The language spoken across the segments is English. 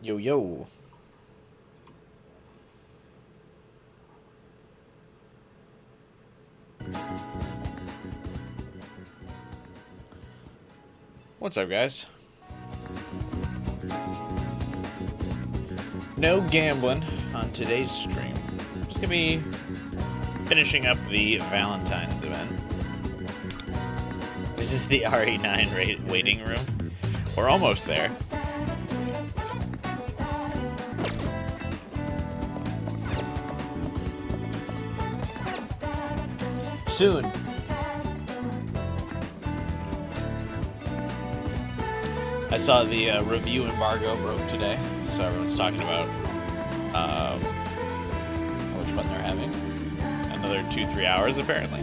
Yo, yo. What's up, guys? No gambling on today's stream. Just gonna be finishing up the Valentine's event. This is the RE9 waiting room. We're almost there. Soon. I saw the review embargo broke today, so everyone's talking about how much fun they're having. Another 2-3 hours, apparently.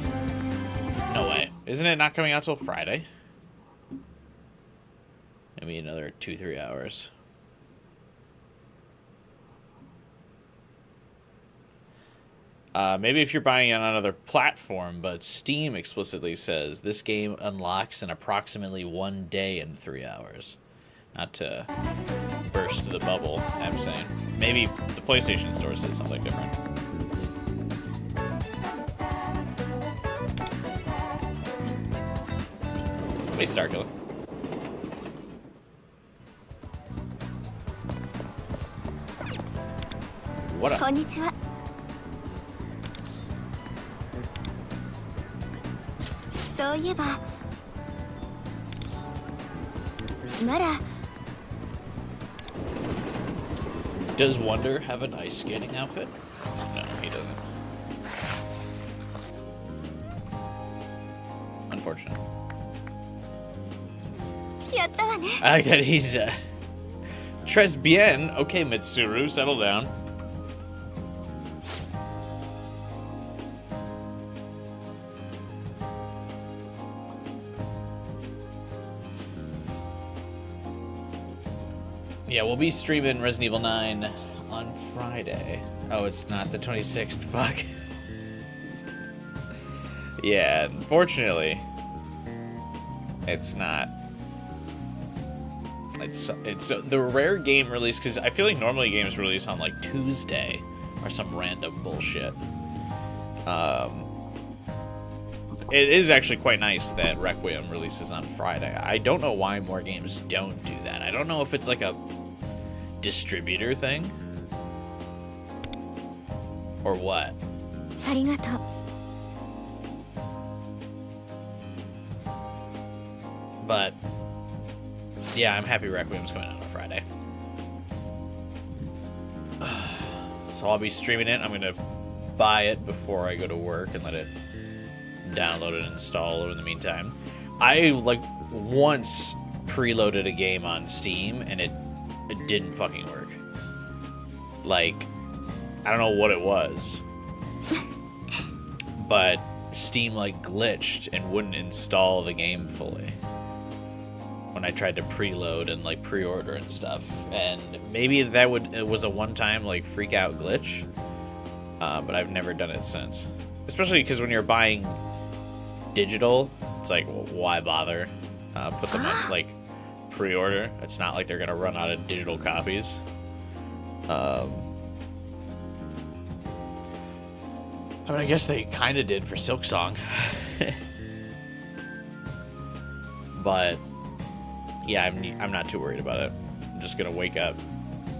No way. Isn't it not coming out till Friday? Maybe another 2-3 hours. Maybe if you're buying it on another platform, but Steam explicitly says this game unlocks in approximately 1 day and 3 hours. Not to burst the bubble, I'm saying. Maybe the PlayStation Store says something different. Hey, Starkiller. What up? Konnichiwa. そういえばなら Does Wonder have an ice skating outfit? No, he doesn't. Unfortunate. やったわね I like that he's Tres bien. Okay, Mitsuru, settle down. Yeah, we'll be streaming Resident Evil 9 on Friday. Oh, it's not the 26th. Fuck. Yeah, unfortunately, it's not. It's the rare game release, because I feel like normally games release on like Tuesday or some random bullshit. It is actually quite nice that Requiem releases on Friday. I don't know why more games don't do that. I don't know if it's like a distributor thing or what. ありがとう But yeah, I'm happy Requiem's coming out on Friday. So I'll be streaming it. I'm gonna buy it before I go to work and let it download and install in the meantime. I like once preloaded a game on Steam and it didn't fucking work. Like, I don't know what it was, but Steam like glitched and wouldn't install the game fully when I tried to preload and like pre-order and stuff. And maybe it was a one-time like freak out glitch, but I've never done it since. Especially because when you're buying digital, it's like, well, why bother? Put them on like pre-order. It's not like they're gonna run out of digital copies. I mean, I guess they kind of did for Silksong. But yeah, I'm not too worried about it. I'm just gonna wake up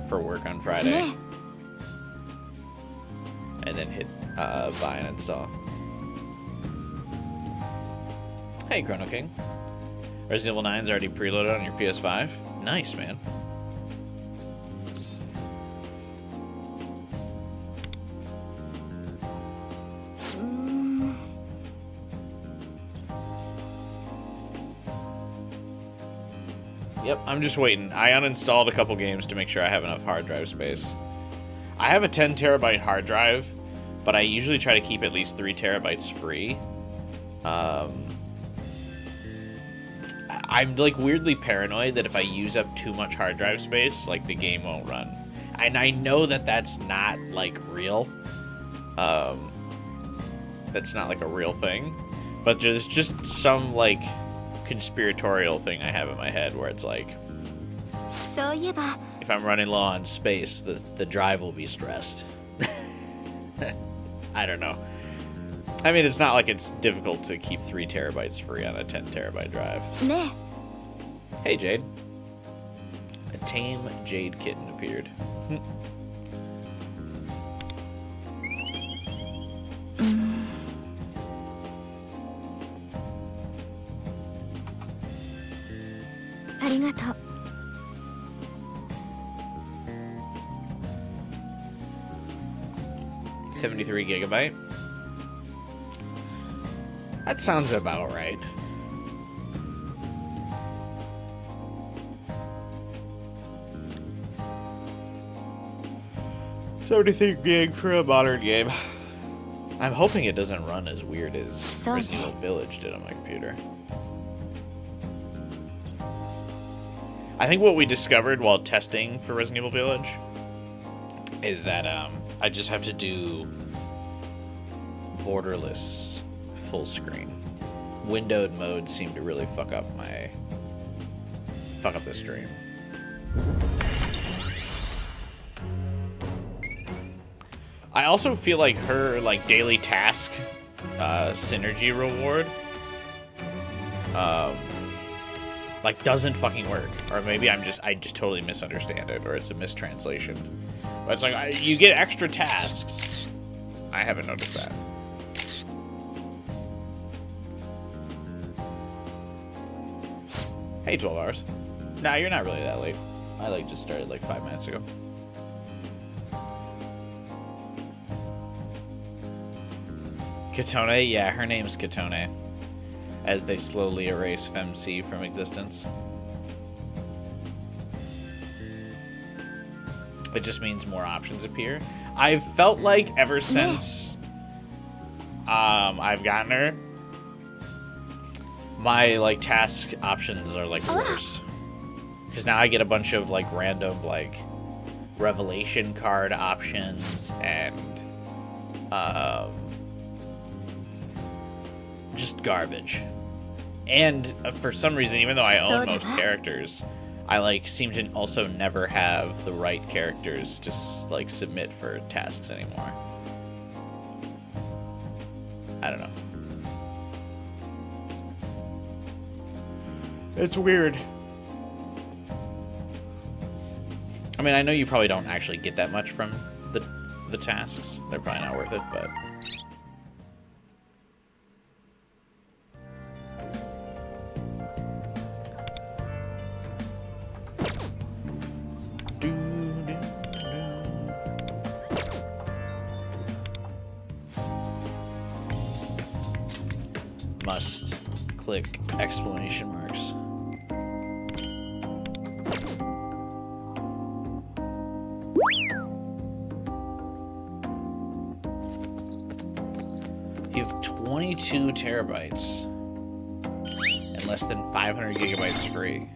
for work on Friday and then hit buy and install. Hey, Chrono King. Resident Evil 9's already preloaded on your PS5. Nice, man. Yep, I'm just waiting. I uninstalled a couple games to make sure I have enough hard drive space. I have a 10 terabyte hard drive, but I usually try to keep at least 3 terabytes free. I'm like weirdly paranoid that if I use up too much hard drive space, like the game won't run. And I know that that's not like real. That's not like a real thing. But there's just some like conspiratorial thing I have in my head where it's like, そういえば if I'm running low on space, the drive will be stressed. I don't know. I mean, it's not like it's difficult to keep 3 terabytes free on a 10 terabyte drive. ね Hey, Jade. A tame Jade kitten appeared. ありがとう 73 gigabyte. That sounds about right. $73 gig for a modern game. I'm hoping it doesn't run as weird as Resident Evil Village did on my computer. I think what we discovered while testing for Resident Evil Village is that I just have to do borderless full screen. Windowed mode seemed to really fuck up the stream. I also feel like her like daily task synergy reward like doesn't fucking work, or maybe I just totally misunderstand it, or it's a mistranslation. But it's like you get extra tasks. I haven't noticed that. Hey, 12 hours. Nah, you're not really that late. I like just started like 5 minutes ago. Katone, yeah, her name's Katone. As they slowly erase FemC from existence. It just means more options appear. I've felt like ever since I've gotten her, my like task options are like worse. Because now I get a bunch of like random like revelation card options and just garbage. And for some reason, even though I own most characters, I like seem to also never have the right characters to like submit for tasks anymore. I don't know. It's weird. I mean, I know you probably don't actually get that much from the tasks. They're probably not worth it, but must click exclamation marks. You have 22 terabytes and less than 500 gigabytes free.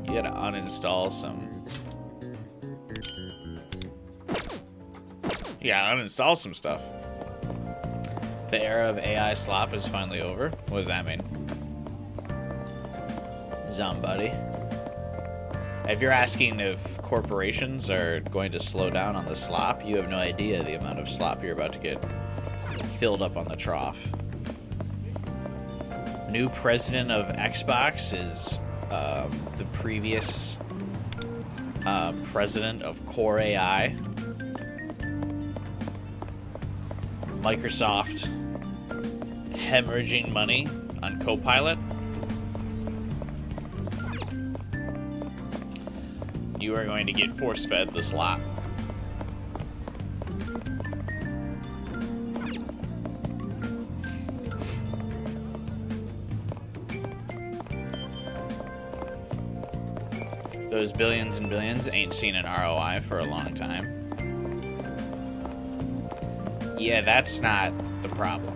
You gotta uninstall some. You gotta uninstall some stuff. The era of AI slop is finally over. What does that mean? Zombuddy. If you're asking if corporations are going to slow down on the slop, you have no idea the amount of slop you're about to get filled up on the trough. New president of Xbox is the previous president of Core AI. Microsoft hemorrhaging money on Copilot. You are going to get force-fed the slop. Those billions and billions ain't seen an ROI for a long time. Yeah, that's not the problem.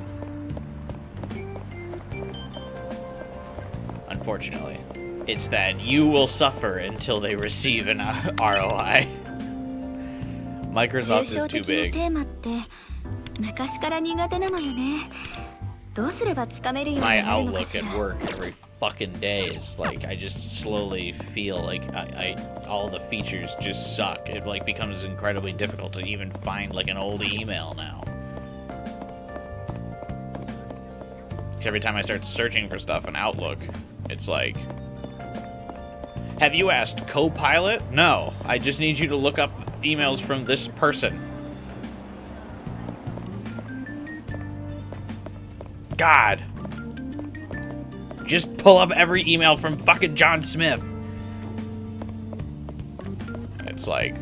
unfortunately. It's that you will suffer until they receive an ROI. Microsoft is too big. 昔から苦手なのよね。どうすればつかめるように My なるのか outlook しら。 at work every fucking day is like I just slowly feel like I all the features just suck. It like becomes incredibly difficult to even find like an old email now. 'Cause every time I start searching for stuff in Outlook, it's like, have you asked Copilot? No, I just need you to look up emails from this person. God. Just pull up every email from fucking John Smith. It's like,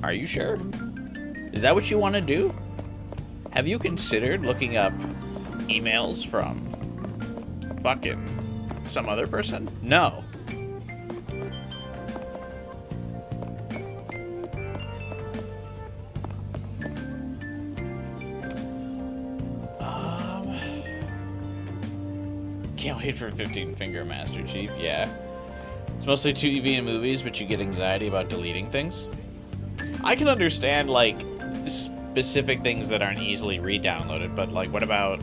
are you sure? Is that what you want to do? Have you considered looking up emails from fucking some other person? No. Can't wait for 15 Finger Master Chief, yeah. It's mostly 2EV in movies, but you get anxiety about deleting things. I can understand, like, specific things that aren't easily re-downloaded, but, like, what about,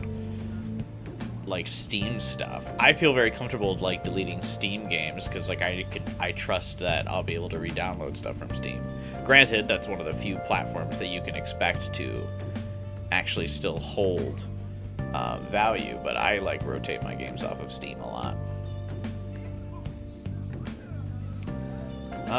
like, Steam stuff? I feel very comfortable, like, deleting Steam games, because, like, I trust that I'll be able to re-download stuff from Steam. Granted, that's one of the few platforms that you can expect to actually still hold value, but I like rotate my games off of Steam a lot.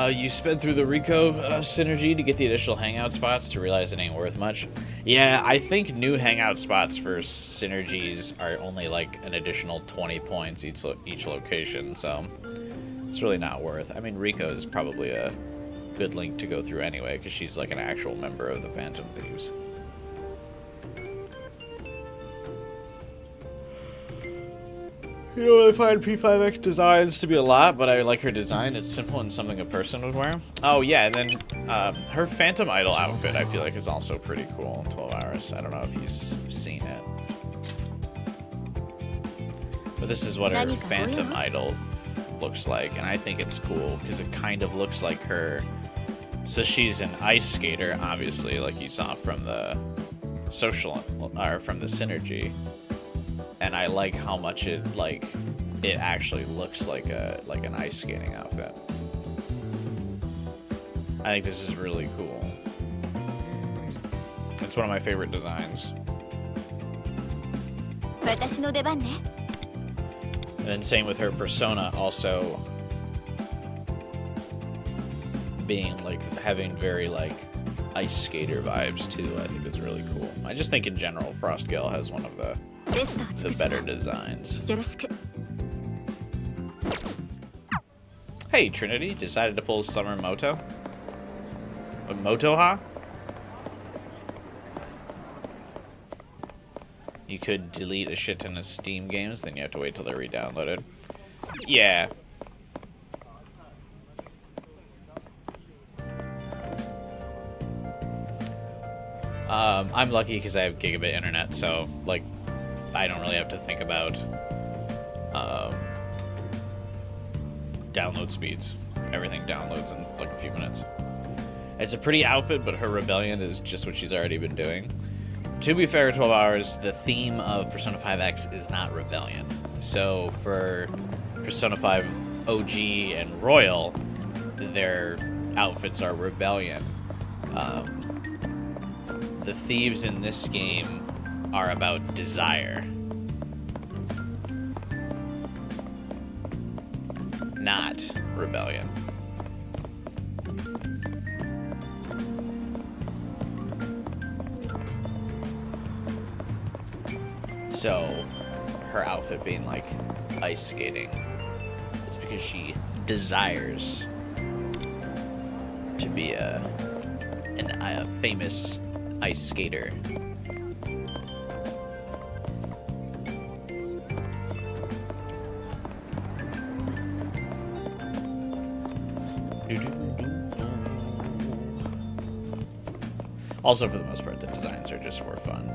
You sped through the Rico synergy to get the additional hangout spots to realize it ain't worth much. Yeah, I think new hangout spots for synergies are only like an additional 20 points each location, so it's really not worth. I mean, Rico is probably a good link to go through anyway, because she's like an actual member of the Phantom Thieves. You know, I find P5X designs to be a lot, but I like her design. It's simple and something a person would wear. Oh, yeah, and then her Phantom Idol outfit, I feel like, is also pretty cool in 12 Hours. I don't know if you've seen it. But this is what her Phantom Idol looks like, and I think it's cool, because it kind of looks like her. So she's an ice skater, obviously, like you saw from the social, or from the Synergy. And I like how much it actually looks like an ice skating outfit. I think this is really cool. It's one of my favorite designs. And then same with her persona, also being like having very like ice skater vibes too. I think it's really cool. I just think in general Frostgale has one of the better designs. Hey, Trinity, decided to pull Summer Moto? A Moto, huh? You could delete a shit ton of Steam games, then you have to wait till they're re-downloaded. Yeah. I'm lucky because I have gigabit internet, so, like, I don't really have to think about download speeds. Everything downloads in like a few minutes. It's a pretty outfit, but her rebellion is just what she's already been doing. To be fair, 12 Hours, the theme of Persona 5X is not rebellion. So for Persona 5 OG and Royal, their outfits are rebellion. The thieves in this game are about desire, not rebellion. So, her outfit being like ice skating is because she desires to be a famous ice skater. Also, for the most part, the designs are just for fun.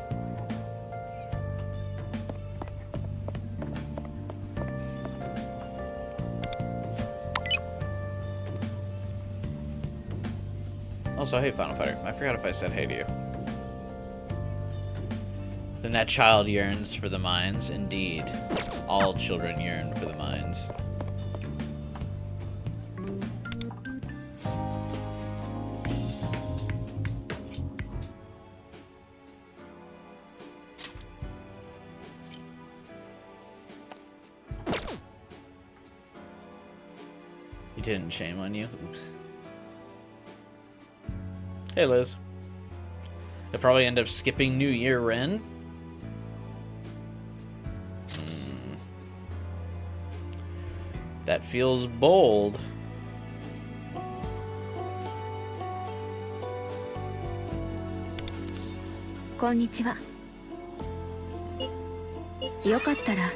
Also, hey, Final Fighter. I forgot if I said hey to you. Then that child yearns for the mines. Indeed. All children yearn for the mines. He didn't, shame on you. Oops. Hey, Liz. You'll probably end up skipping New Year, Ren. That feels bold. Konnichiwa. よかったら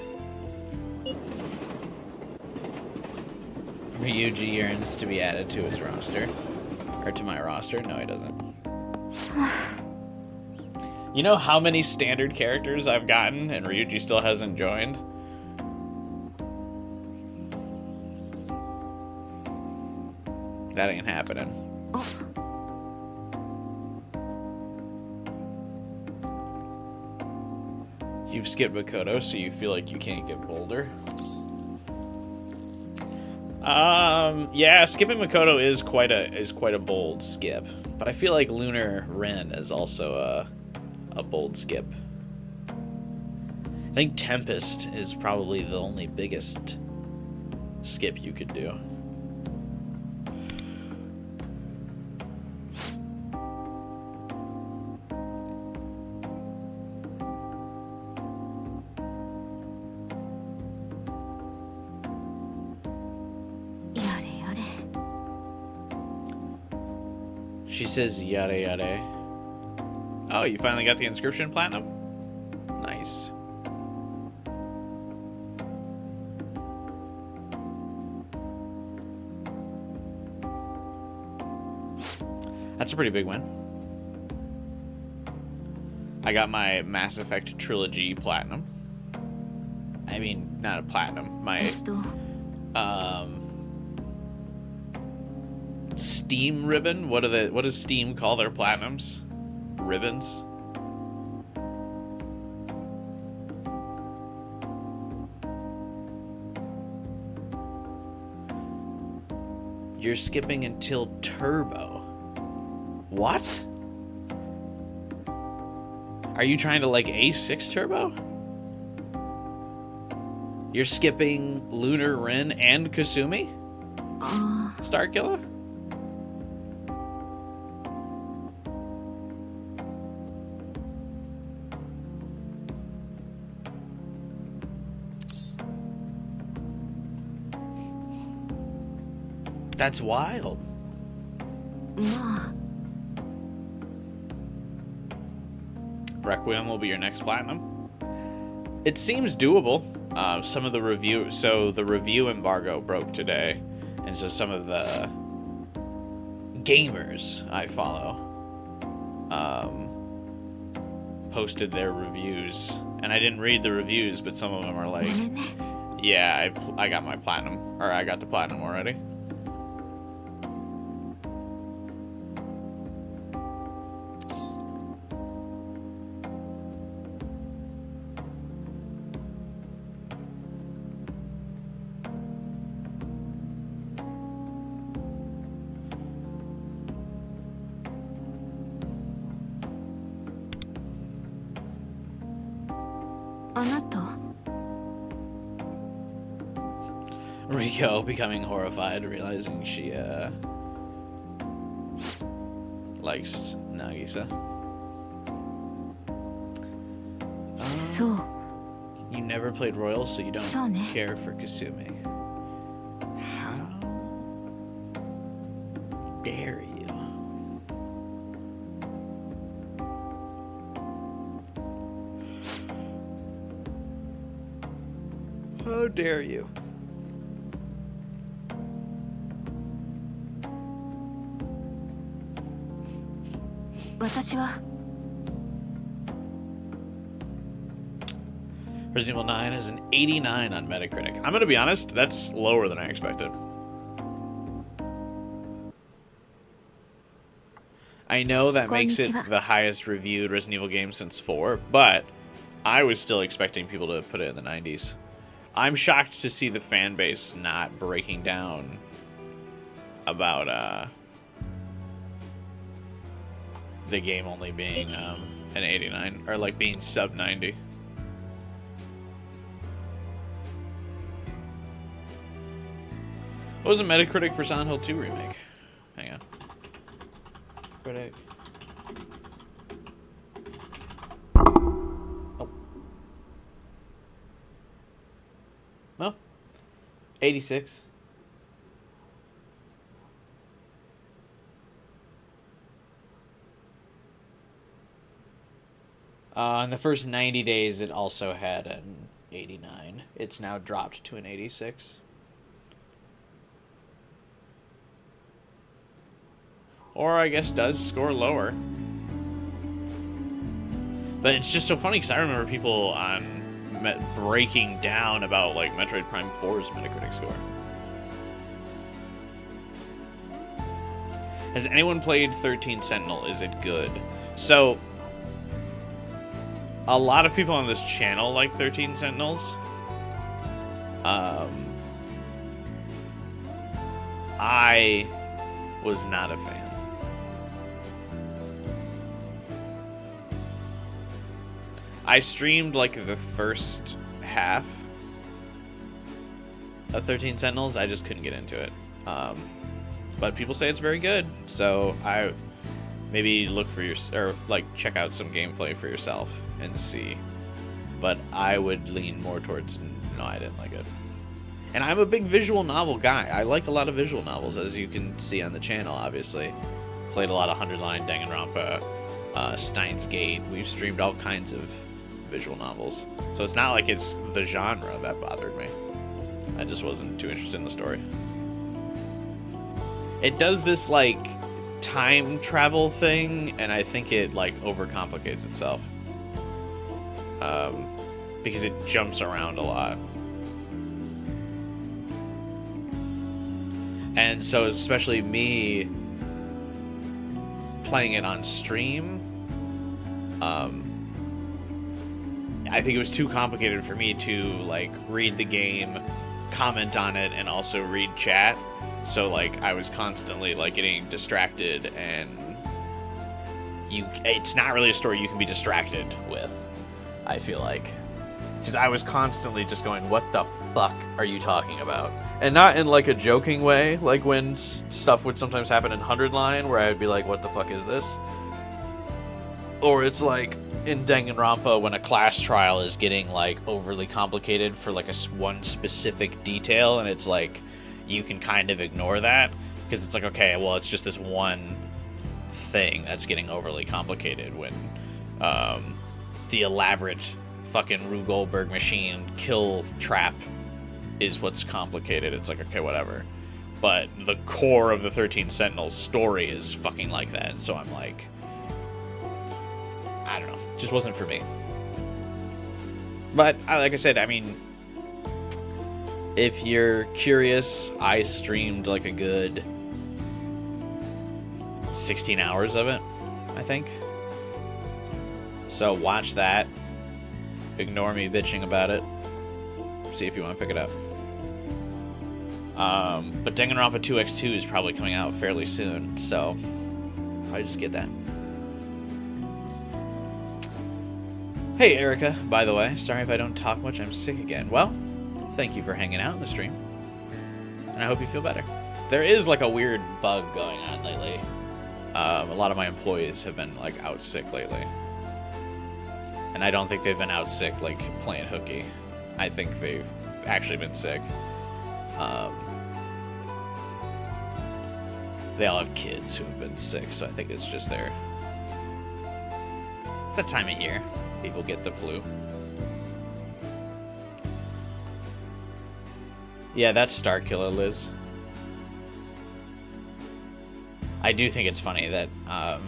Ryuji yearns to be added to his roster. Or to my roster? No, he doesn't. You know how many standard characters I've gotten and Ryuji still hasn't joined? That ain't happening. You've skipped Makoto, so you feel like you can't get bolder? Yeah, skipping Makoto is quite a bold skip, but I feel like Lunar Ren is also a bold skip. I think Tempest is probably the only biggest skip you could do. She says yada yada. Oh, you finally got the inscription platinum? Nice. That's a pretty big win. I got my Mass Effect Trilogy platinum. I mean, not a platinum. My Steam ribbon. What does Steam call their platinums? Ribbons. You're skipping until Turbo. What? Are you trying to like A6 Turbo? You're skipping Lunar Ren and Kasumi? Starkiller? That's wild. Requiem will be your next platinum. It seems doable. Some of the review, so the review embargo broke today, and so some of the gamers I follow posted their reviews, and I didn't read the reviews, but some of them are like, yeah, I got my platinum, or I got the platinum already. Riko becoming horrified, realizing she likes Nagisa. You never played Royal, so you don't care for Kasumi. How dare you? How dare you? Resident Evil 9 has an 89 on Metacritic. I'm gonna be honest, that's lower than I expected. I know that makes it the highest reviewed Resident Evil game since 4, but I was still expecting people to put it in the 90s. I'm shocked to see the fan base not breaking down about the game only being an 89, or like being sub 90. What was a Metacritic for Silent Hill 2 remake? Hang on. Critic. Oh. No. 86. In the first 90 days, it also had an 89. It's now dropped to an 86. Or I guess does score lower. But it's just so funny because I remember people on breaking down about like Metroid Prime 4's Metacritic score. Has anyone played 13 Sentinel? Is it good? So, a lot of people on this channel like 13 Sentinels. I was not a fan. I streamed like the first half of 13 Sentinels. I just couldn't get into it. But people say it's very good, so I maybe look for or like check out some gameplay for yourself and see. But I would lean more towards no, I didn't like it. And I'm a big visual novel guy. I like a lot of visual novels, as you can see on the channel, obviously. Played a lot of 100 Line, Danganronpa, Steins Gate. We've streamed all kinds of visual novels. So it's not like it's the genre that bothered me. I just wasn't too interested in the story. It does this, like, time travel thing, and I think it, like, overcomplicates itself. Because it jumps around a lot. And so, especially me playing it on stream, I think it was too complicated for me to, like, read the game, comment on it, and also read chat. So, like, I was constantly, like, getting distracted, and it's not really a story you can be distracted with, I feel like. Because I was constantly just going, what the fuck are you talking about? And not in, like, a joking way, like when stuff would sometimes happen in 100 Line, where I'd be like, what the fuck is this? Or it's like in Danganronpa when a class trial is getting, like, overly complicated for, like, one specific detail, and it's like, you can kind of ignore that, because it's like, okay, well, it's just this one thing that's getting overly complicated when the elaborate fucking Rube Goldberg machine kill trap is what's complicated. It's like, okay, whatever. But the core of the 13 Sentinels story is fucking like that, and so I'm like, I don't know. It just wasn't for me. But, like I said, I mean, if you're curious, I streamed like a good 16 hours of it, I think. So watch that. Ignore me bitching about it. See if you want to pick it up. But Danganronpa 2x2 is probably coming out fairly soon, so I just get that. Hey, Erica, by the way. Sorry if I don't talk much. I'm sick again. Well, thank you for hanging out in the stream. And I hope you feel better. There is, like, a weird bug going on lately. A lot of my employees have been, like, out sick lately. And I don't think they've been out sick, like, playing hooky. I think they've actually been sick. They all have kids who have been sick, so I think it's just their... It's that time of year. People get the flu. Yeah, that's Starkiller, Liz. I do think it's funny that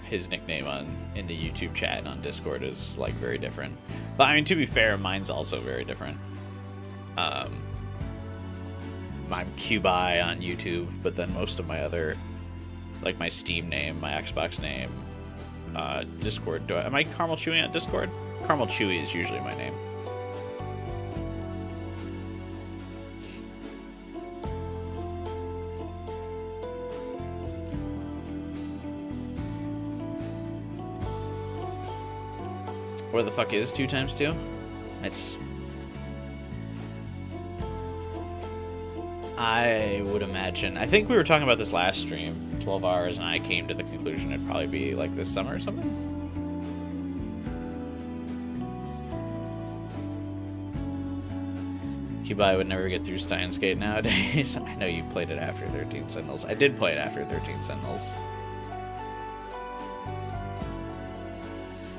his nickname in the YouTube chat and on Discord is, like, very different. But, I mean, to be fair, mine's also very different. I'm Cubai on YouTube, but then most of my other, like, my Steam name, my Xbox name, Discord. Am I Caramel Chewy on Discord? Caramel Chewy is usually my name. Where the fuck is 2 times 2? It's... I would imagine... I think we were talking about this last stream, 12 hours, and I came to the conclusion it'd probably be like this summer or something. Kubai would never get through Steins Gate nowadays. I know you played it after 13 Sentinels. I did play it after 13 Sentinels.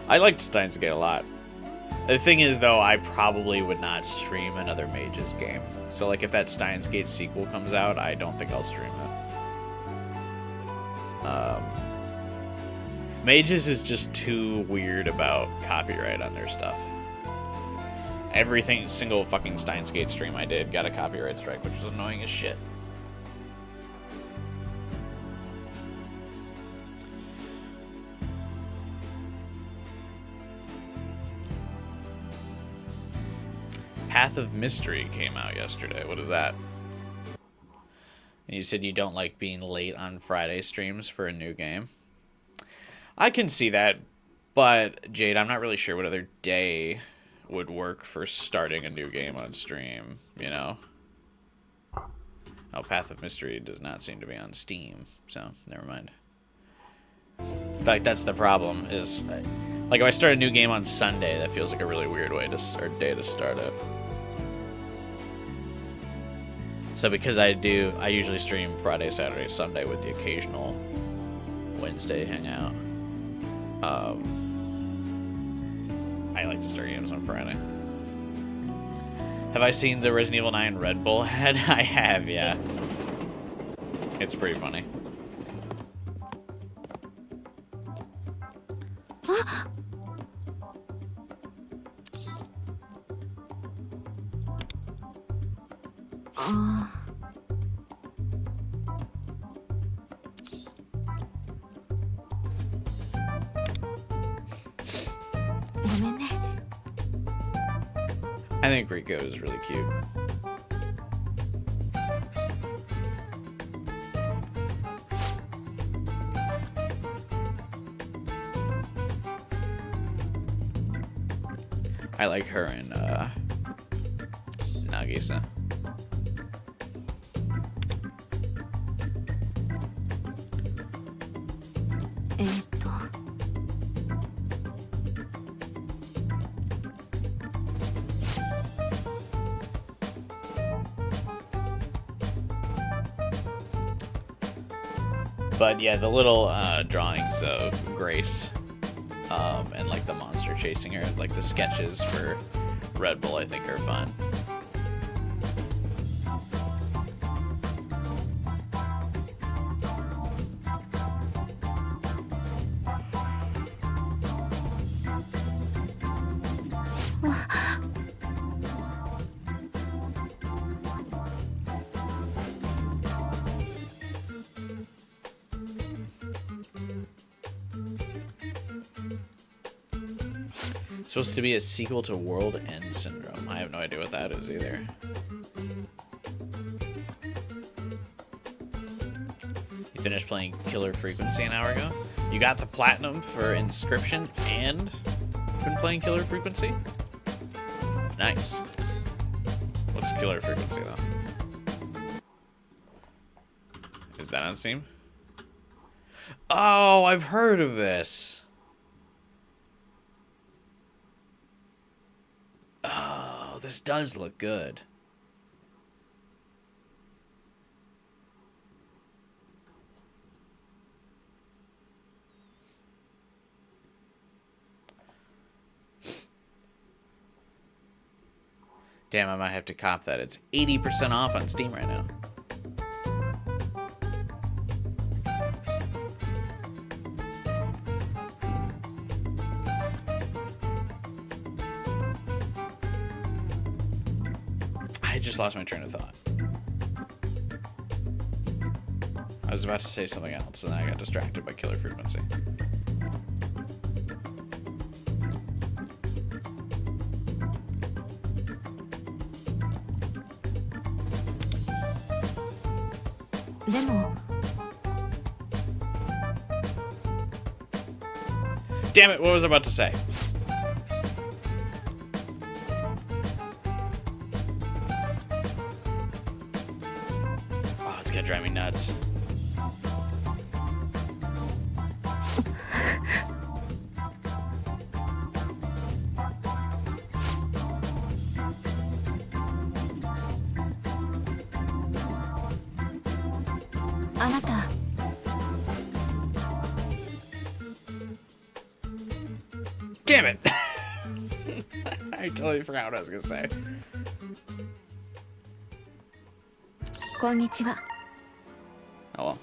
I liked Steins Gate a lot. The thing is, though, I probably would not stream another Mages game. So, like, if that Steins Gate sequel comes out, I don't think I'll stream it. Mages is just too weird about copyright on their stuff. Everything, single fucking Steins Gate stream I did got a copyright strike, which was annoying as shit. Path of Mystery came out yesterday. What is that? And you said you don't like being late on Friday streams for a new game. I can see that, but Jade, I'm not really sure what other day would work for starting a new game on stream, you know? Oh, Path of Mystery does not seem to be on Steam, so never mind. In fact, that's the problem, is like if I start a new game on Sunday, that feels like a really weird way to or day to start it. So because I usually stream Friday, Saturday, Sunday with the occasional Wednesday hangout. I like to start games on Friday. Have I seen the Resident Evil 9 Red Bull head? I have, yeah. It's pretty funny. I think Rico is really cute. I like her in Nagisa. But yeah, the little drawings of Grace and like the monster chasing her, like the sketches for Red Bull, I think are fun. Supposed to be a sequel to World End Syndrome. I have no idea what that is either. You finished playing Killer Frequency an hour ago? You got the platinum for Inscription and been playing Killer Frequency? Nice. What's Killer Frequency though? Is that on Steam? Oh, I've heard of this. Oh, this does look good. Damn, I might have to cop that. It's 80% off on Steam right now. I just lost my train of thought. I was about to say something else, and then I got distracted by Killer Frequency. でも Damn it, what was I about to say? Oh, it's gonna drive me nuts. Damn it! I totally forgot what I was gonna say. こんにちは Oh well.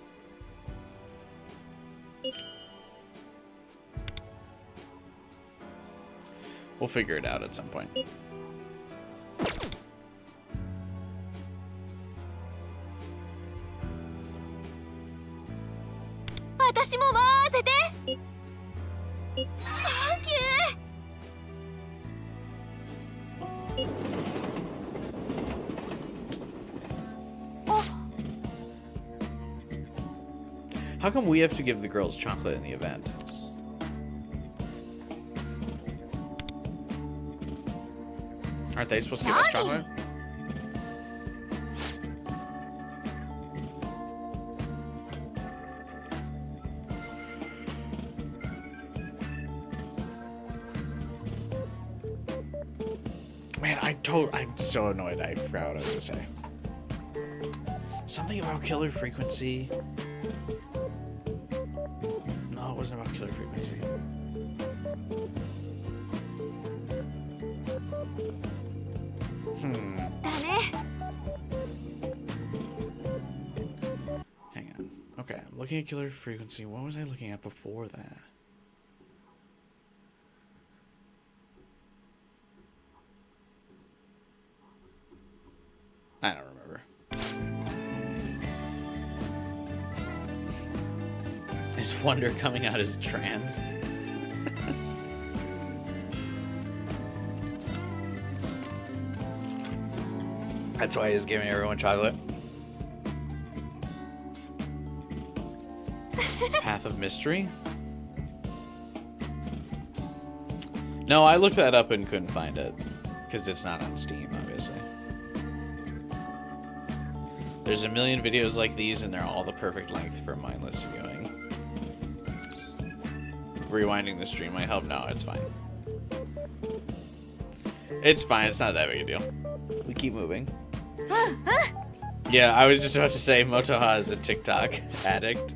We'll figure it out at some point. 私も回せてサンキュー How come we have to give the girls chocolate in the event? Aren't they supposed to give us chocolate? Man, I'm so annoyed. I forgot what I was gonna say. Something about killer frequency. No, it wasn't about killer frequency. Hang on. Okay, I'm looking at killer frequency. What was I looking at before that? I don't remember. Is Wonder coming out as trans? That's why he's giving everyone chocolate. Path of Mystery? No, I looked that up and couldn't find it. Because it's not on Steam, obviously. There's a million videos like these, and they're all the perfect length for mindless viewing. Rewinding the stream might help. No, it's fine. It's fine. It's not that big a deal. We keep moving. Yeah, I was just about to say Motoha is a TikTok addict.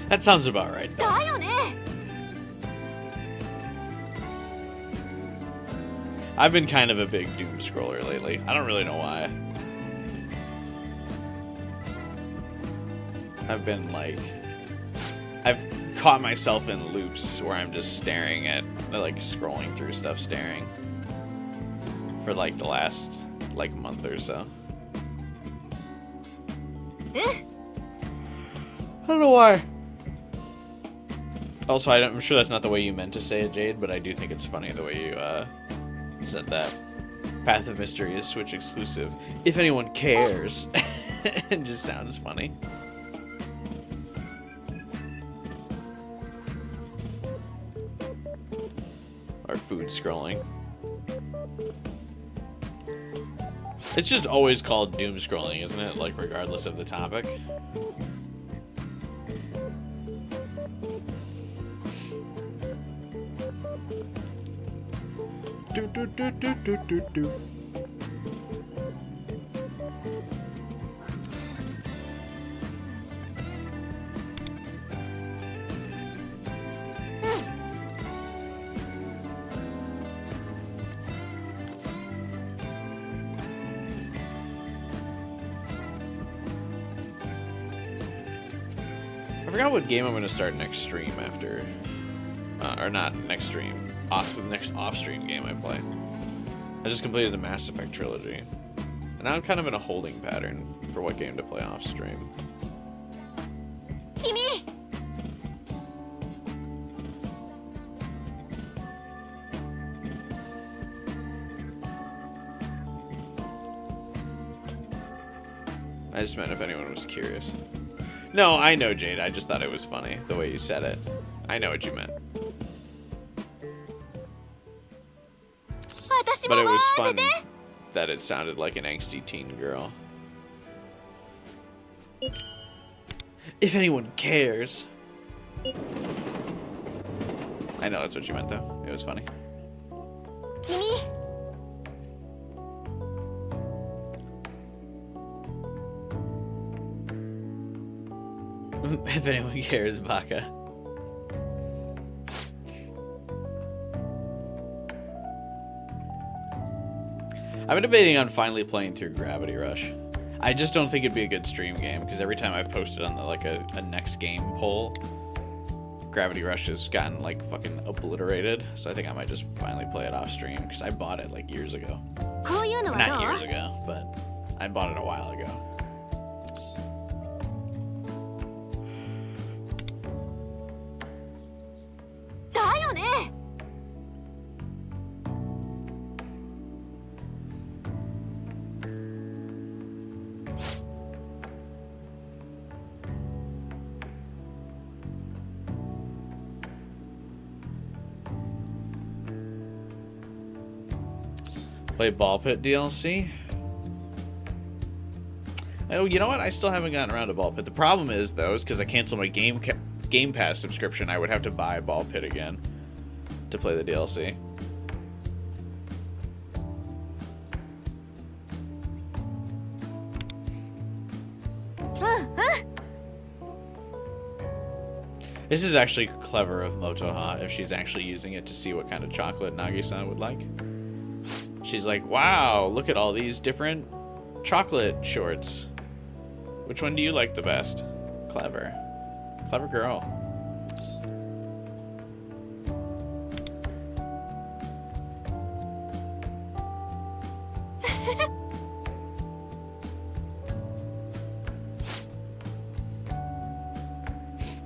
That sounds about right, though. I've been kind of a big doom scroller lately. I don't really know why. I've been like... I've caught myself in loops where I'm just staring at, like, scrolling through stuff, staring. For, like, the last, like, month or so. I don't know why. Also, I'm sure that's not the way you meant to say it, Jade, but I do think it's funny the way you, said that. Path of Mystery is Switch exclusive. If anyone cares. It just sounds funny. Or food scrolling. It's just always called doom scrolling, isn't it? Like, regardless of the topic. Do, do, do, do, do, do, do. I forgot what game I'm going to start next stream after, or not next stream, the next off-stream game I play. I just completed the Mass Effect trilogy, and Now I'm kind of in a holding pattern for what game to play off stream. 君 I just meant if anyone was curious. No, I know, Jade. I just thought it was funny the way you said it. I know what you meant. But it was fun that it sounded like an angsty teen girl. If anyone cares. I know that's what you meant, though. It was funny. 君 If anyone cares, Baka. I've been debating on finally playing through Gravity Rush. I just don't think it'd be a good stream game because every time I've posted on a next game poll, Gravity Rush has gotten like fucking obliterated. So I think I might just finally play it off stream because I bought it like years ago. こういうのは Not ど years う ago, but I bought it a while ago. だよね Play Ball Pit DLC. Oh, you know what? I still haven't gotten around to Ball Pit. The problem is, though, is because I canceled my Game Pass subscription, I would have to buy Ball Pit again to play the DLC. This is actually clever of Motoha if she's actually using it to see what kind of chocolate Nagi-san would like. She's like, wow, look at all these different chocolate shorts. Which one do you like the best? Clever. Clever girl.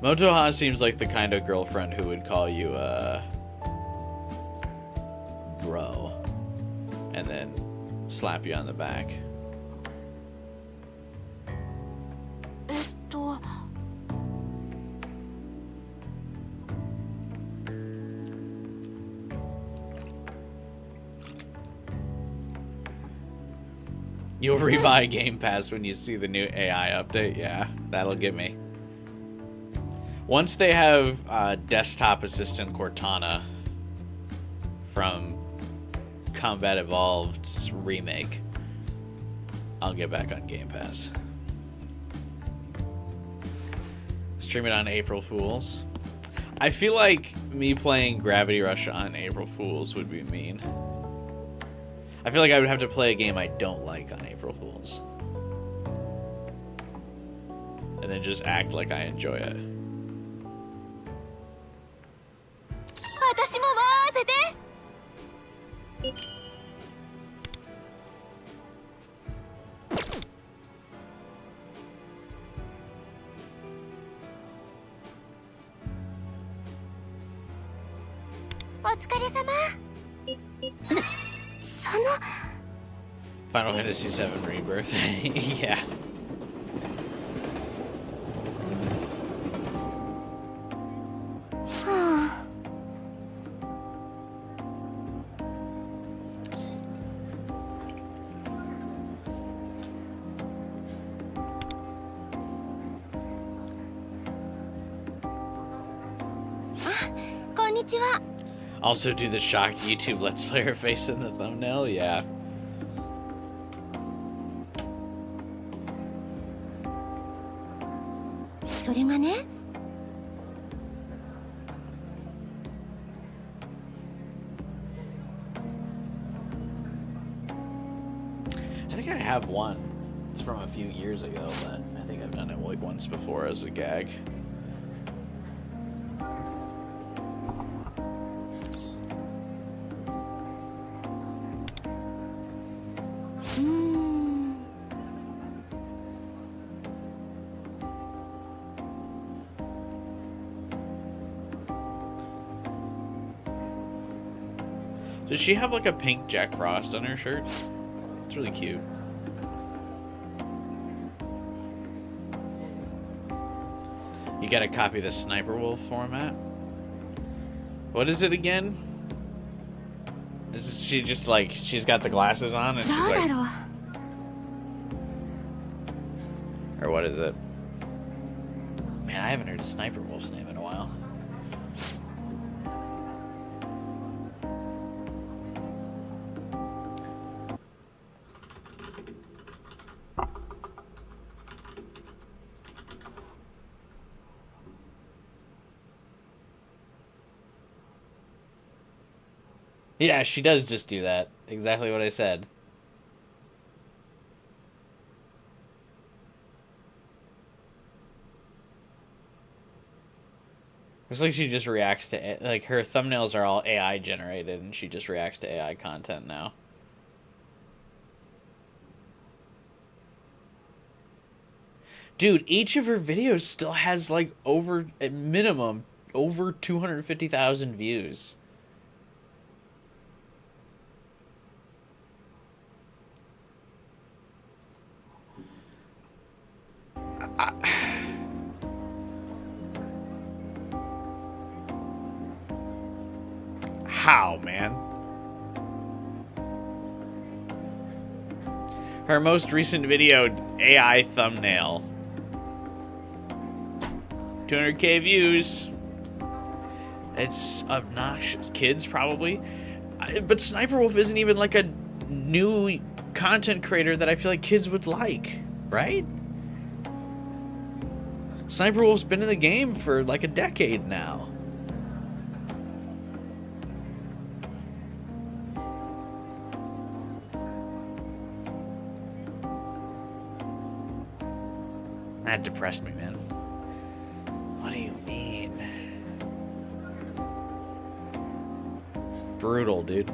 Motoha seems like the kind of girlfriend who would call you, bro. And then slap you on the back. えっと You'll rebuy Game Pass when you see the new AI update. Yeah, that'll get me. Once they have desktop assistant Cortana from Combat Evolved's remake, I'll get back on Game Pass. Stream it on April Fools. I feel like me playing Gravity Rush on April Fools would be mean. I feel like I would have to play a game I don't like on April Fools. And then just act like I enjoy it. 私も回せて お疲れ様その Final Fantasy VII Rebirth. Yeah. Also do the shocked YouTube Let's Player face in the thumbnail? Yeah. I think I have one. It's from a few years ago, but I think I've done it like once before as a gag. Does she have like a pink Jack Frost on her shirt? It's really cute. You gotta copy the Sniper Wolf format. What is it again? Is she just like, she's got the glasses on and she's like... Or what is it? Man, I haven't heard Sniper Wolf's name in a while. Yeah, she does just do that. Exactly what I said. It's like she just reacts to... Like, her thumbnails are all AI generated, and she just reacts to AI content now. Dude, each of her videos still has, like, over... At minimum, over 250,000 views. How, man? Her most recent video, AI thumbnail. 200k views. It's obnoxious. Kids, probably. But Sniper Wolf isn't even like a new content creator that I feel like kids would like, right? Sniper Wolf's been in the game for like a decade now. That depressed me, man. What do you mean? Brutal, dude.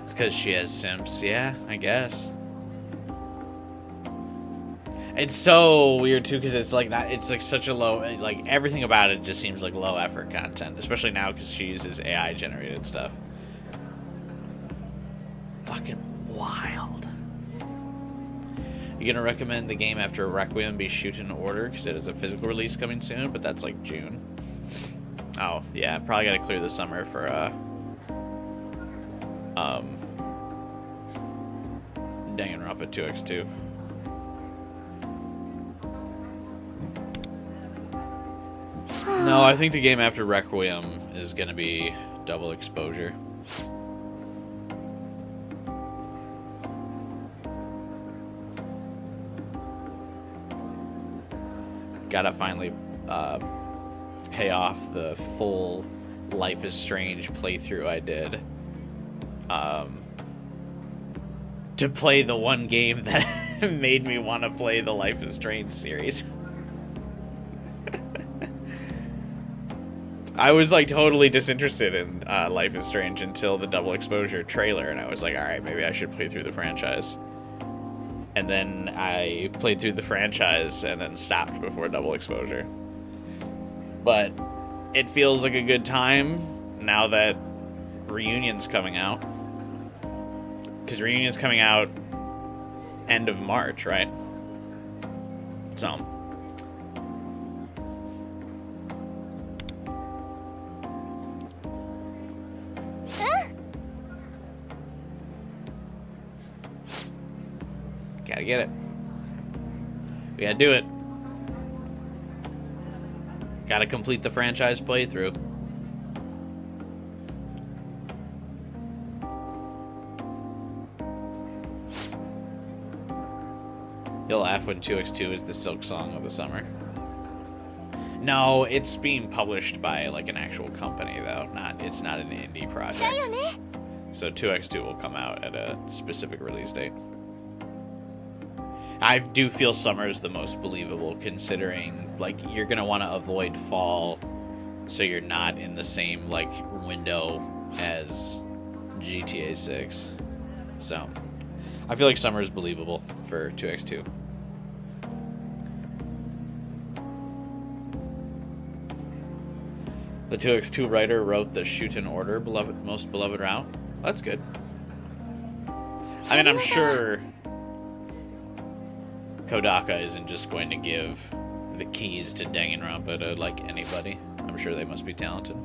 It's because she has simps. Yeah, I guess. It's so weird too, because it's like not. It's like such a low. Like everything about it just seems like low effort content, especially now because she uses AI generated stuff. Fucking wild. You gonna recommend the game after Requiem be shoot in order because it is a physical release coming soon, but that's like June. Oh yeah, probably gotta clear the summer for Danganronpa 2x2. No, I think the game after Requiem is gonna be Double Exposure. Gotta finally pay off the full Life is Strange playthrough I did. To play the one game that made me want to play the Life is Strange series. I was like totally disinterested in Life is Strange until the Double Exposure trailer, and I was like, alright, maybe I should play through the franchise. And then I played through the franchise and then stopped before Double Exposure. But it feels like a good time now that Reunion's coming out. Because Reunion's coming out end of March, right? So. Gotta get it. We gotta do it. Gotta complete the franchise playthrough. You'll laugh when 2x2 is the Silk Song of the summer. No, it's being published by like an actual company though. It's not an indie project. So 2x2 will come out at a specific release date. I do feel summer is the most believable, considering like you're gonna want to avoid fall, so you're not in the same like window as GTA 6. So I feel like summer is believable for 2x2. The 2x2 writer wrote the Shuten Order most beloved route. That's good. I mean, I'm sure Kodaka isn't just going to give the keys to Danganronpa to, like, anybody. I'm sure they must be talented.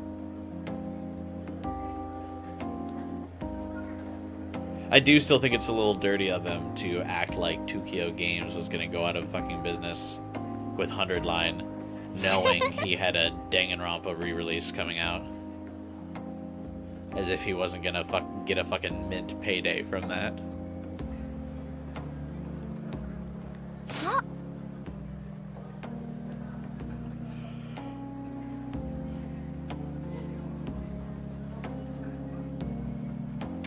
I do still think it's a little dirty of them to act like Tokyo Games was going to go out of fucking business with 100 Line, knowing he had a Danganronpa re-release coming out. As if he wasn't going to get a fucking mint payday from that.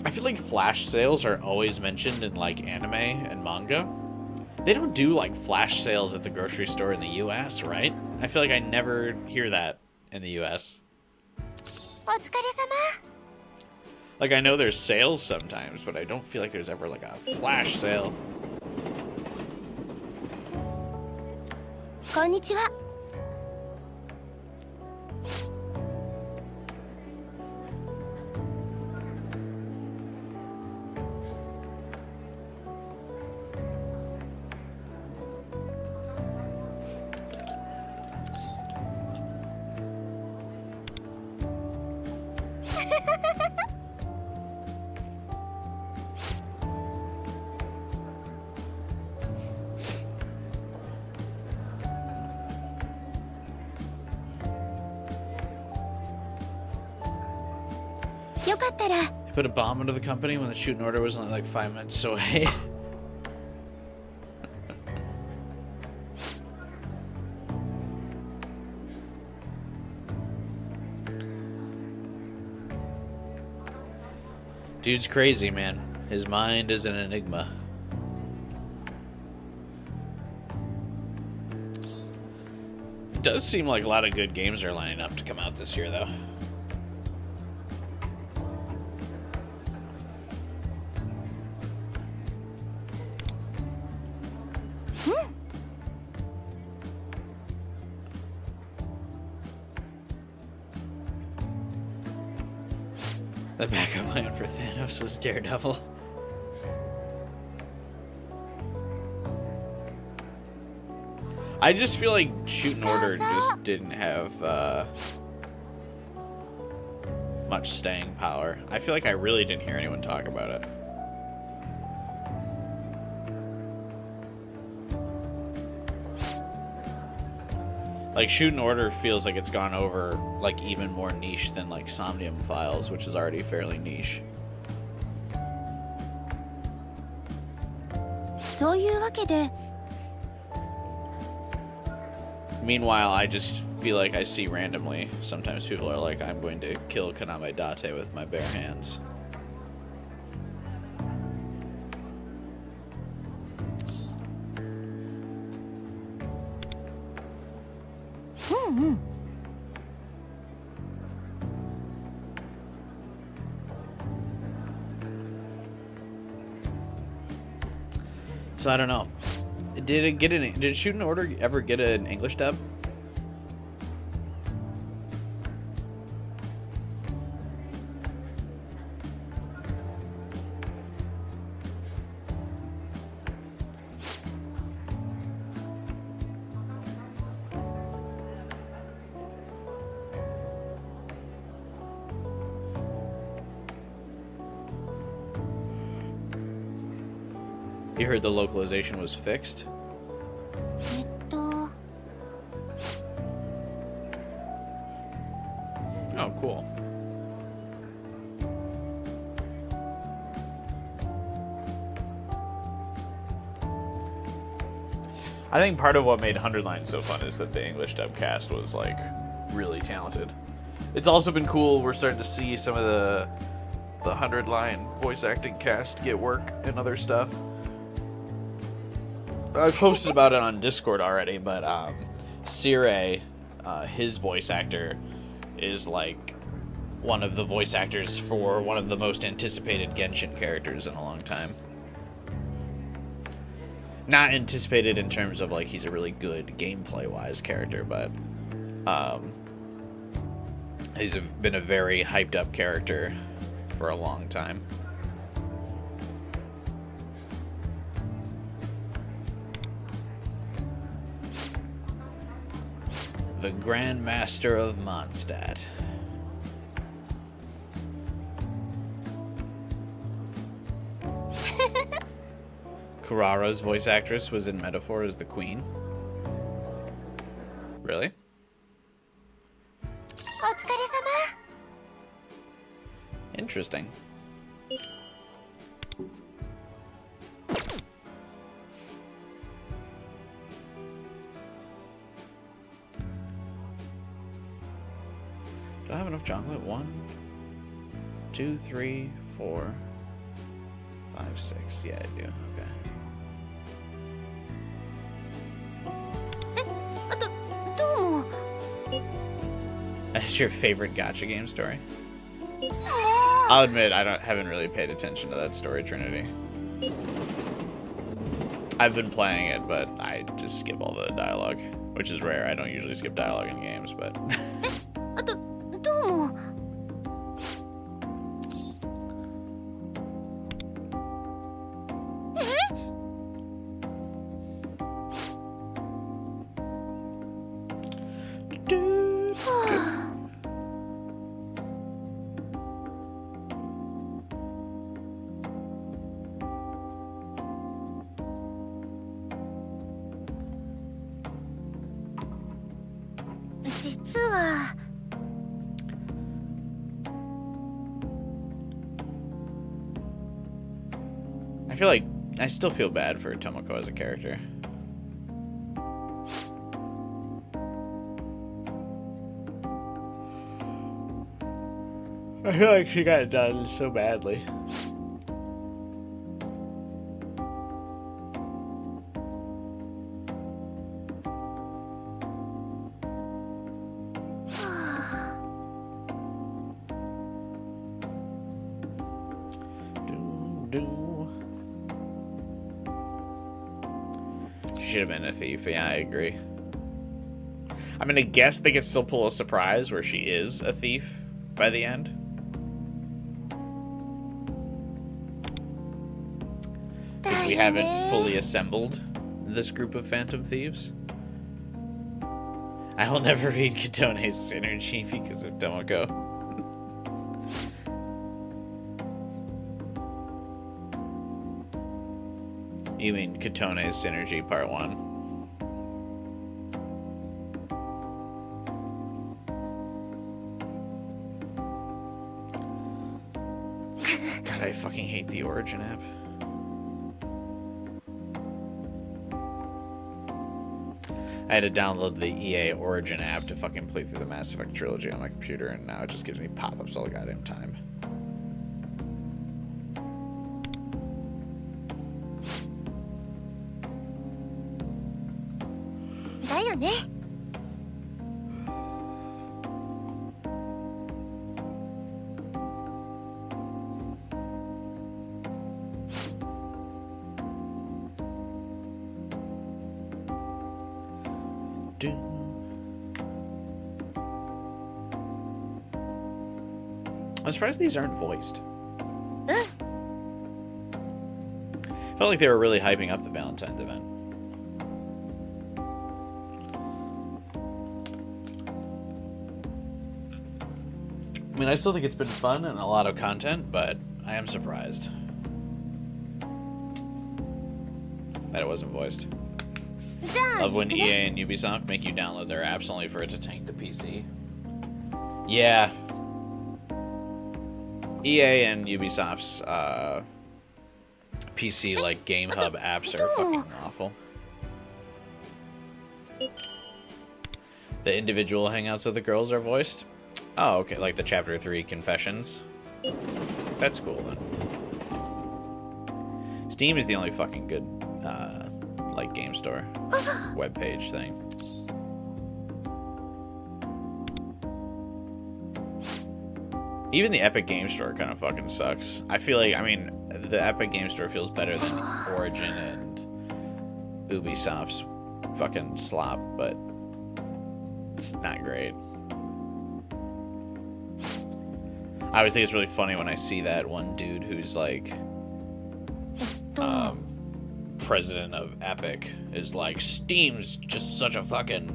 I feel like flash sales are always mentioned in, like, anime and manga. They don't do, like, flash sales at the grocery store in the US, right? I feel like I never hear that in the US. Like, I know there's sales sometimes, but I don't feel like there's ever, like, a flash sale. Konnichiwa. He put a bomb into the company when the Shooting Order was only like 5 minutes away. Dude's crazy, man. His mind is an enigma. It does seem like a lot of good games are lining up to come out this year, though. The backup plan for Thanos was Daredevil. I just feel like Shooting Order just didn't have much staying power. I feel like I really didn't hear anyone talk about it. Like, Shooting Order feels like it's gone over, like, even more niche than, like, Somnium Files, which is already fairly niche. Meanwhile, I just feel like I see randomly, sometimes people are like, I'm going to kill Kaname Date with my bare hands. So I don't know. Did Shooting Order ever get an English dub? You heard the localization was fixed? Oh, cool. I think part of what made 100 Line so fun is that the English dub cast was, like, really talented. It's also been cool, we're starting to see some of the 100 Line voice acting cast get work and other stuff. I posted about it on Discord already, but Sire, his voice actor, is like one of the voice actors for one of the most anticipated Genshin characters in a long time. Not anticipated in terms of like he's a really good gameplay-wise character, but He's been a very hyped up character for a long time. The Grand Master of Mondstadt. Kurara's voice actress was in Metaphor as the Queen. Really? お疲れ様。 Interesting. Do I have enough chocolate? 1, 2, 3, 4, 5, 6. Yeah, I do. Okay. どうも。 That's your favorite gacha game story? I'll admit haven't really paid attention to that story, Trinity. I've been playing it, but I just skip all the dialogue, which is rare. I don't usually skip dialogue in games, but どうも。 実は I feel like I still feel bad for Tomoko as a character. I feel like she got done so badly. Should have been a thief. Yeah, I agree. I'm gonna guess they could still pull a surprise where she is a thief by the end. Because we haven't fully assembled this group of Phantom Thieves. I will never read Katone's Synergy because of Tomoko. You mean Katone's Synergy Part 1? God, I fucking hate the Origin app. I had to download the EA Origin app to fucking play through the Mass Effect trilogy on my computer, and now it just gives me pop-ups all the goddamn time. I'm surprised these aren't voiced. Felt like they were really hyping up the Valentine's event. I mean, I still think it's been fun and a lot of content, but I am surprised that it wasn't voiced. Love when EA and Ubisoft make you download their apps only for it to tank the PC. Yeah. EA and Ubisoft's PC, like, Game Hub apps are fucking awful. The individual hangouts of the girls are voiced? Oh, okay, like the Chapter 3 confessions. That's cool, then. Steam is the only fucking good, like, game store webpage thing. Even the Epic Game Store kind of fucking sucks. I feel like, I mean, the Epic Game Store feels better than Origin and Ubisoft's fucking slop, but it's not great. I always think it's really funny when I see that one dude who's like president of Epic is like, Steam's just such a fucking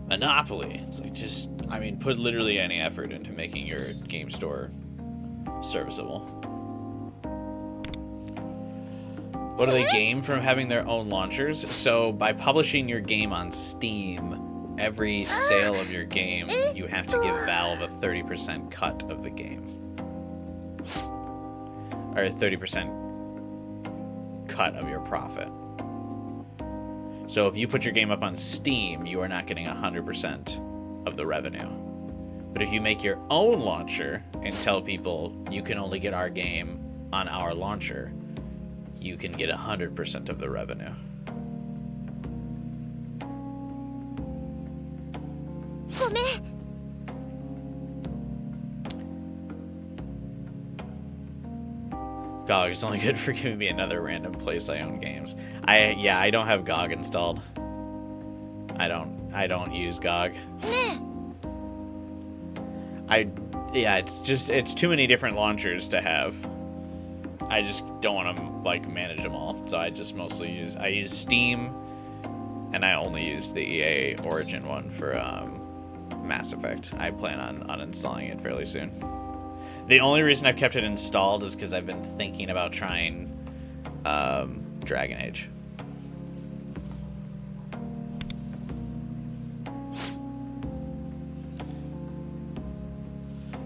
monopoly. It's like, just, I mean, put literally any effort into making your game store serviceable. What do they gain from having their own launchers? So by publishing your game on Steam, every sale of your game, you have to give Valve a 30% cut of the game. Or a 30% cut of your profit. So if you put your game up on Steam, you are not getting 100% of the revenue. But if you make your own launcher and tell people you can only get our game on our launcher, you can get 100% of the revenue. GOG is only good for giving me another random place I own games. I don't have GOG installed. I don't use GOG. It's too many different launchers to have. I just don't want to like manage them all. So I just mostly use Steam, and I only use the EA Origin one for Mass Effect. I plan on uninstalling it fairly soon. The only reason I've kept it installed is because I've been thinking about trying Dragon Age.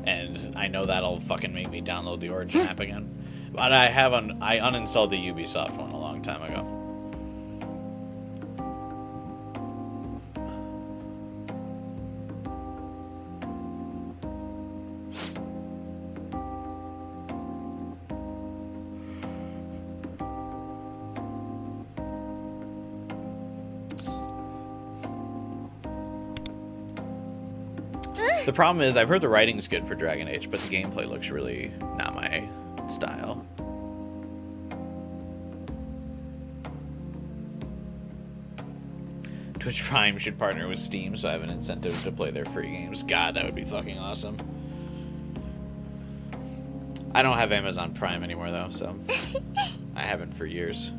And I know that'll fucking make me download the Origin app again. But I uninstalled the Ubisoft one a long time ago. The problem is, I've heard the writing's good for Dragon Age, but the gameplay looks really not my style. Twitch Prime should partner with Steam, so I have an incentive to play their free games. God, that would be fucking awesome. I don't have Amazon Prime anymore, though, so I haven't for years.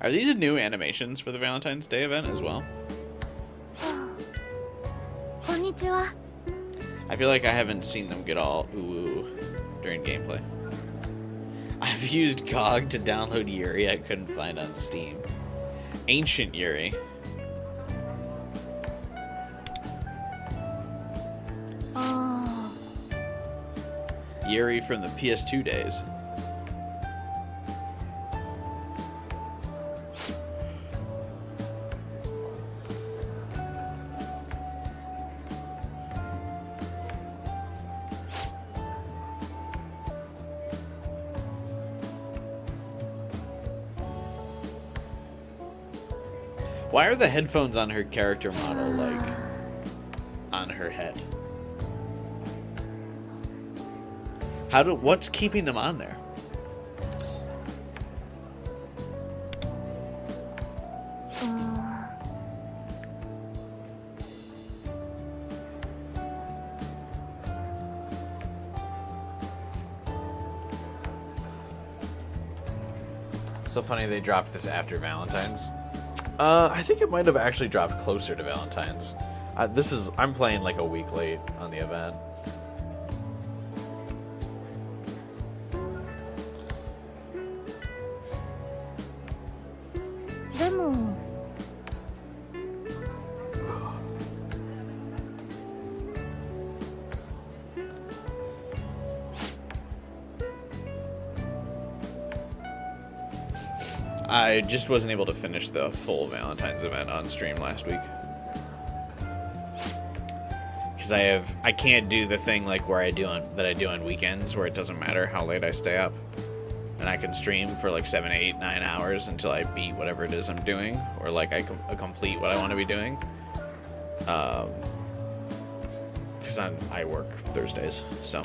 Are these new animations for the Valentine's Day event as well? I feel like I haven't seen them get all ooh during gameplay. I've used GOG to download Yuri I couldn't find on Steam. Ancient Yuri. Yuri from the PS2 days. Why are the headphones on her character model, like, on her head? What's keeping them on there? So funny they dropped this after Valentine's. I think it might have actually dropped closer to Valentine's. I'm playing like a week late on the event. I just wasn't able to finish the full Valentine's event on stream last week. Because I can't do the thing like where I do on weekends where it doesn't matter how late I stay up. And I can stream for like 7, 8, 9 hours until I beat whatever it is I'm doing. Or like I complete what I want to be doing. Because I work Thursdays, so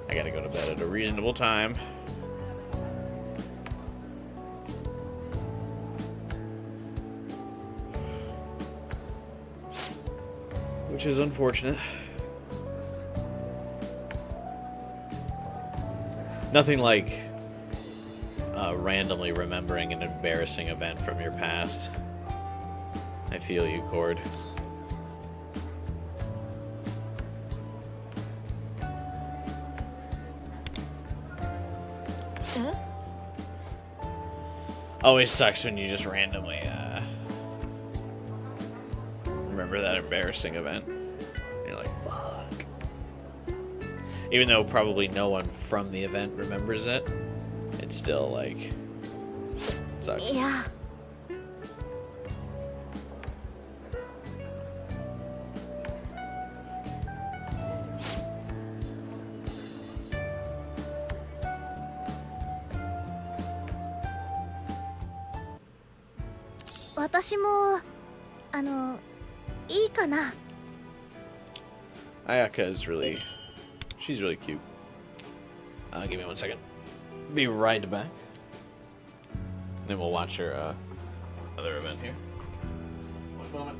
I gotta go to bed at a reasonable time. Which is unfortunate. Nothing like randomly remembering an embarrassing event from your past. I feel you, Cord. Always sucks when you just randomly remember that embarrassing event. And you're like, fuck. Even though probably no one from the event remembers it, it's still like, sucks. Yeah. 私もいいかな。 Ayaka is really, she's really cute. Give me 1 second. Be right back. Then we'll watch her other event here. 1 moment.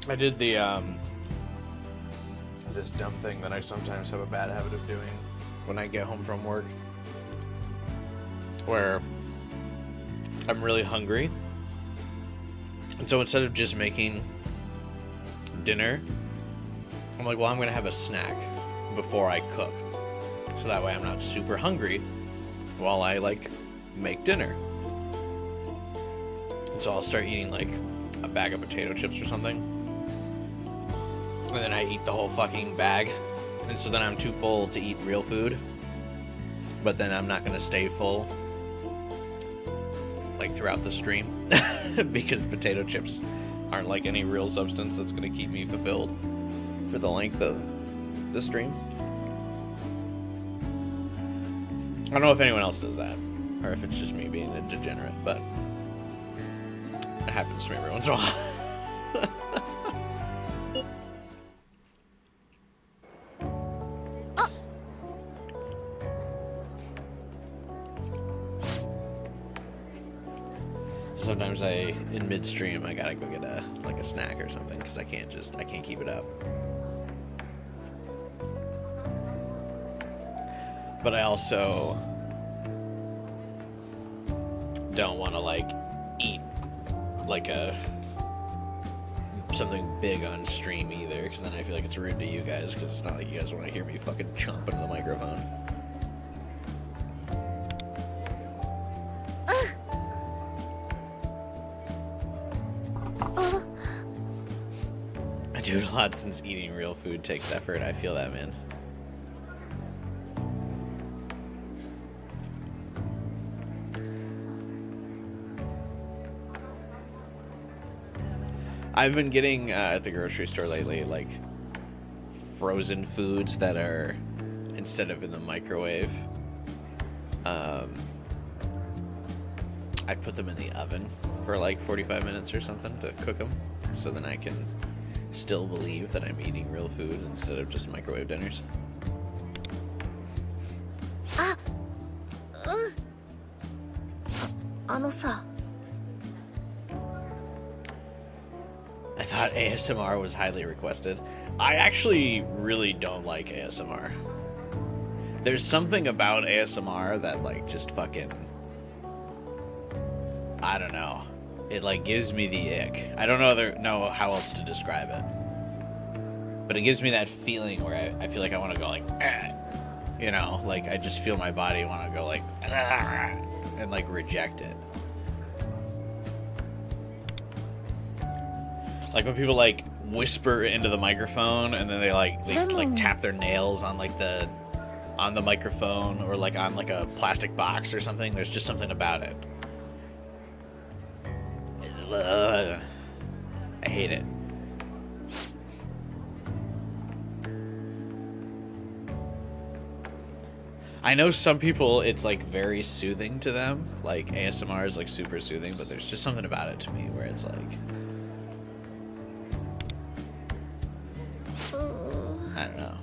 I did the this dumb thing that I sometimes have a bad habit of doing when I get home from work, where I'm really hungry, and so instead of just making dinner, I'm like, well, I'm gonna have a snack before I cook, so that way I'm not super hungry while I like make dinner. And so I'll start eating like a bag of potato chips or something. And then I eat the whole fucking bag. And so then I'm too full to eat real food. But then I'm not going to stay full like throughout the stream. Because potato chips aren't like any real substance that's going to keep me fulfilled for the length of the stream. I don't know if anyone else does that. Or if it's just me being a degenerate. But it happens to me every once in a while. Sometimes in midstream, I gotta go get a snack or something because I can't keep it up. But I also don't want to like eat like something big on stream either, because then I feel like it's rude to you guys, because it's not like you guys want to hear me fucking chomp into the microphone. do it a lot since eating real food takes effort. I feel that, man. I've been getting at the grocery store lately, like, frozen foods that are, instead of in the microwave, I put them in the oven for like 45 minutes or something to cook them, so then I can still believe that I'm eating real food instead of just microwave dinners. Ah, あのさ I thought ASMR was highly requested. I actually really don't like ASMR. There's something about ASMR that, like, just fucking, I don't know. It, like, gives me the ick. I don't know how else to describe it. But it gives me that feeling where I feel like I want to go, like, you know, like, I just feel my body want to go, like, and, like, reject it. Like when people like whisper into the microphone and then they like tap their nails on like the microphone or like on like a plastic box or something. There's just something about it. I hate it. I know some people it's like very soothing to them. Like ASMR is like super soothing, but there's just something about it to me where it's like, I don't know.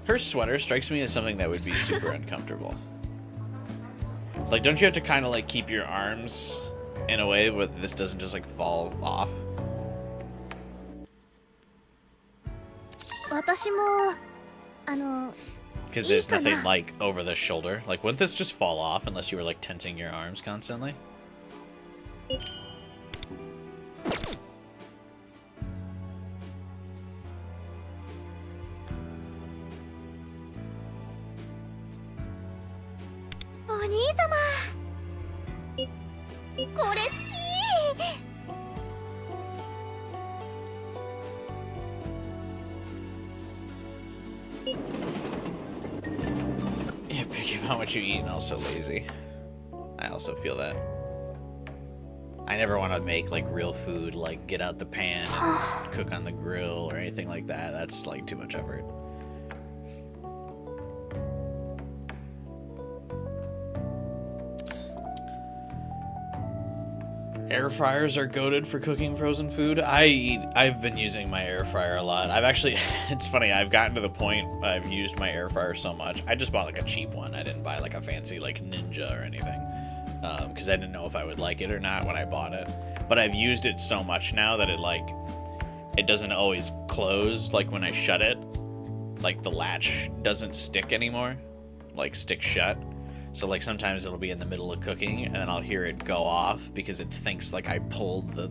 Her sweater strikes me as something that would be super uncomfortable. Like, don't you have to kind of like keep your arms in a way where this doesn't just like fall off? 私も Because there's nothing like over the shoulder. Like, wouldn't this just fall off unless you were like tensing your arms constantly? Yeah, picky about what you eat and also lazy. I also feel that. I never want to make like real food, like get out the pan and cook on the grill or anything like that. That's like too much effort. Air fryers are goated for cooking frozen food. I've been using my air fryer a lot. I've actually, it's funny, I've gotten to the point I've used my air fryer so much. I just bought like a cheap one. I didn't buy like a fancy like Ninja or anything. Because I didn't know if I would like it or not when I bought it. But I've used it so much now that it doesn't always close. Like when I shut it, like the latch doesn't stick anymore, like stick shut. So like sometimes it'll be in the middle of cooking and then I'll hear it go off because it thinks like I pulled the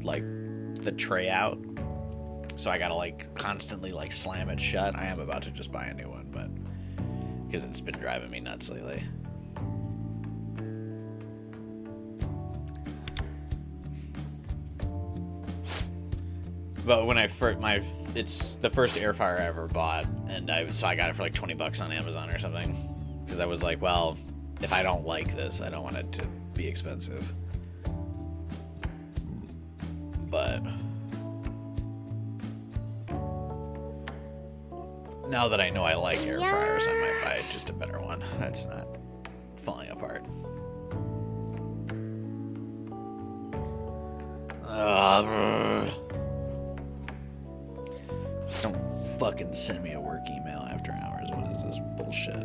tray out. So I gotta like constantly like slam it shut. I am about to just buy a new one, but because it's been driving me nuts lately. But when it's the first air fryer I ever bought, and I got it for like $20 on Amazon or something, because I was like, well, if I don't like this, I don't want it to be expensive. But now that I know I like air fryers, I might buy just a better one that's not falling apart. Don't fucking send me a work email after hours. What is this bullshit?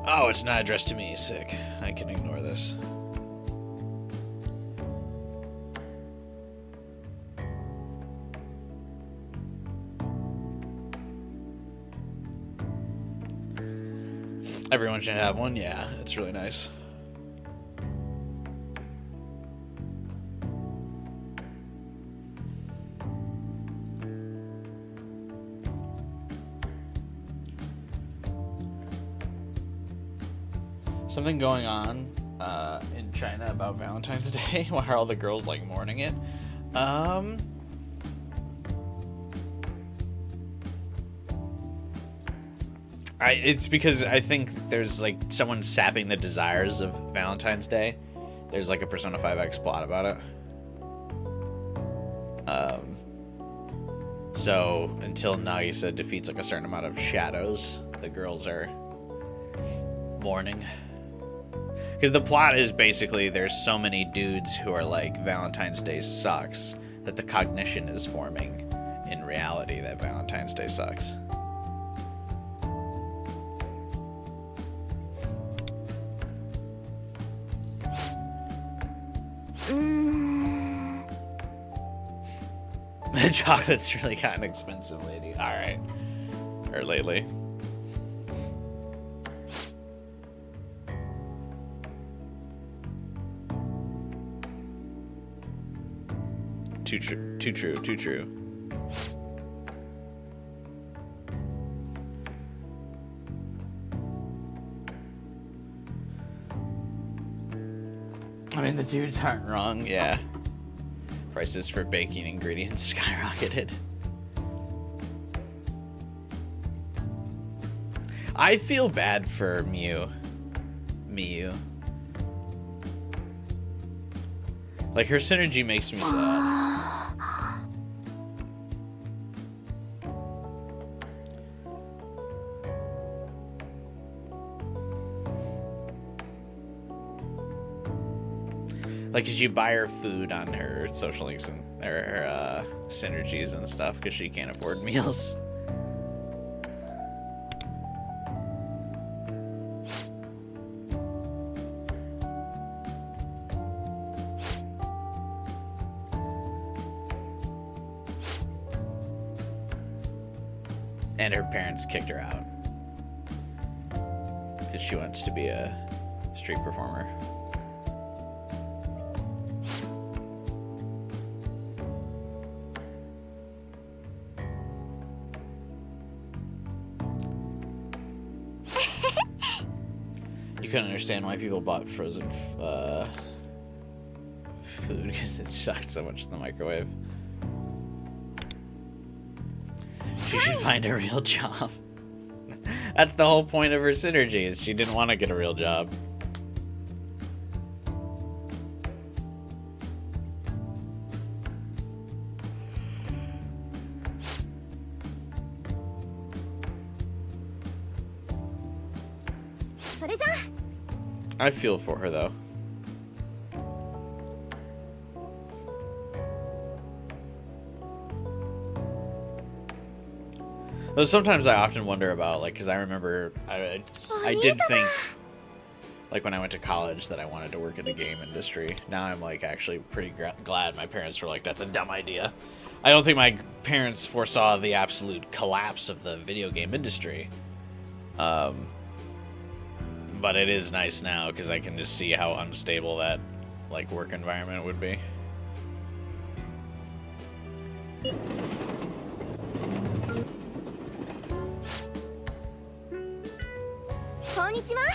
Oh, it's not addressed to me. Sick. I can ignore this. Everyone should have one. Yeah, it's really nice. Something going on in China about Valentine's Day. Why are all the girls like mourning it? It's because I think there's like someone sapping the desires of Valentine's Day. There's like a Persona 5X plot about it. So until Nagisa defeats like a certain amount of shadows, the girls are mourning. Because the plot is basically there's so many dudes who are like Valentine's Day sucks that the cognition is forming in reality that Valentine's Day sucks. Chocolate's really gotten expensive, lady. All right, or lately. Too true. Too true. Too true. I mean, the dudes aren't wrong. Yeah. Prices for baking ingredients skyrocketed. I feel bad for Miyu. Like, her synergy makes me sad. Like, 'cause you buy her food on her social links and her synergies and stuff because she can't afford meals. And her parents kicked her out because she wants to be a street performer. You couldn't understand why people bought frozen food because it sucked so much in the microwave. She should find a real job. That's the whole point of her synergy, is she didn't want to get a real job. I feel for her, though. Though sometimes I often wonder about, like, because I remember I did think, like, when I went to college that I wanted to work in the game industry. Now I'm, like, actually pretty glad my parents were like, that's a dumb idea. I don't think my parents foresaw the absolute collapse of the video game industry. But it is nice now because I can just see how unstable that, like, work environment would be. Konnichiwa.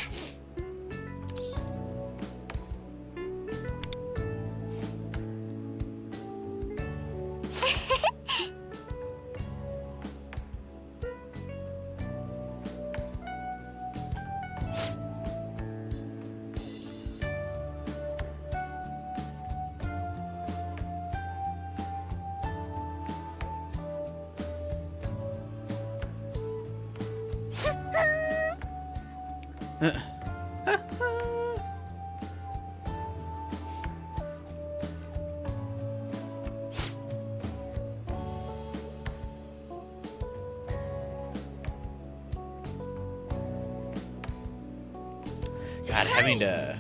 God, having to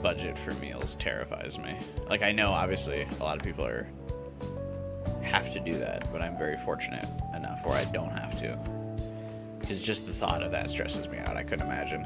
budget for meals terrifies me. Like, I know obviously a lot of people have to do that, but I'm very fortunate enough where I don't have to. Because just the thought of that stresses me out. I couldn't imagine.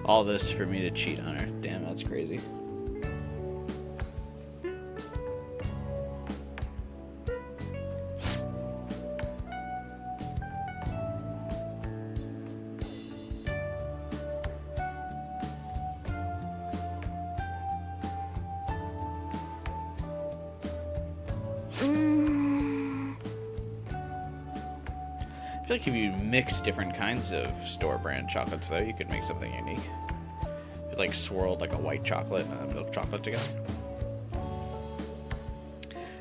All this for me to cheat on her. Damn, that's crazy. I feel like if you mix different kinds of store brand chocolates, though, you could make something unique. If you like swirled like a white chocolate and a milk chocolate together.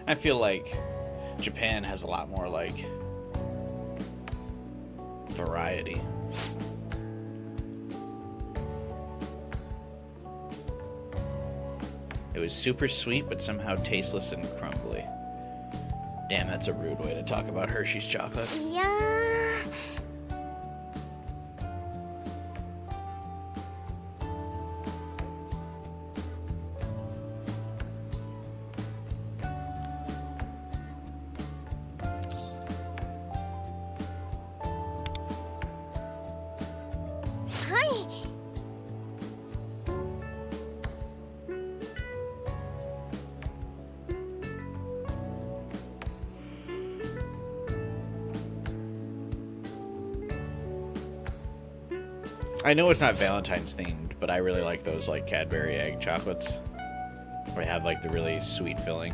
I feel like Japan has a lot more like variety. It was super sweet, but somehow tasteless and crumbly. Damn, that's a rude way to talk about Hershey's chocolate. Yeah. I know it's not Valentine's themed, but I really like those like Cadbury egg chocolates. They have like the really sweet filling.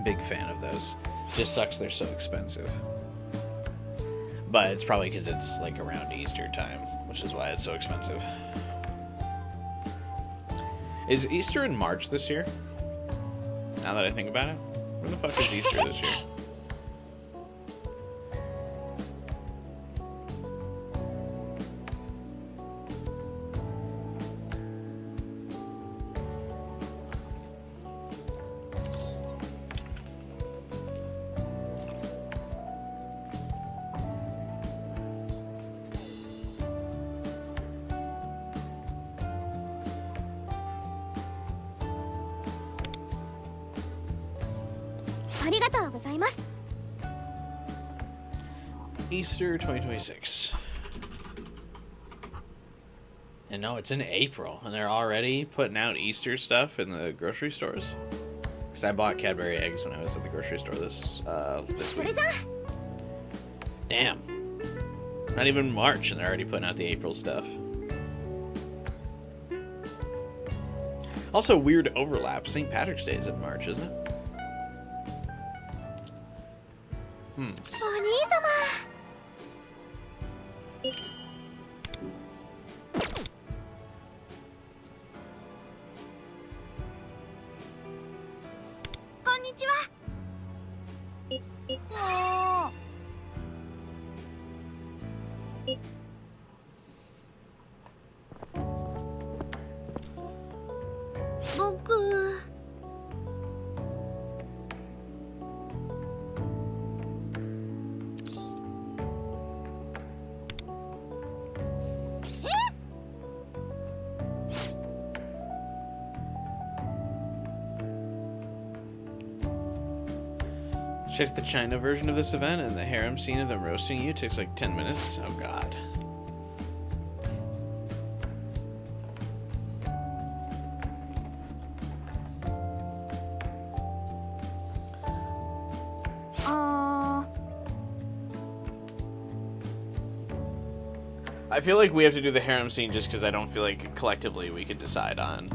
Big fan of those. Just sucks they're so expensive. But it's probably because it's like around Easter time, which is why it's so expensive. Is Easter in March this year? Now that I think about it. When the fuck is Easter this year? Easter 2026. And no, it's in April, and they're already putting out Easter stuff in the grocery stores. Because I bought Cadbury eggs when I was at the grocery store this week. Damn. Not even March, and they're already putting out the April stuff. Also, weird overlap. St. Patrick's Day is in March, isn't it? Check the China version of this event, and the harem scene of them roasting you takes like 10 minutes. Oh god. I feel like we have to do the harem scene just because I don't feel like collectively we could decide on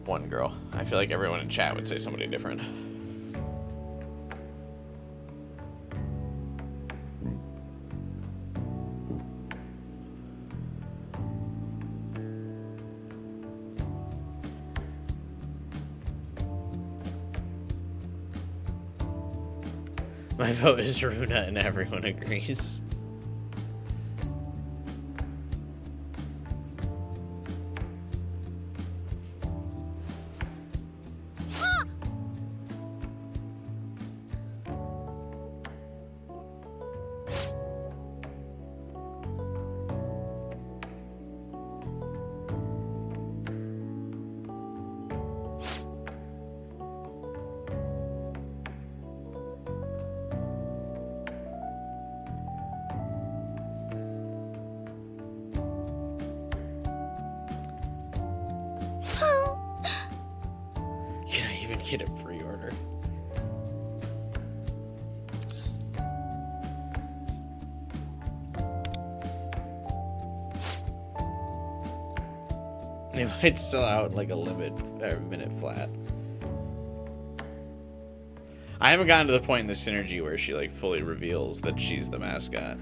one girl. I feel like everyone in chat would say somebody different. My vote is Runa, and everyone agrees. Can I even get a pre-order? They might sell out like a minute flat. I haven't gotten to the point in the synergy where she like fully reveals that she's the mascot.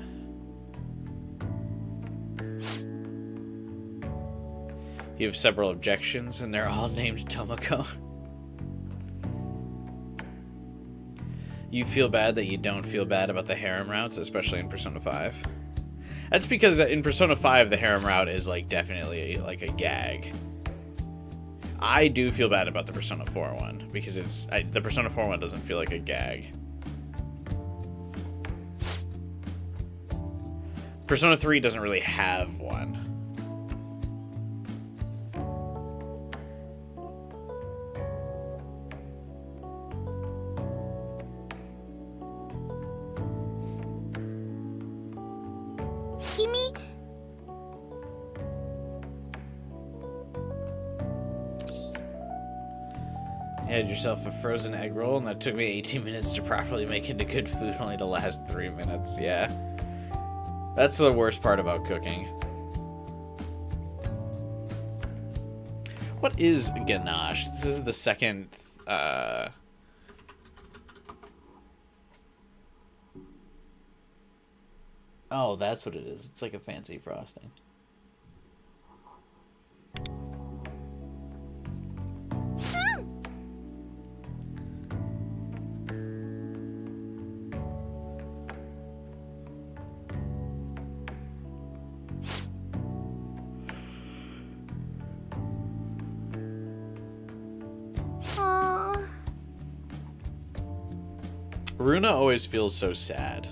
You have several objections, and they're all named Tomoko. You feel bad that you don't feel bad about the harem routes, especially in Persona 5. That's because in Persona 5, the harem route is like definitely like a gag. I do feel bad about the Persona 4 one, because the Persona 4 one doesn't feel like a gag. Persona 3 doesn't really have one. You had yourself a frozen egg roll, and that took me 18 minutes to properly make into good food, only to last 3 minutes. Yeah. That's the worst part about cooking. What is ganache? This is the second, Oh, that's what it is. It's like a fancy frosting. Runa always feels so sad.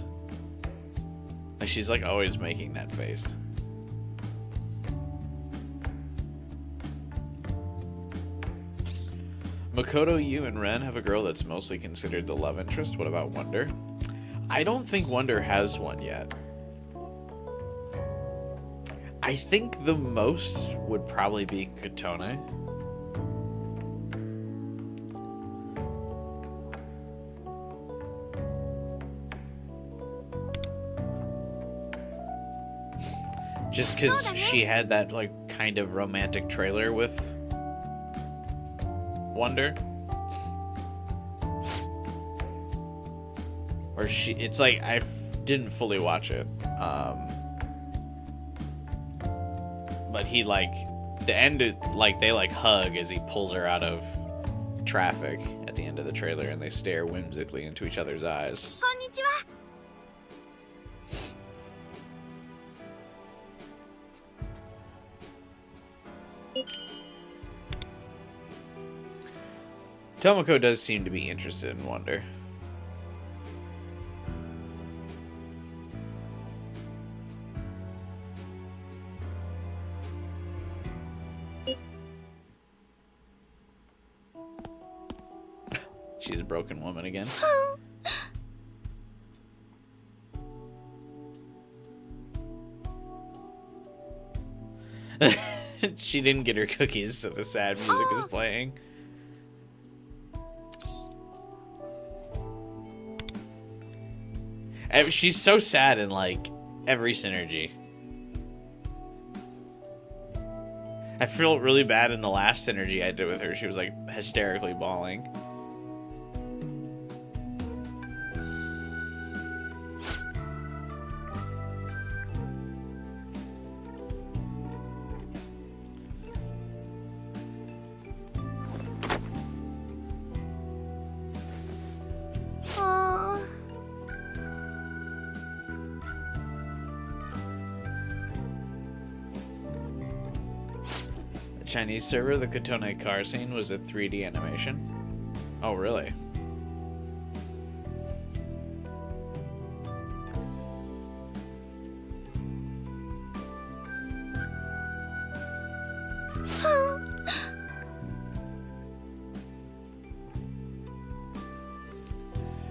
She's like always making that face. Makoto, you and Ren have a girl that's mostly considered the love interest. What about Wonder? I don't think Wonder has one yet. I think the most would probably be Kotone. Just because she had that, like, kind of romantic trailer with Wonder. Or it's like, I didn't fully watch it. But he, like, the end, like, they, like, hug as he pulls her out of traffic at the end of the trailer, and they stare whimsically into each other's eyes. Tomoko does seem to be interested in Wonder. She's a broken woman again. She didn't get her cookies, so the sad music is playing. She's so sad in, like, every synergy. I felt really bad in the last synergy I did with her. She was, like, hysterically bawling. Chinese server, the Kotone car scene was a 3D animation. Oh, really?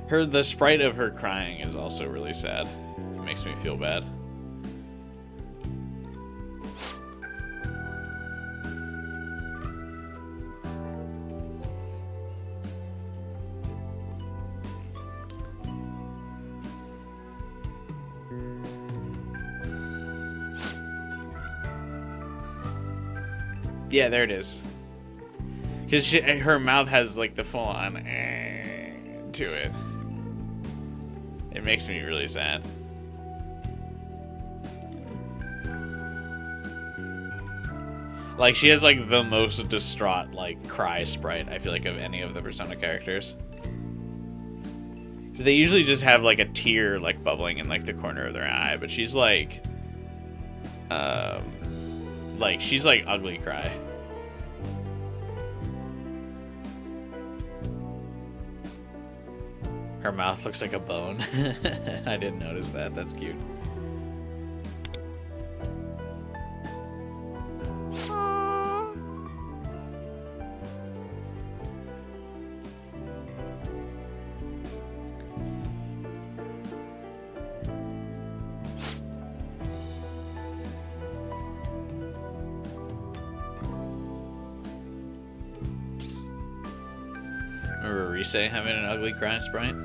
The sprite of her crying is also really sad. It makes me feel bad. Yeah, there it is. Because her mouth has like the full on to it. It makes me really sad. Like, she has like the most distraught like cry sprite, I feel like, of any of the Persona characters. So they usually just have like a tear like bubbling in like the corner of their eye, but she's like she's like ugly cry. Her mouth looks like a bone. I didn't notice that. That's cute. Remember Rise having an ugly cry sprite?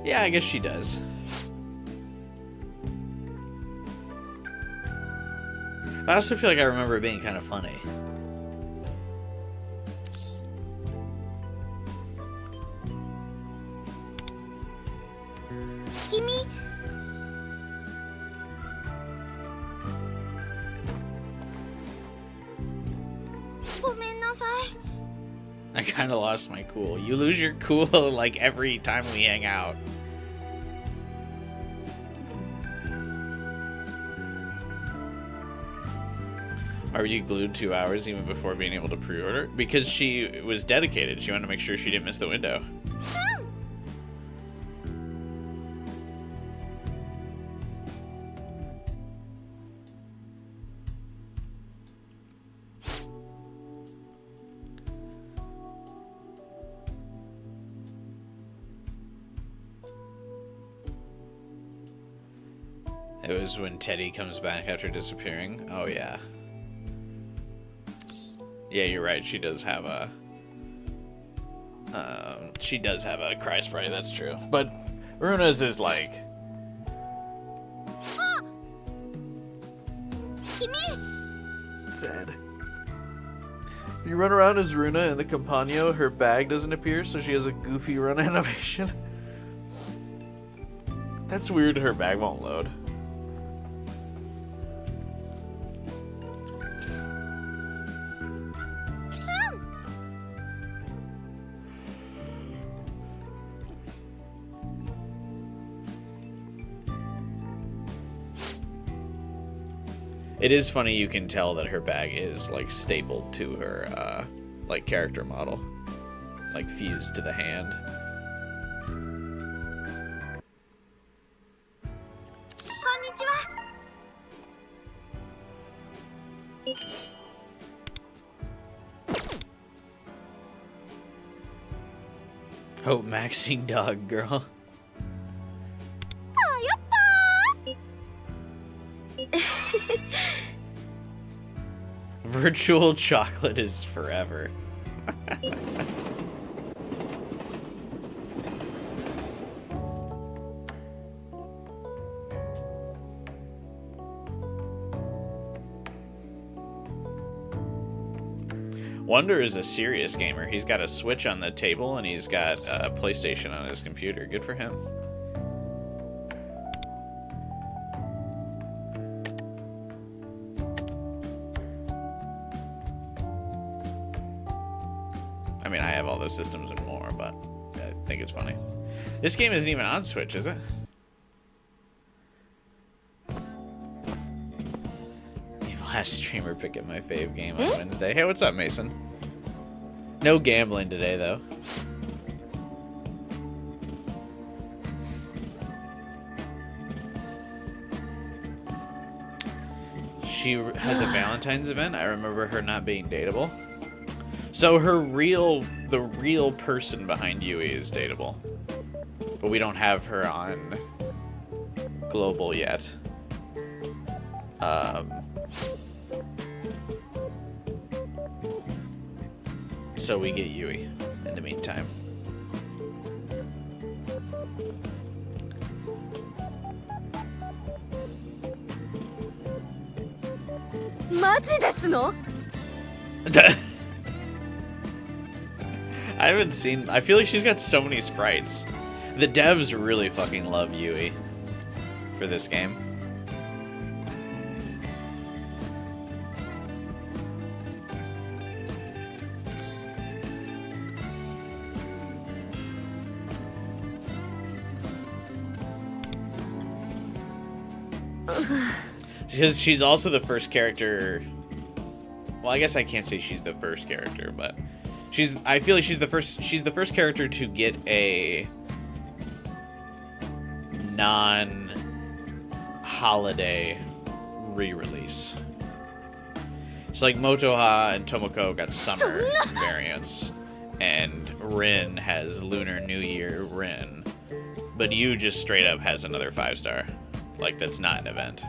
Yeah, I guess she does. I also feel like I remember it being kind of funny. Kimi? I kind of lost my cool. You lose your cool like every time we hang out. Why were you glued 2 hours even before being able to pre-order? Because she was dedicated. She wanted to make sure she didn't miss the window. It was when Teddy comes back after disappearing. Oh, yeah. Yeah, you're right. She does have a... cry sprite, that's true. But Runa's is like... sad. You run around as Runa in the Campagno, her bag doesn't appear, so she has a goofy run animation. That's weird, her bag won't load. It is funny, you can tell that her bag is like stapled to her like character model, like fused to the hand. Oh, Maxine Dog Girl. Virtual chocolate is forever. Wonder is a serious gamer. He's got a Switch on the table and he's got a PlayStation on his computer. Good for him. I mean, I have all those systems and more, but I think it's funny. This game isn't even on Switch, is it? Last streamer picking my fave game on Wednesday. Hey, what's up, Mason? No gambling today, though. She has a Valentine's event. I remember her not being dateable. So the real person behind Yui is dateable. But we don't have her on global yet. So we get Yui in the meantime. I haven't seen... I feel like she's got so many sprites. The devs really fucking love Yui for this game. Because she's also the first character... Well, I guess I can't say she's the first character, but... I feel like she's the first character to get a non-holiday re-release. It's like Motoha and Tomoko got summer variants, and Rin has Lunar New Year Rin, but you just straight up has another 5-star. Like, that's not an event.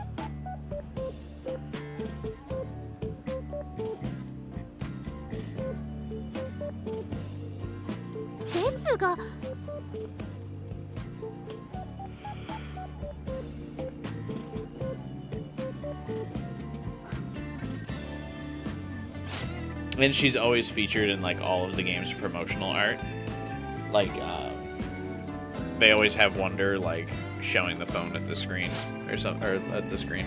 And she's always featured in like all of the game's promotional art. Like, they always have Wonder like showing the phone at the screen or something, or at the screen.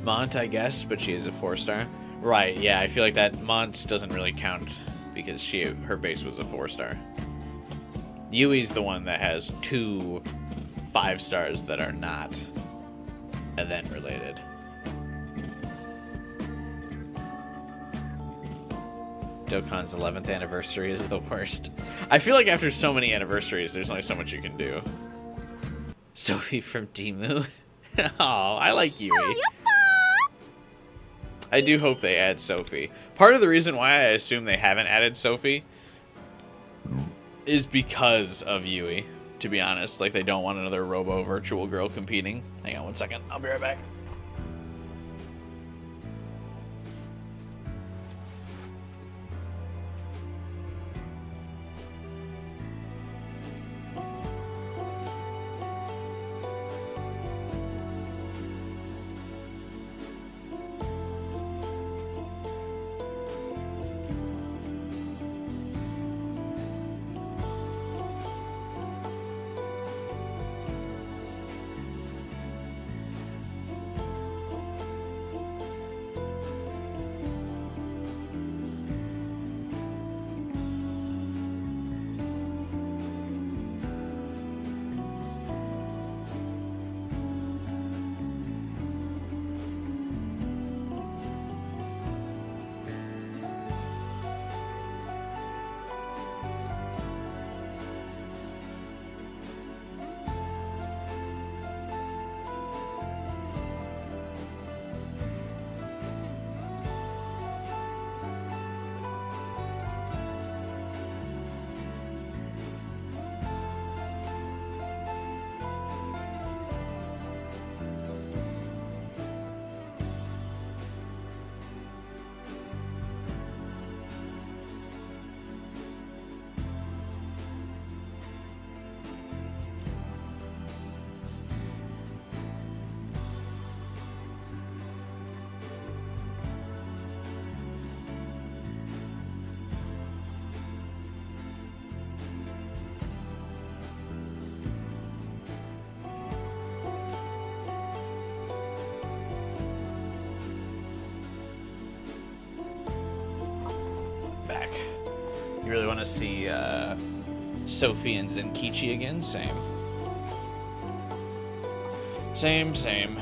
Mont, I guess, but she is a 4-star. Right, yeah, I feel like that Mont doesn't really count because her base was a 4-star. Yui's the one that has 2 5-stars that are not event related. Dokkan's 11th anniversary is the worst. I feel like after so many anniversaries, there's only so much you can do. Sophie from Temu. Oh, I like Yui. I do hope they add Sophie. Part of the reason why I assume they haven't added Sophie is because of Yui, to be honest. Like, they don't want another Robo Virtual Girl competing. Hang on one second. I'll be right back. You really want to see Sophie and Zenkichi again? Same. Same.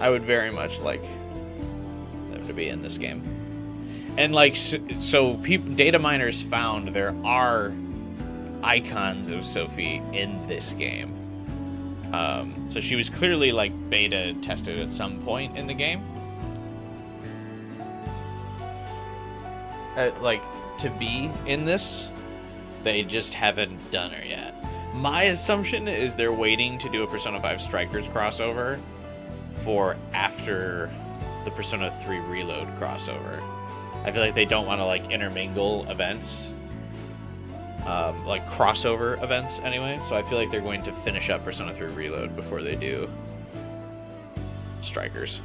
I would very much like them to be in this game. And like, so data miners found there are icons of Sophie in this game. So she was clearly like beta tested at some point in the game. Like, to be in this, they just haven't done her yet. My assumption is they're waiting to do a Persona 5 Strikers crossover for after the Persona 3 Reload crossover. I feel like they don't want to like intermingle events, like crossover events anyway. So I feel like they're going to finish up Persona 3 Reload before they do Strikers.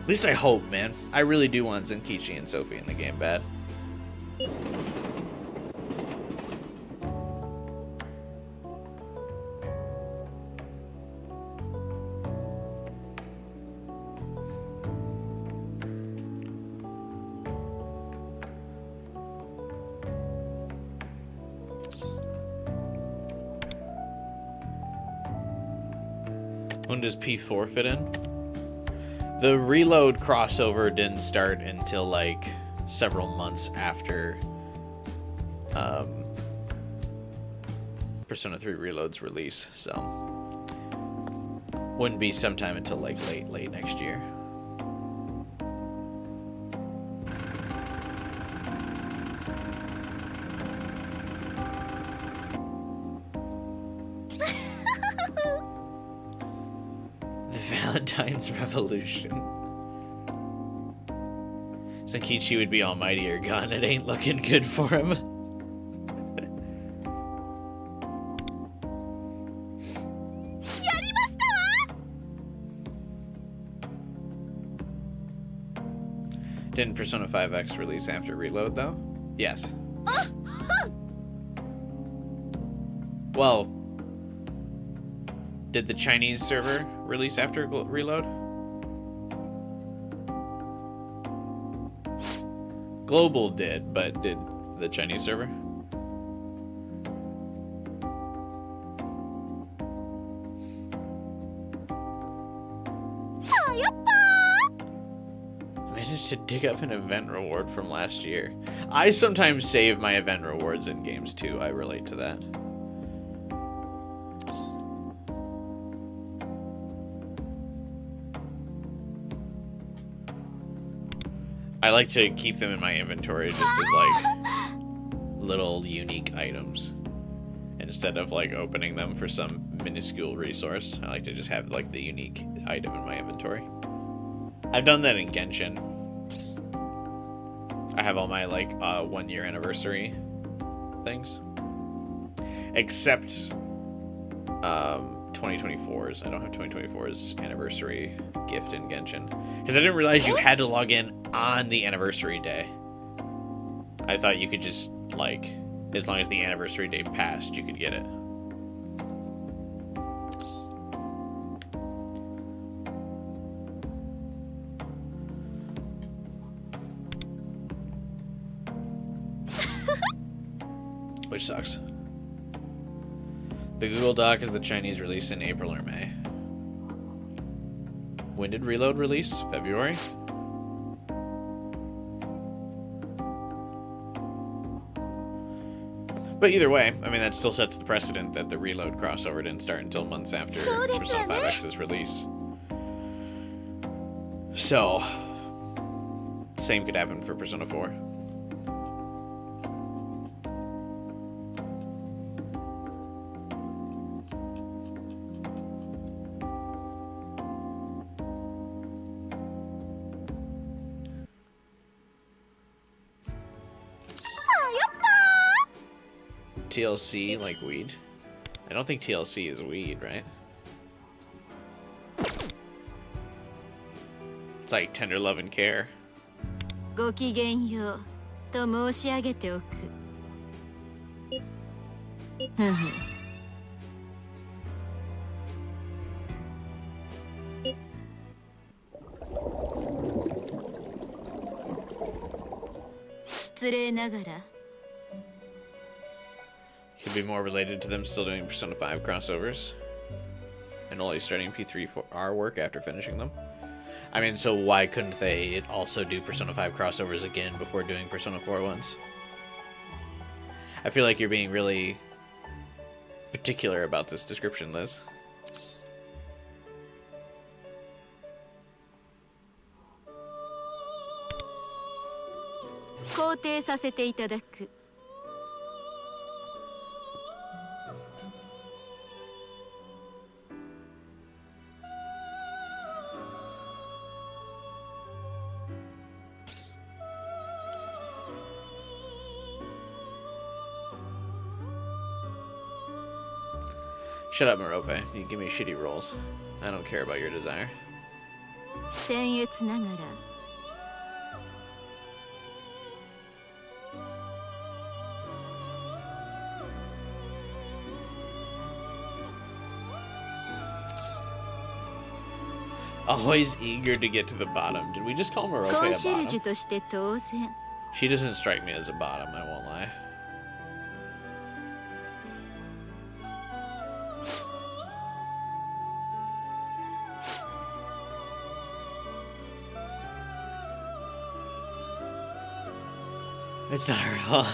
At least I hope, man. I really do want Zenkichi and Sophie in the game bad. When does P4 fit in? The Reload crossover didn't start until like several months after Persona 3 Reload's release, so wouldn't be sometime until like late next year. Valentine's Revolution. Zenkichi would be almighty or gone. It ain't looking good for him. Didn't Persona 5X release after Reload, though? Yes. Well, did the Chinese server release after Reload? Global did, but did the Chinese server? I managed to dig up an event reward from last year. I sometimes save my event rewards in games too. I relate to that. I like to keep them in my inventory just as like little unique items instead of like opening them for some minuscule resource. I like to just have like the unique item in my inventory. I've done that in Genshin. I have all my like 1 year anniversary things, except 2024's. I don't have 2024's anniversary gift in Genshin because I didn't realize you had to log in on the anniversary day. I thought you could just like, as long as the anniversary day passed, you could get it. Which sucks. The Google Doc is the Chinese release in April or May. When did Reload release? February? But either way, I mean, that still sets the precedent that the Reload crossover didn't start until months after Persona 5X's release. So, same could happen for Persona 4. TLC like weed? I don't think TLC is weed, right? It's like tender love and care. ごきげんようと申し上げておく。失礼ながら Could be more related to them still doing Persona 5 crossovers and only starting P3R work after finishing them. I mean, so why couldn't they also do Persona 5 crossovers again before doing Persona 4 ones? I feel like you're being really particular about this description, Liz. 肯定させていただく Shut up, Merope. You give me shitty rolls. I don't care about your desire. 僭越ながら Always eager to get to the bottom. Did we just call Merope コン a シェルジ bottom? ュとして当然 She doesn't strike me as a bottom, I won't lie. It's not her fault.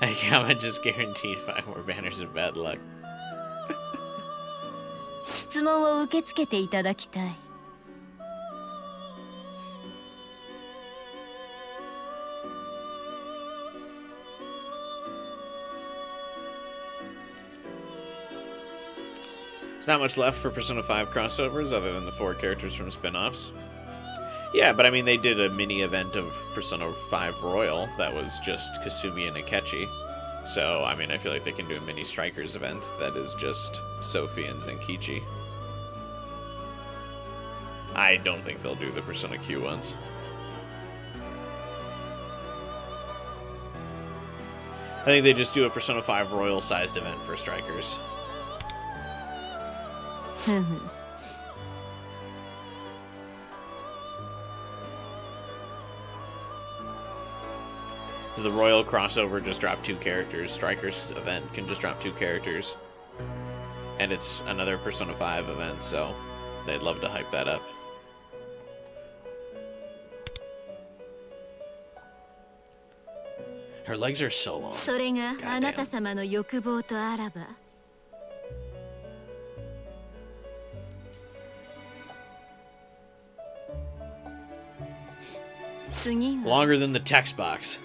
Akama just guaranteed 5 more banners of bad luck. 質問を受け付けていただきたい There's not much left for Persona 5 crossovers other than the 4 characters from spin-offs. Yeah, but I mean, they did a mini event of Persona 5 Royal that was just Kasumi and Akechi. So, I mean, I feel like they can do a mini Strikers event that is just Sophie and Zenkichi. I don't think they'll do the Persona Q ones. I think they just do a Persona 5 Royal-sized event for Strikers. ふむ The Royal crossover just dropped 2 characters. Strikers event can just drop 2 characters. And it's another Persona 5 event, so they'd love to hype that up. Her legs are so long. それが Goddamn. あなた様の欲望とあらば次は Longer than the text box.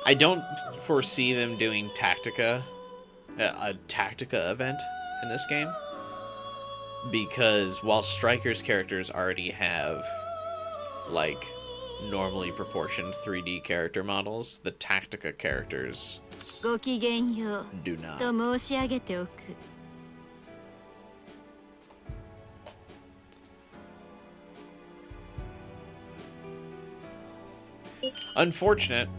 I don't foresee them doing Tactica, a Tactica event in this game. Because while Strikers characters already have, like, normally proportioned 3D character models, the Tactica characters ごきげんよ do う not. と申し上げておく Unfortunate.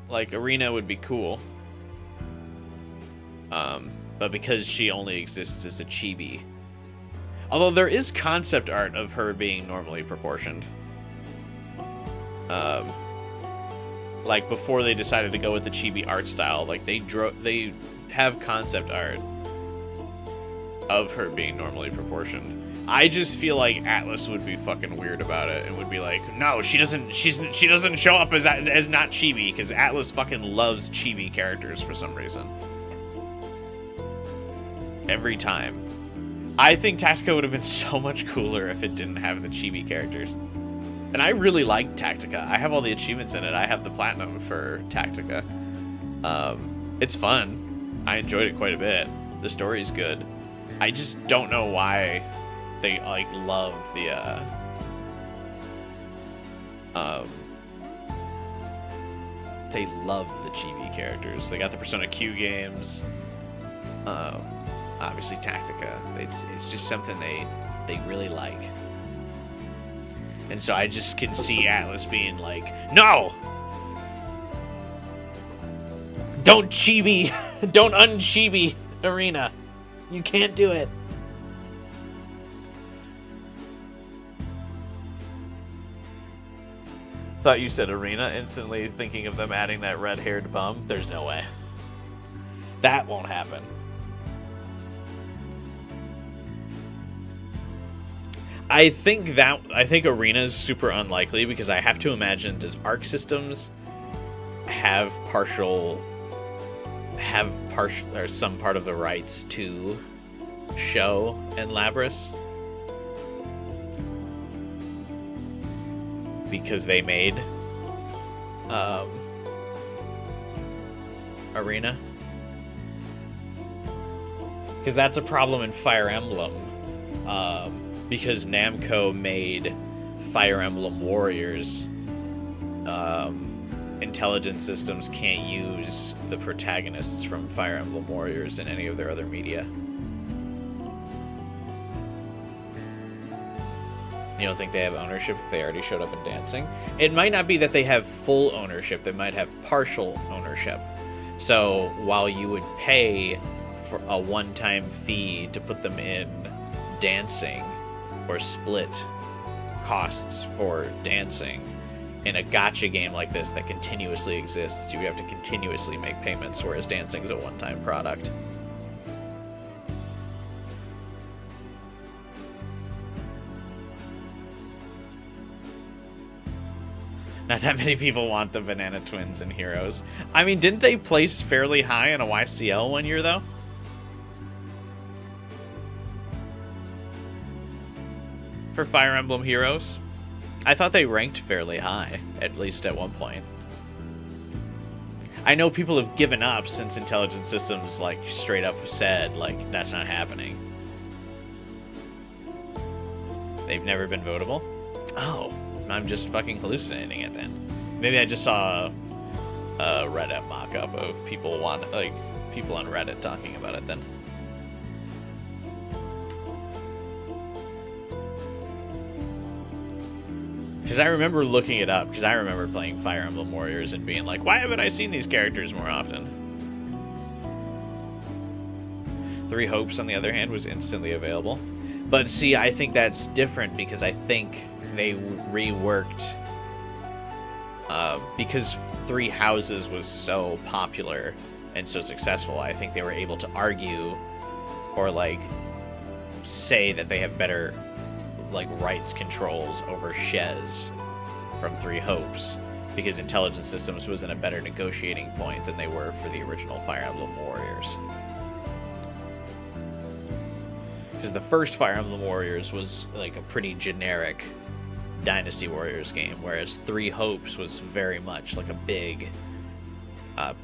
Like, Arena would be cool. But because she only exists as a chibi. Although there is concept art of her being normally proportioned. Like, before they decided to go with the chibi art style, like, they have concept art of her being normally proportioned. I just feel like Atlas would be fucking weird about it and would be like, no, she doesn't show up as not chibi, because Atlas fucking loves chibi characters for some reason. Every time. I think Tactica would have been so much cooler if it didn't have the chibi characters. And I really like Tactica. I have all the achievements in it. I have the platinum for Tactica. It's fun. I enjoyed it quite a bit. The story's good. I just don't know why they like love the they love the chibi characters. They got the Persona Q games. obviously Tactica. It's just something they really like. And so I just can see Atlas being like, no! Don't chibi! Don't un-chibi Arena! You can't do it! Thought you said Arena, instantly thinking of them adding that red-haired bum. There's no way. That won't happen. I think Arena is super unlikely because I have to imagine, does Arc Systems have or some part of the rights to Show and Labris? Because they made Arena. Because that's a problem in Fire Emblem. Because Namco made Fire Emblem Warriors, Intelligent Systems can't use the protagonists from Fire Emblem Warriors in any of their other media. You don't think they have ownership if they already showed up in dancing? It might not be that they have full ownership. They might have partial ownership. So while you would pay for a one-time fee to put them in dancing or split costs for dancing, in a gacha game like this that continuously exists, you have to continuously make payments, whereas dancing is a one-time product. Not that many people want the Banana Twins and Heroes. I mean, didn't they place fairly high in a YCL one year, though? For Fire Emblem Heroes? I thought they ranked fairly high, at least at one point. I know people have given up since Intelligent Systems, like, straight up said, like, that's not happening. They've never been votable? Oh. I'm just fucking hallucinating it then. Maybe I just saw a Reddit mock-up of people on Reddit talking about it then. Because I remember looking it up, because I remember playing Fire Emblem Warriors and being like, why haven't I seen these characters more often? Three Hopes, on the other hand, was instantly available. But see, I think that's different because I think they reworked, because Three Houses was so popular and so successful. I think they were able to argue or like say that they have better like rights controls over Shez from Three Hopes, because Intelligent Systems was in a better negotiating point than they were for the original Fire Emblem Warriors. Because the first Fire Emblem Warriors was like a pretty generic Dynasty Warriors game, whereas Three Hopes was very much like a big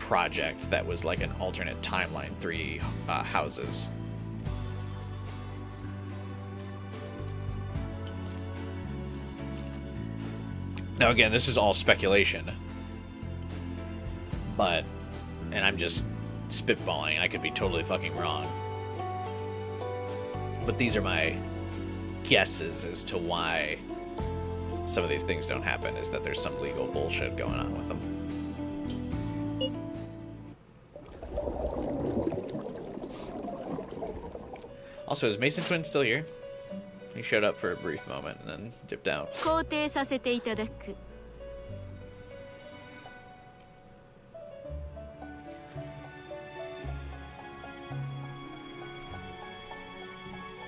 project that was like an alternate timeline, Three Houses. Now again, this is all speculation, and I'm just spitballing, I could be totally fucking wrong. But these are my guesses as to why some of these things don't happen, is that there's some legal bullshit going on with them. Also, is Mason Twin still here? He showed up for a brief moment and then dipped out. 肯定させていただく。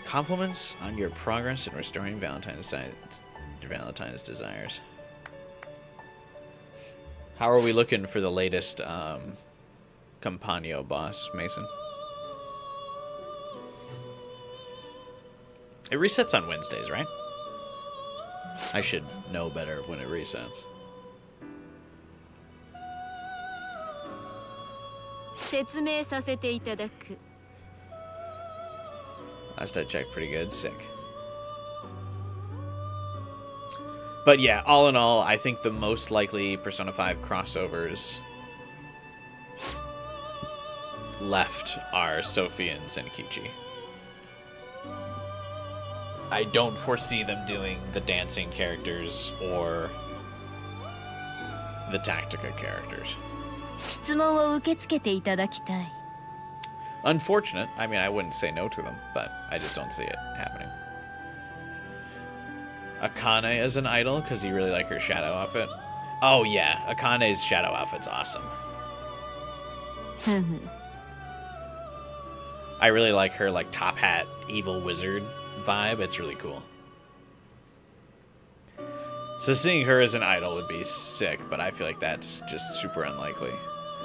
Compliments on your progress in restoring Valentine's desires. How are we looking for the latest Campagno boss, Mason? It resets on Wednesdays, right? I should know better when it resets. 説明させていただく。 Last I checked, pretty good. Sick. But yeah, all in all, I think the most likely Persona 5 crossovers left are Sophie and Zenkichi. I don't foresee them doing the dancing characters or the Tactica characters. 質問を受け付けていただきたい。 Unfortunate. I mean, I wouldn't say no to them, but I just don't see it happening. Akane as an idol, because you really like her shadow outfit. Oh yeah, Akane's shadow outfit's awesome. ふむ。 I really like her like top hat evil wizard vibe. It's really cool. So seeing her as an idol would be sick, but I feel like that's just super unlikely.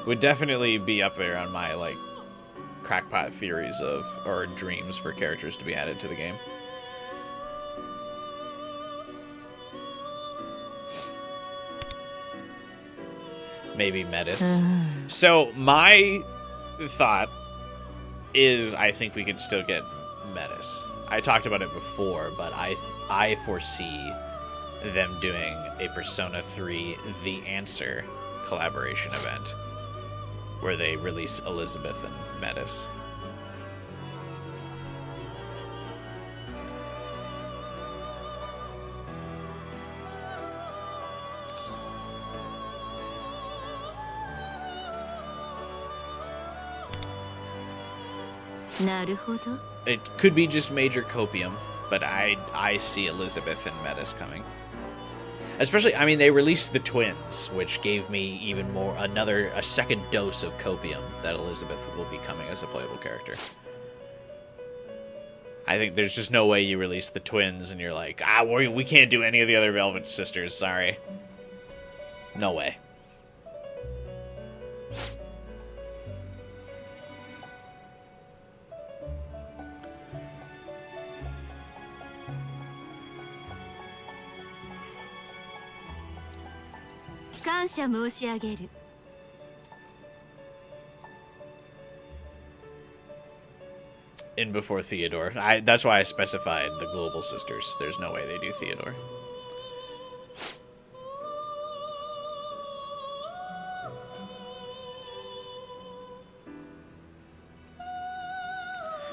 Would definitely be up there on my like crackpot theories of or dreams for characters to be added to the game. Maybe Metis. So my thought is I think we could still get Metis. I talked about it before, but I foresee them doing a Persona 3 The Answer collaboration event where they release Elizabeth and Metis. It could be just Major Copium, but I see Elizabeth and Metis coming. Especially, I mean, they released the twins, which gave me even more, a second dose of Copium that Elizabeth will be coming as a playable character. I think there's just no way you release the twins and you're like, we can't do any of the other Velvet Sisters, sorry. No way. In before Theodore. That's why I specified the Global Sisters. There's no way they do Theodore.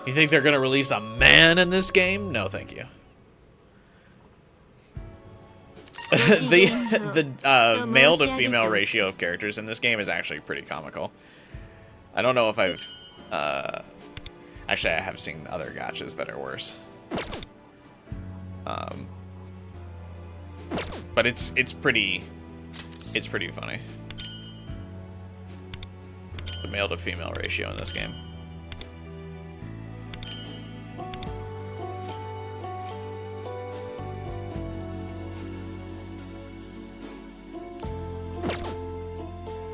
You think they're gonna release a man in this game? No, thank you. the male to female ratio of characters in this game is actually pretty comical. I don't know if I've actually I have seen other gachas that are worse. But it's pretty funny. The male to female ratio in this game.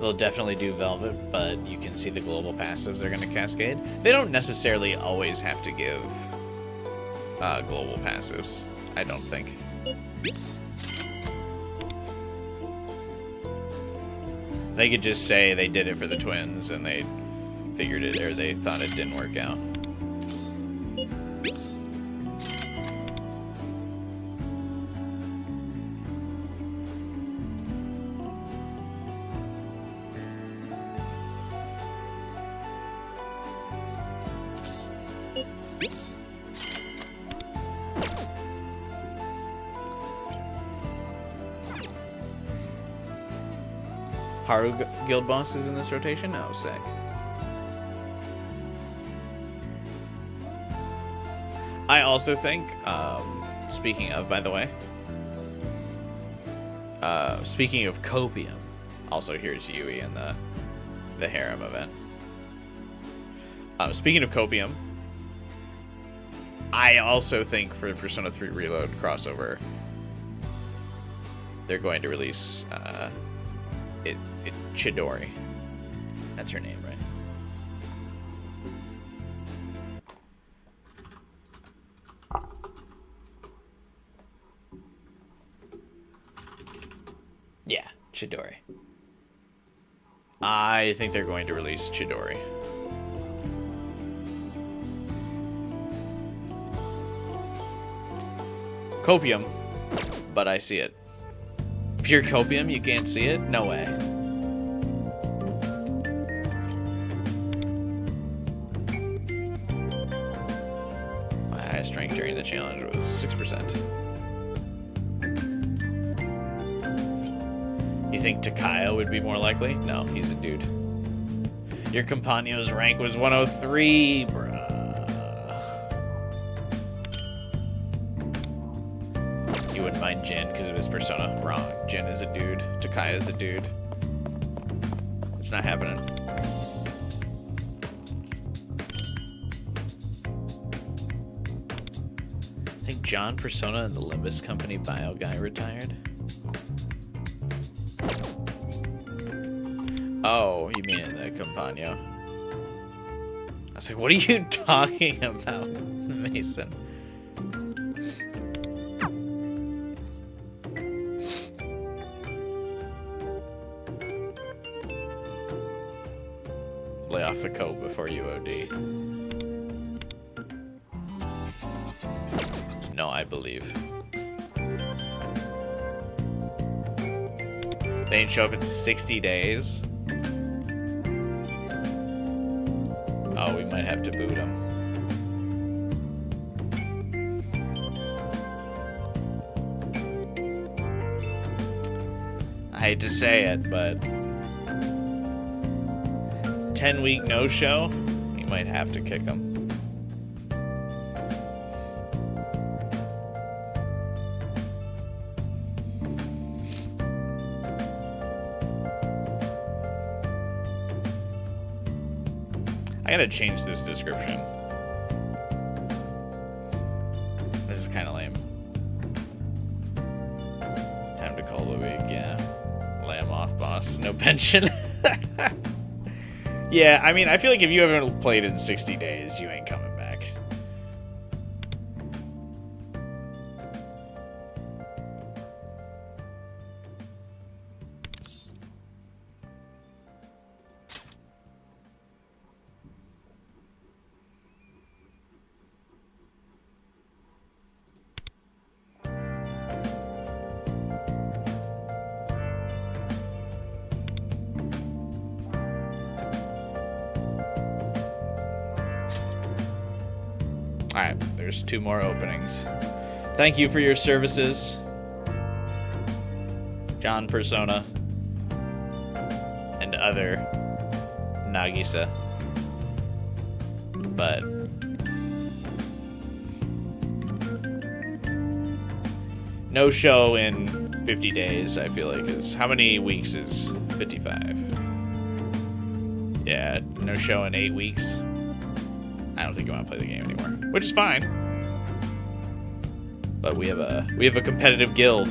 They'll definitely do Velvet, but you can see the global passives are going to cascade. They don't necessarily always have to give global passives, I don't think. They could just say they did it for the twins and they figured it, or they thought it didn't work out. Haru guild bosses in this rotation? Oh, sick. I also think, speaking of, by the way, speaking of Copium, also here's Yui in the Harem event. Speaking of Copium, I also think for Persona 3 Reload crossover, they're going to release Chidori. That's her name, right? Yeah, Chidori. I think they're going to release Chidori. Copium, but I see it. Pure Copium, you can't see it? No way. rank during the challenge was 6%. You think Takaya would be more likely? No, he's a dude. Your Campagno's rank was 103, bruh. You wouldn't mind Jin because of his persona. Wrong. Jin is a dude. Takaya is a dude. It's not happening. I think John Persona and the Limbus Company bio guy retired. Oh, you mean in the Campagno? I was like, what are you talking about, Mason? Lay off the coat before you OD. No, I believe. They didn't show up in 60 days. Oh, we might have to boot him. I hate to say it, but 10-week no-show, you might have to kick him. I gotta change this description. This is kind of lame. Time to call the week, yeah. Lamb off, boss. No pension. Yeah, I mean, I feel like if you haven't played in 60 days, you ain't coming back. Alright, there's 2 more openings. Thank you for your services, John Persona and other Nagisa. But no show in 50 days, I feel like is... How many weeks is 55? Yeah, no show in 8 weeks. I don't think you want to play the game anymore, which is fine. But we have a competitive guild.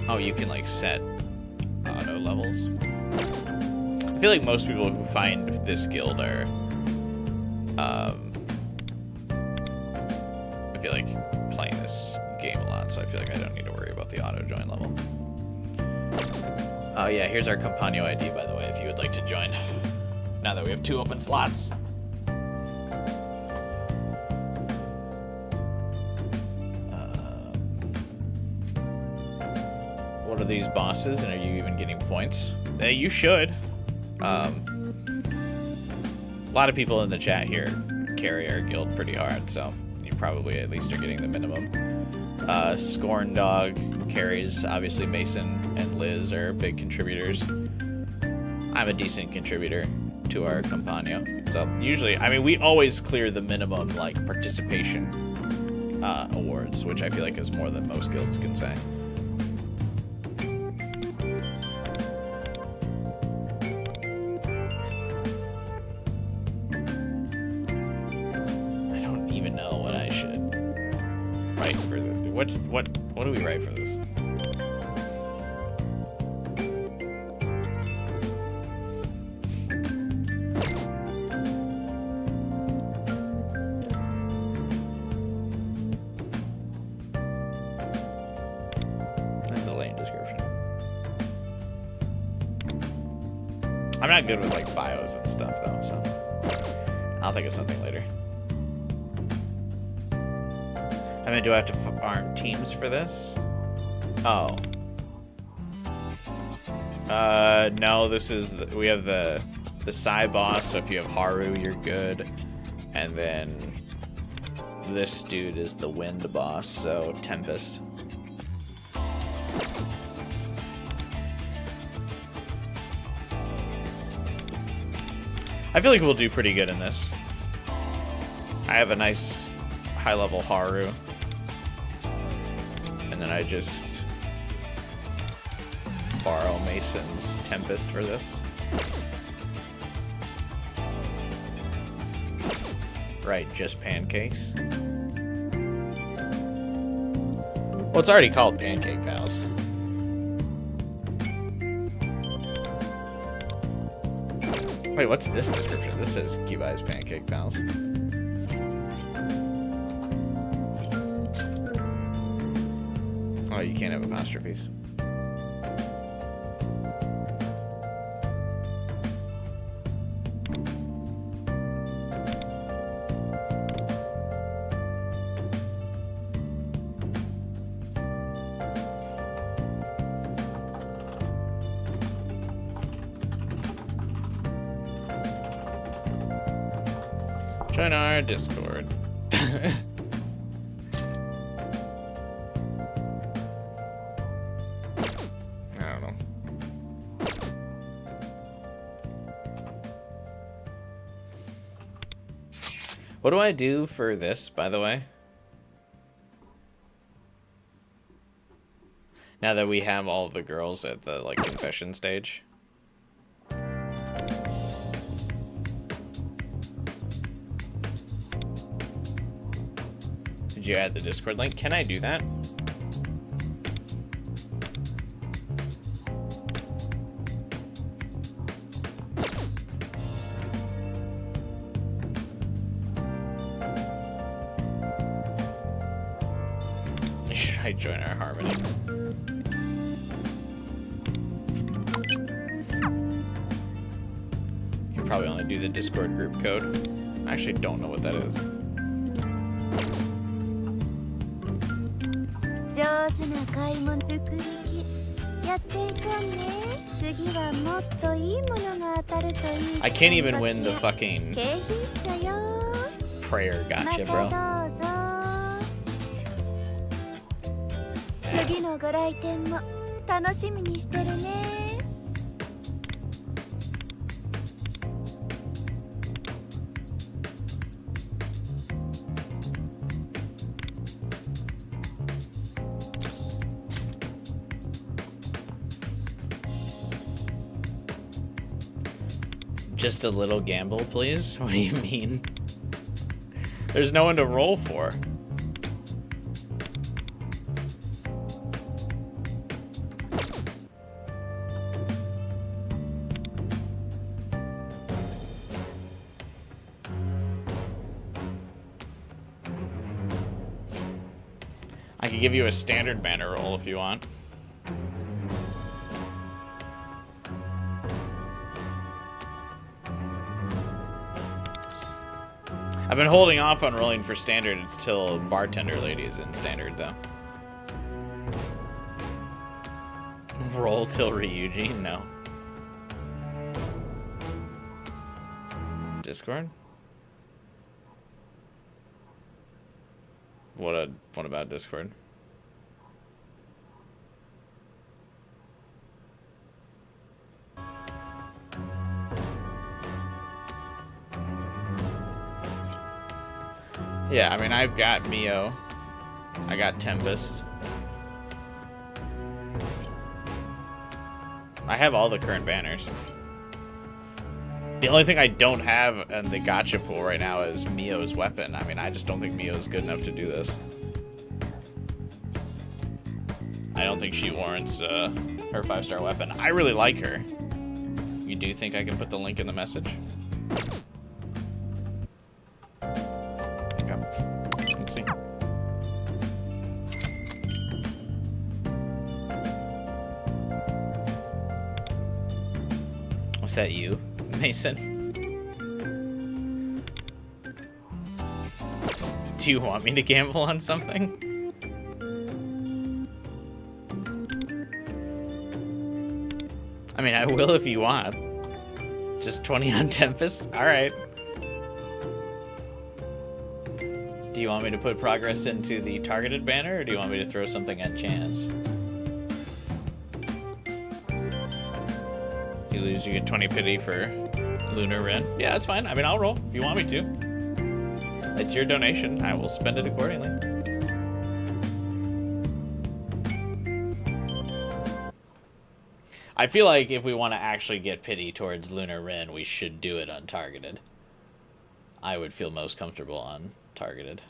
Oh, you can like set auto levels. I feel like most people who find this guild are, I feel like playing this game a lot, so I feel like I don't need to worry about the auto join level. Oh yeah, here's our Campagno ID, by the way, if you would like to join. Now that we have 2 open slots. What are these bosses, and are you even getting points? You should. A lot of people in the chat here carry our guild pretty hard, so you probably at least are getting the minimum. Scorn Dog carries, obviously Mason and Liz are big contributors. I'm a decent contributor to our Campagno. So usually, I mean, we always clear the minimum like participation awards, which I feel like is more than most guilds can say. What do we write for this? not good with like bios and stuff though, so I'll think of something later. I mean, do I have to farm teams for this? Oh. No, this is, we have the Psy boss, so if you have Haru, you're good. And then this dude is the Wind boss, so Tempest. I feel like we'll do pretty good in this. I have a nice high-level Haru. And then I just borrow Mason's Tempest for this. Right, just pancakes. Well, it's already called Pancake Pals. Wait, what's this description? This says Kibai's Pancake Pals. Oh, you can't have apostrophes. Join our Discord. I don't know. What do I do for this, by the way? Now that we have all of the girls at the like confession stage. Did you add the Discord link? Can I do that? Should I join our Harmony? You can probably only do the Discord group code. I actually don't know what that is. 上手な買い物作りやっていこうね次はもっといいものが当たるといい I can't even win the fucking 景品者よ prayer ま gotcha, た bro. どうぞ次のご来店も楽しみにしてるね Just a little gamble, please? What do you mean? There's no one to roll for. I could give you a standard banner roll if you want. I've been holding off on rolling for standard until bartender lady is in standard, though. Roll till Ryuji? No. Discord? What about Discord? Yeah, I mean, I've got Mio. I got Tempest. I have all the current banners. The only thing I don't have in the gacha pool right now is Mio's weapon. I mean, I just don't think Mio's good enough to do this. I don't think she warrants her 5-star weapon. I really like her. You do think I can put the link in the message? Let's see. Was that you? Mason. Do you want me to gamble on something? I mean, I will if you want. Just 20 on Tempest? Alright. Do you want me to put progress into the targeted banner, or do you want me to throw something at chance? You lose, you get 20 pity for Lunar Ren. Yeah, that's fine. I mean, I'll roll if you want me to. It's your donation. I will spend it accordingly. I feel like if we want to actually get pity towards Lunar Ren, we should do it untargeted. I would feel most comfortable on targeted.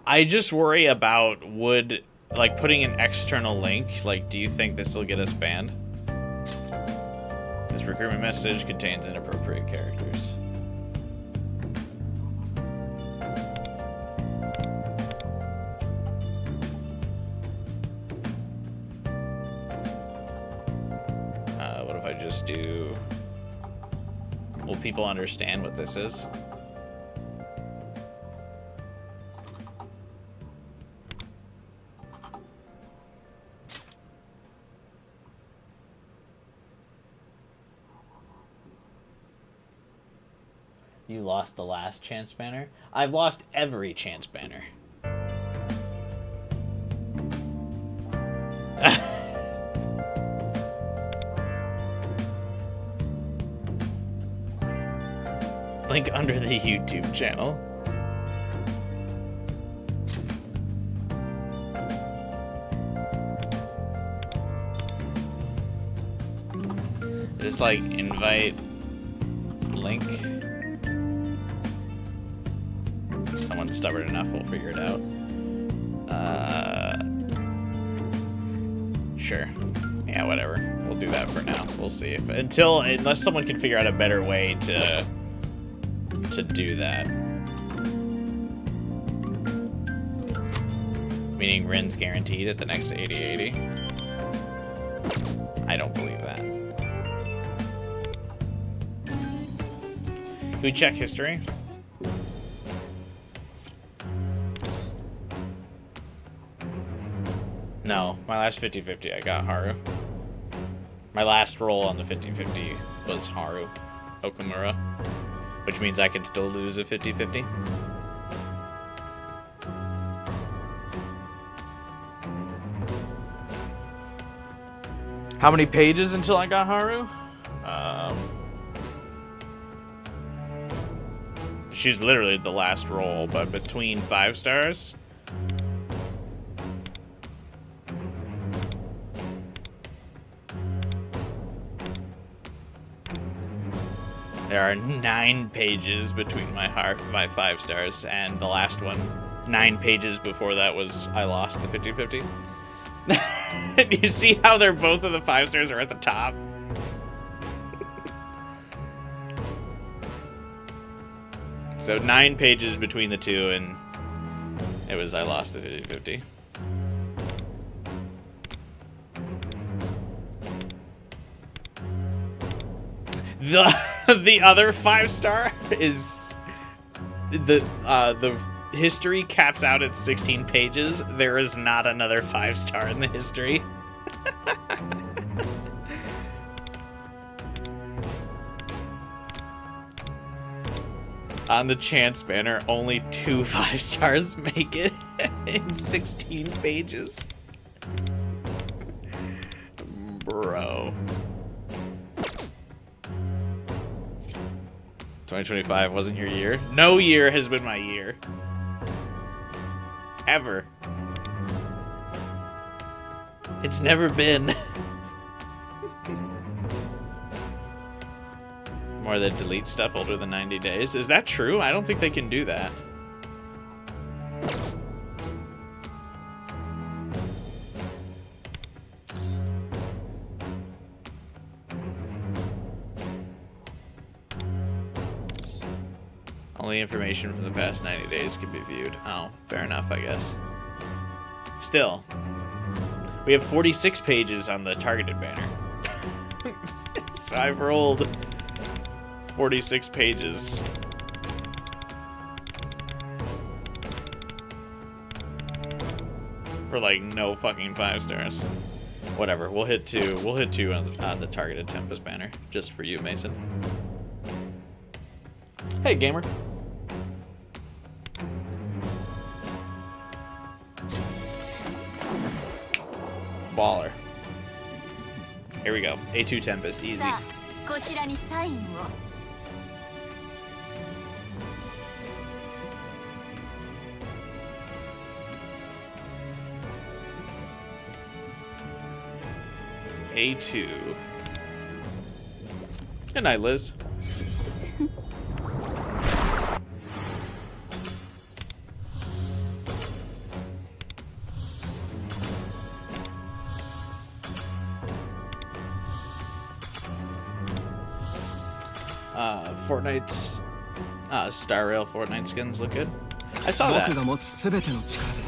I just worry about like putting an external link. Like, do you think this will get us banned? This recruitment message contains inappropriate characters. What if I just do... Will people understand what this is? You lost the last chance banner? I've lost every chance banner. Link under the YouTube channel. Is this like invite link? Someone's stubborn enough, we'll figure it out. Sure. Yeah, whatever. We'll do that for now. We'll see if unless someone can figure out a better way to do that. Meaning Ren's guaranteed at the next 80-80. I don't believe that. Can we check history? No, my last 50-50 I got Haru. My last roll on the 50-50 was Haru Okamura, which means I can still lose a 50-50. How many pages until I got Haru? She's literally the last roll, but between 5 stars. There are 9 pages between my 5 stars and the last one. 9 pages before that was I lost the 50-50. You see how they're both of the 5 stars are at the top? So 9 pages between the two, and it was I lost the 50-50. The other 5-star is the history caps out at 16 pages. There is not another 5-star in the history. On the chance banner, only 2 5-stars make it in 16 pages. Bro. 2025 wasn't your year? No year has been my year. Ever. It's never been. More that delete stuff older than 90 days. Is that true? I don't think they can do that. Only information from the past 90 days can be viewed. Oh, fair enough, I guess. Still, we have 46 pages on the targeted banner. So I've rolled 46 pages. For like no fucking 5 stars. Whatever, we'll hit 2. We'll hit 2 on the targeted Tempest banner. Just for you, Mason. Hey, gamer. Baller. Here we go. A2 Tempest, easy. さあこちらにサインを A2. Good night, Liz. Fortnite's Star Rail Fortnite skins look good. I saw that. 僕が持つすべての力で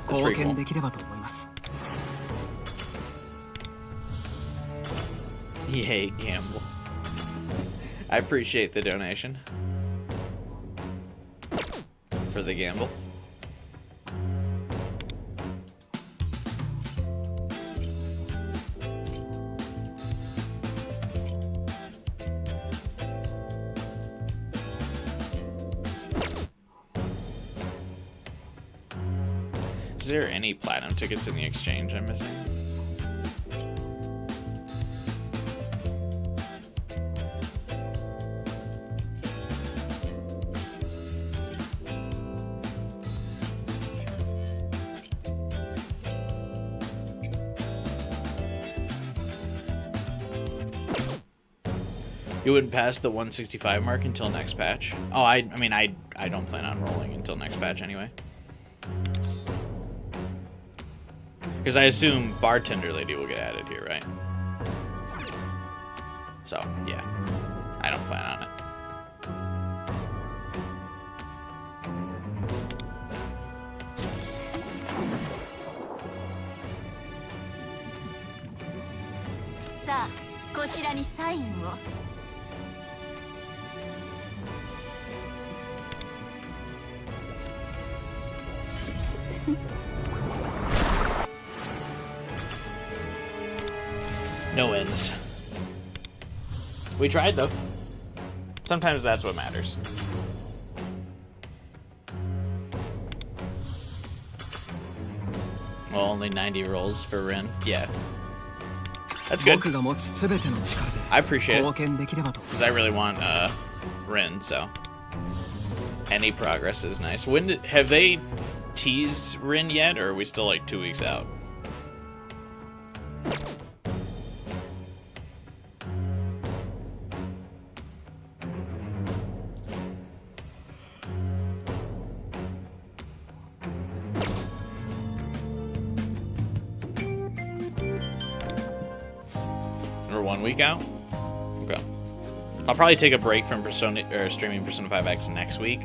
That's pretty 貢 cool. 献できればと思います Yay, gamble. I appreciate the donation. For the gamble. Is there any platinum tickets in the exchange I'm missing? You wouldn't pass the 165 mark until next patch? Oh, I mean, I don't plan on rolling until next patch anyway. Because I assume Bartender Lady will get added here, right? So, yeah. I don't plan on it. Sa, こちらにサインを No wins. We tried, though. Sometimes that's what matters. Well, only 90 rolls for Rin. Yeah. That's good. 僕が持つすべての力で I appreciate it. 貢献できればと Because I really want Rin, so any progress is nice. Have they teased Rin yet, or are we still like 2 weeks out? We're 1 week out? Okay. I'll probably take a break from streaming Persona 5X next week.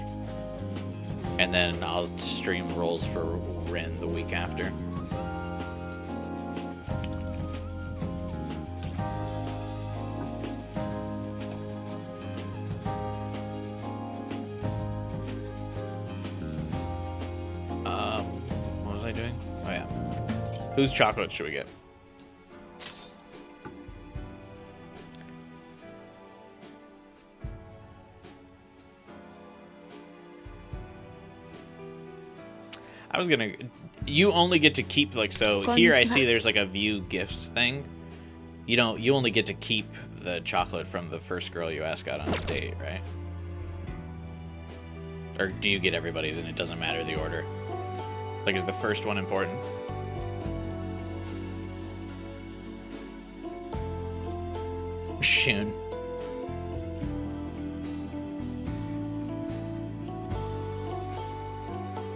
And then I'll stream rolls for Rin the week after. What was I doing? Oh yeah. Whose chocolate should we get? I was gonna. You only get to keep like so. Here I see there's like a view gifts thing. You don't. You only get to keep the chocolate from the first girl you ask out on a date, right? Or do you get everybody's and it doesn't matter the order? Like, is the first one important? Shun.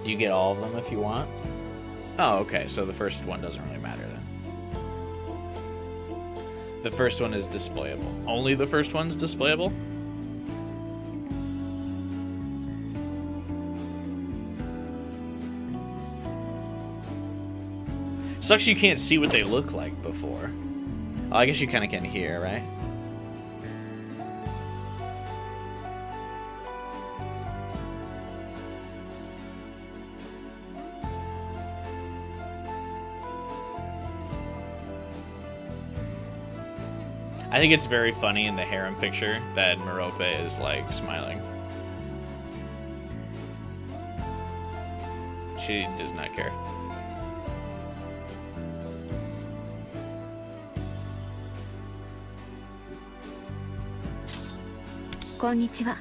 You get all of them if you want? Oh, okay, so the first one doesn't really matter then. The first one is displayable. Only the first one's displayable? Sucks you can't see what they look like before. Oh, I guess you kind of can hear, right? I think it's very funny in the harem picture that Merope is like smiling. She does not care. Konnichiwa.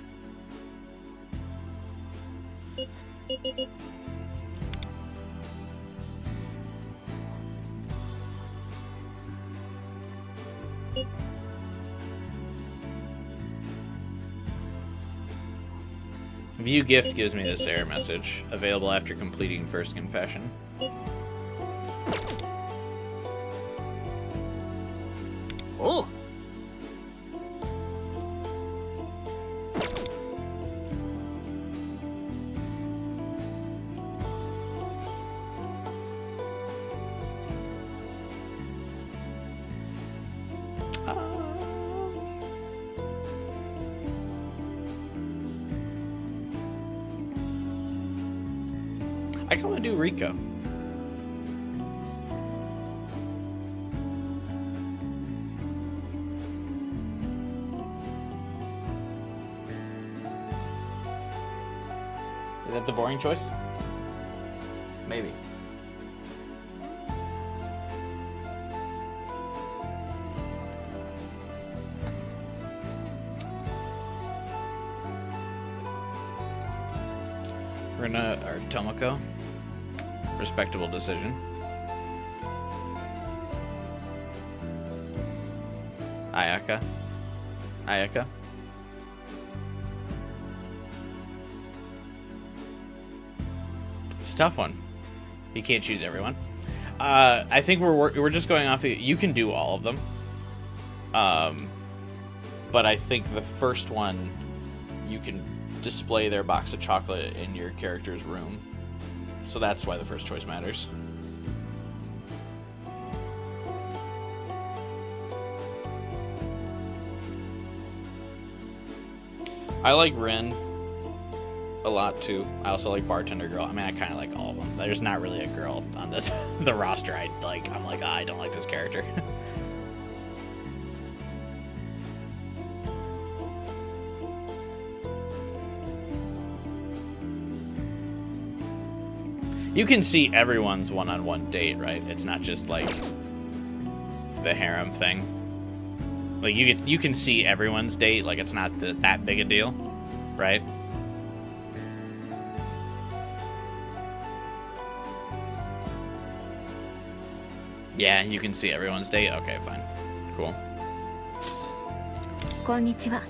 View gift gives me this error message. Available after completing first confession. Oh. I kind of want to do Rico. Is that the boring choice? Maybe. Rina or Tomoko. Respectable decision. Ayaka. Ayaka. It's a tough one. You can't choose everyone. I think we're just going off the. You can do all of them. But I think the first one, you can display their box of chocolate in your character's room. So that's why the first choice matters. I like Rin a lot too. I also like Bartender Girl. I mean, I kind of like all of them. There's not really a girl on the roster I like. I'm like, I don't like this character. You can see everyone's one-on-one date, right? It's not just like the harem thing. Like you can see everyone's date. Like it's not that big a deal, right? Yeah, you can see everyone's date. Okay, fine, cool. Konnichiwa.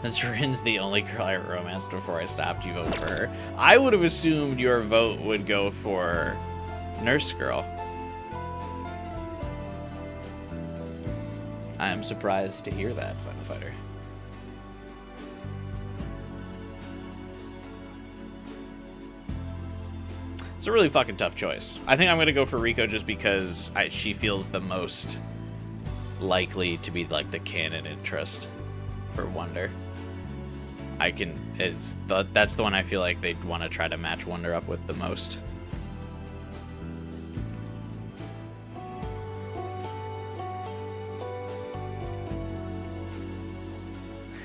Since Rin's the only girl I romanced before I stopped, you vote for her. I would have assumed your vote would go for Nurse Girl. I am surprised to hear that, Final Fighter. It's a really fucking tough choice. I think I'm gonna go for Rico just because she feels the most likely to be like the canon interest for Wonder. That's the one I feel like they'd want to try to match Wonder up with the most.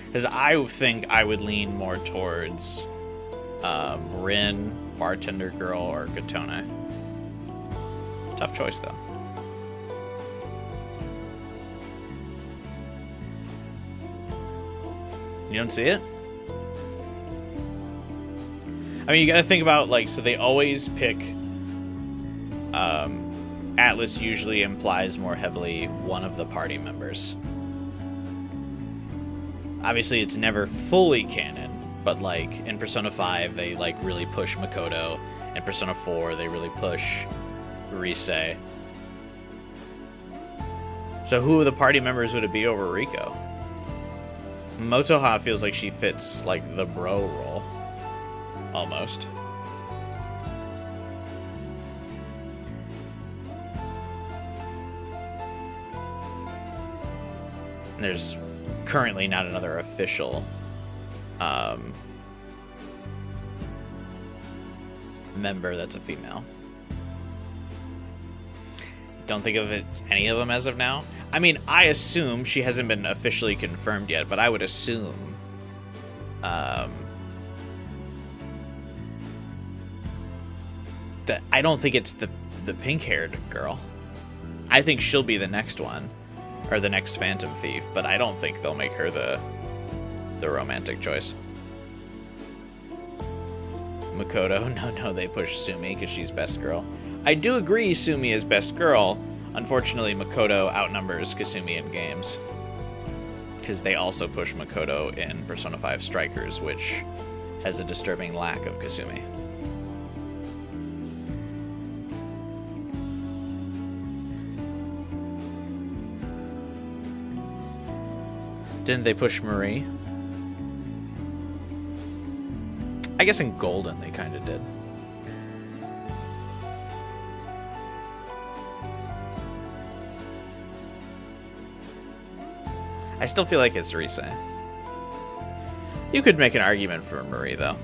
Because I think I would lean more towards Rin, Bartender Girl, or Katona. Tough choice, though. You don't see it? I mean, you gotta think about, like, so they always pick... Atlas usually implies more heavily one of the party members. Obviously, it's never fully canon, but, like, in Persona 5, they, like, really push Makoto. In Persona 4, they really push Rise. So who of the party members would it be over Rico? Motoha feels like she fits, like, the bro role. Almost. And there's currently not another official member that's a female. Don't think of it any of them as of now. I mean, I assume she hasn't been officially confirmed yet, but I would assume that I don't think it's the pink-haired girl. I think she'll be the next one, or the next Phantom Thief, but I don't think they'll make her the romantic choice. Makoto, no, they push Sumi because she's best girl. I do agree Sumi is best girl. Unfortunately, Makoto outnumbers Kasumi in games, because they also push Makoto in Persona 5 Strikers, which has a disturbing lack of Kasumi. Didn't they push Marie? I guess in Golden they kind of did. I still feel like it's Rise. You could make an argument for Marie, though.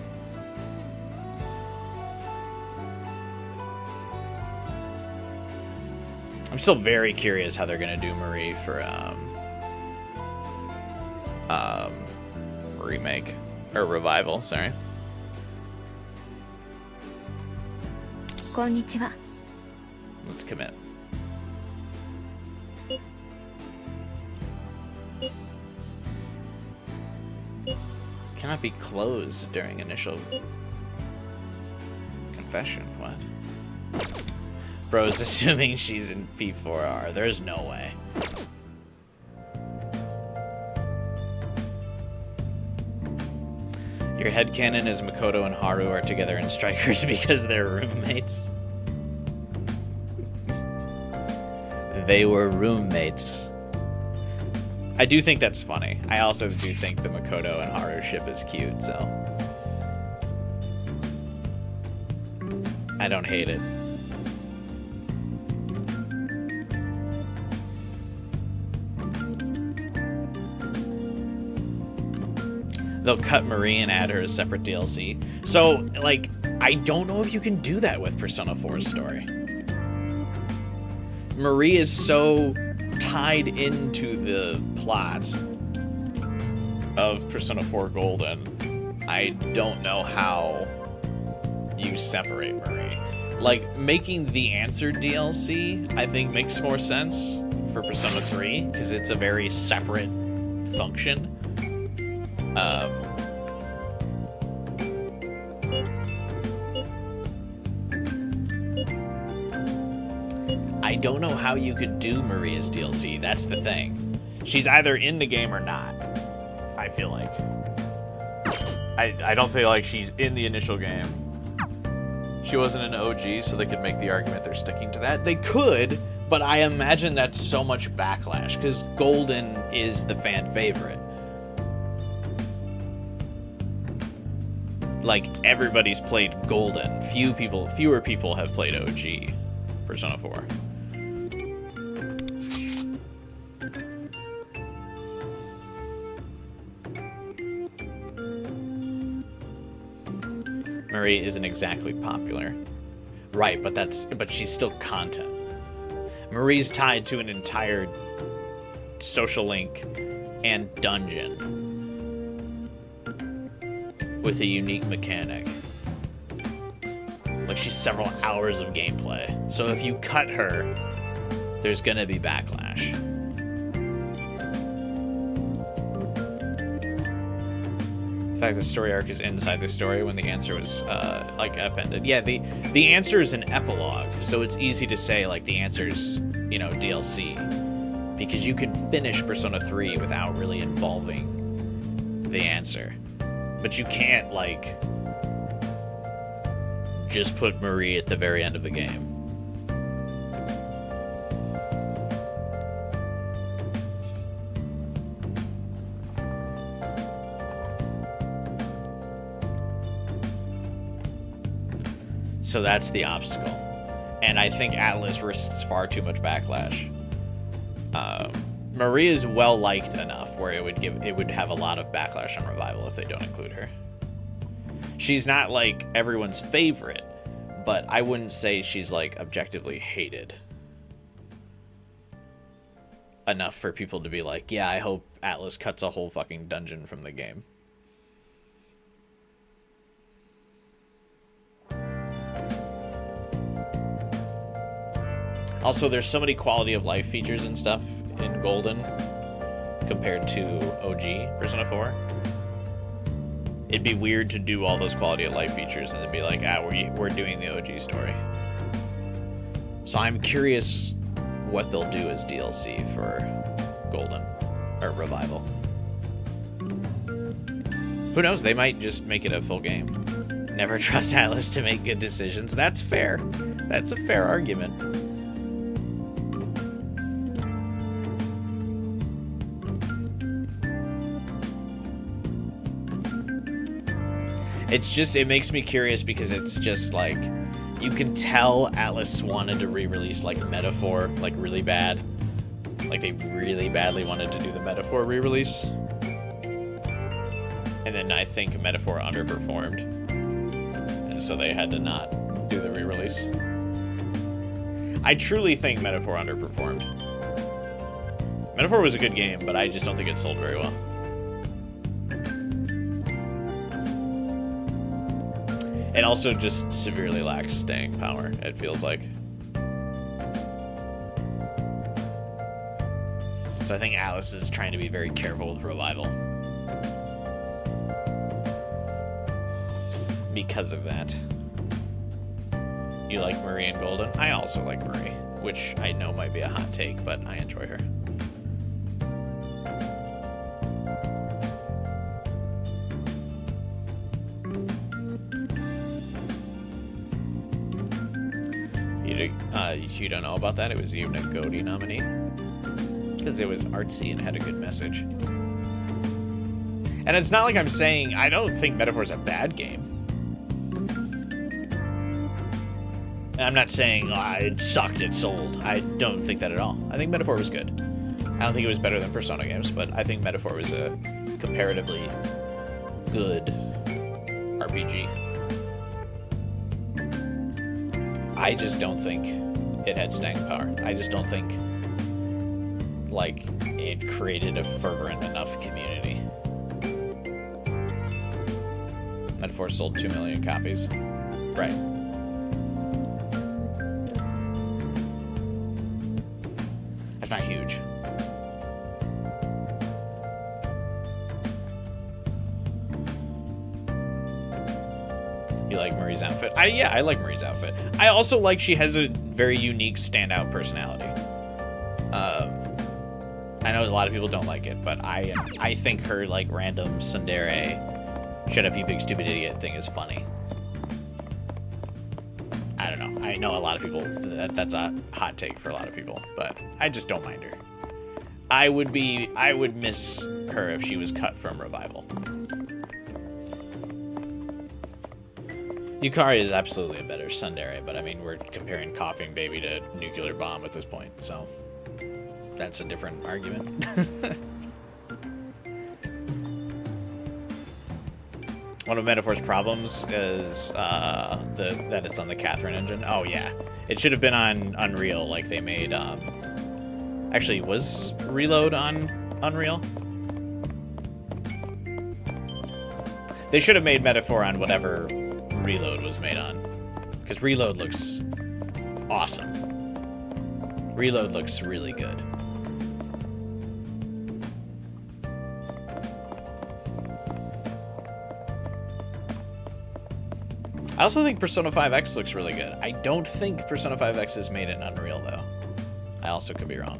I'm still very curious how they're gonna do Marie for remake or revival. Sorry. Konnichiwa. Let's commit. Cannot be closed during initial confession. What? Bro's assuming she's in P4R. There's no way. Your headcanon is Makoto and Haru are together in Strikers because they're roommates. They were roommates. I do think that's funny. I also do think the Makoto and Haru ship is cute, so I don't hate it. They'll cut Marie and add her as separate DLC. So, like, I don't know if you can do that with Persona 4's story. Marie is so tied into the plot of Persona 4 Golden. I don't know how you separate Marie. Like, making the Answer DLC, I think, makes more sense for Persona 3, because it's a very separate function. I don't know how you could do Maria's DLC. That's the thing. She's either in the game or not, I feel like. I don't feel like she's in the initial game. She wasn't an OG, so they could make the argument they're sticking to that. They could, but I imagine that's so much backlash, because Golden is the fan favorite. Like, everybody's played Golden. Fewer people have played OG Persona 4. Marie isn't exactly popular. Right, but she's still content. Marie's tied to an entire social link and dungeon with a unique mechanic. Like, she's several hours of gameplay. So if you cut her, there's gonna be backlash. The fact the story arc is inside the story when the answer was like appended. Yeah, the answer is an epilogue, so it's easy to say like the answer's, you know, DLC, because you can finish Persona 3 without really involving the answer. But you can't, like, just put Marie at the very end of the game. So that's the obstacle. And I think Atlas risks far too much backlash Maria is well liked enough where it would have a lot of backlash on Revival if they don't include her. She's not like everyone's favorite, but I wouldn't say she's like objectively hated enough for people to be like, yeah, I hope Atlas cuts a whole fucking dungeon from the game. Also, there's so many quality of life features and stuff in Golden compared to OG Persona 4. It'd be weird to do all those quality of life features and then be like, we're doing the OG story. So I'm curious what they'll do as DLC for Golden or Revival. Who knows? They might just make it a full game. Never trust Atlas to make good decisions. That's fair. That's a fair argument. It's just, it makes me curious because it's just like, you can tell Atlas wanted to re-release like Metaphor, like really bad. Like they really badly wanted to do the Metaphor re-release. And then I think Metaphor underperformed. And so they had to not do the re-release. I truly think Metaphor underperformed. Metaphor was a good game, but I just don't think it sold very well. It also just severely lacks staying power, it feels like. So I think Atlas is trying to be very careful with Revival. Because of that. You like Marie and Golden? I also like Marie, which I know might be a hot take, but I enjoy her. You don't know about that? It was even a GOTY nominee. Because it was artsy and had a good message. And it's not like I'm saying, I don't think Metaphor's a bad game. I'm not saying, it sucked, it sold. I don't think that at all. I think Metaphor was good. I don't think it was better than Persona games, but I think Metaphor was a comparatively good RPG. I just don't think it had staying power. I just don't think, like, it created a fervent enough community. Metaphor sold 2 million copies. Right. That's not huge. You like Marie's outfit? Yeah, I like Marie's outfit. I also like she has a very unique standout personality. I know a lot of people don't like it, but I think her like random tsundere, shut up you big stupid idiot thing is funny. I don't know. I know a lot of people, that's a hot take for a lot of people, but I just don't mind her. I would miss her if she was cut from Revival. Yukari is absolutely a better tsundere, but I mean, we're comparing Coughing Baby to Nuclear Bomb at this point, so that's a different argument. One of Metaphor's problems is that it's on the Catherine engine. Oh yeah, it should have been on Unreal, like they made. Actually, was Reload on Unreal? They should have made Metaphor on whatever Reload was made on, because Reload looks awesome. Reload looks really good. I also think Persona 5X looks really good. I don't think Persona 5X is made in Unreal, though. I also could be wrong.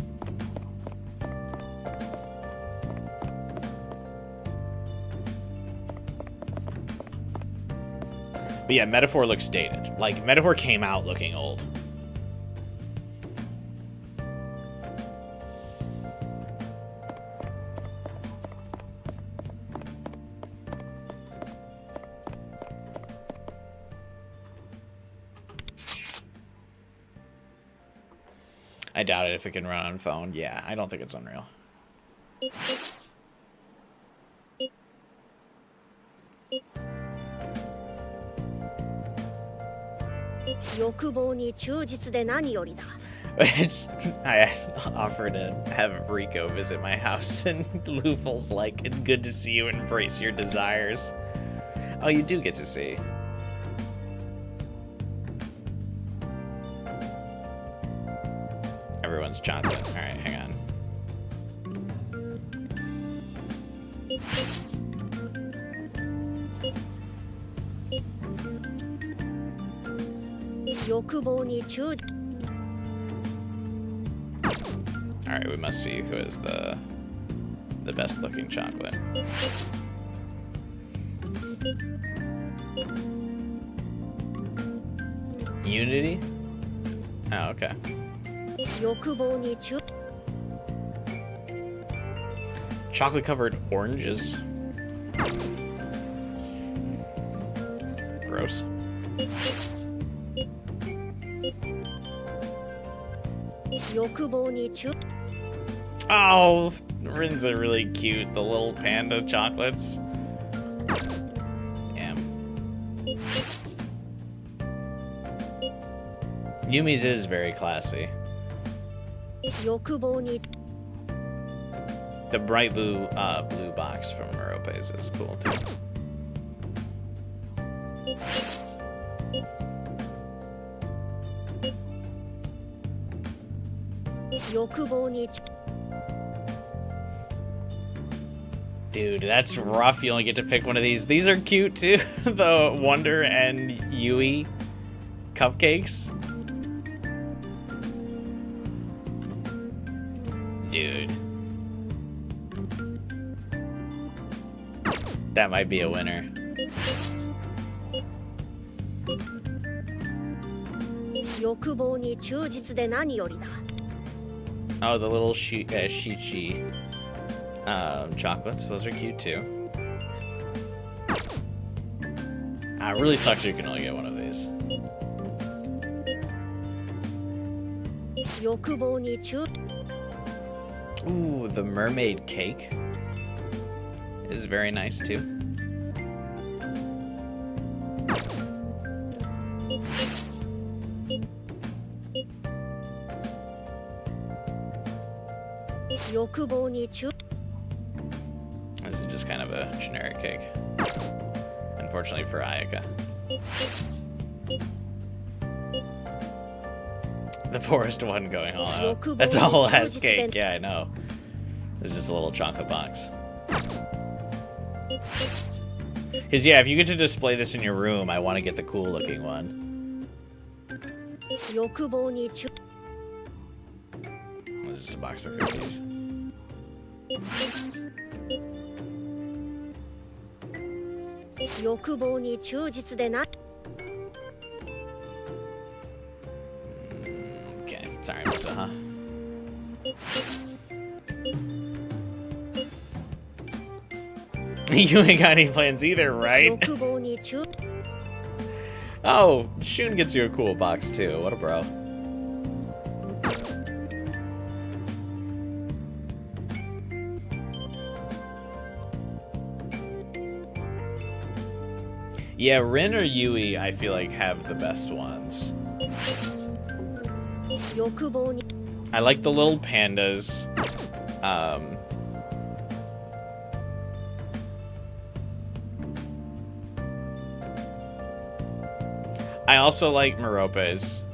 But yeah, Metaphor looks dated. Like, Metaphor came out looking old. I doubt it if it can run on phone. Yeah, I don't think it's Unreal. 欲望に忠実で何よりだ。 I offer to have Rico visit my house, and Luful's like, "It's good to see you. Embrace your desires." Oh, you do get to see. Everyone's chocolate. All right, hang on. 欲望に忠実。 All right, we must see who is the best looking chocolate. Unity? Oh, okay. 欲望に忠。 Chocolate covered oranges. Gross. 欲望に忠。 Oh, Rin's are really cute. The little panda chocolates. Damn. Yumi's is very classy. 欲望に。 The bright blue blue box from Merope's is cool too. 欲望に。 Dude, that's rough. You only get to pick one of these. These are cute too. The Wonder and Yui cupcakes. Dude. That might be a winner. 欲望に忠実で何よりだ。 Oh, the little Shichi chocolates. Those are cute too. It really sucks you can only get one of these. 欲望に忠。 Ooh, the mermaid cake is very nice too. 欲望に忠。 This is just kind of a generic cake. Unfortunately for Ayaka. The poorest one going all out. That's a whole ass cake. Yeah, I know. It's just a little chocolate box. Because, yeah, if you get to display this in your room, I want to get the cool looking one. 欲望に忠。 It's just a box of cookies. 欲望に忠実でな。 Okay, sorry about that, huh? You ain't got any plans either, right? 欲望に忠。 Oh, Shun gets you a cool box too. What a bro. Yeah, Rin or Yui, I feel like have the best ones. 欲望に。 I like the little pandas. I also like Merope's.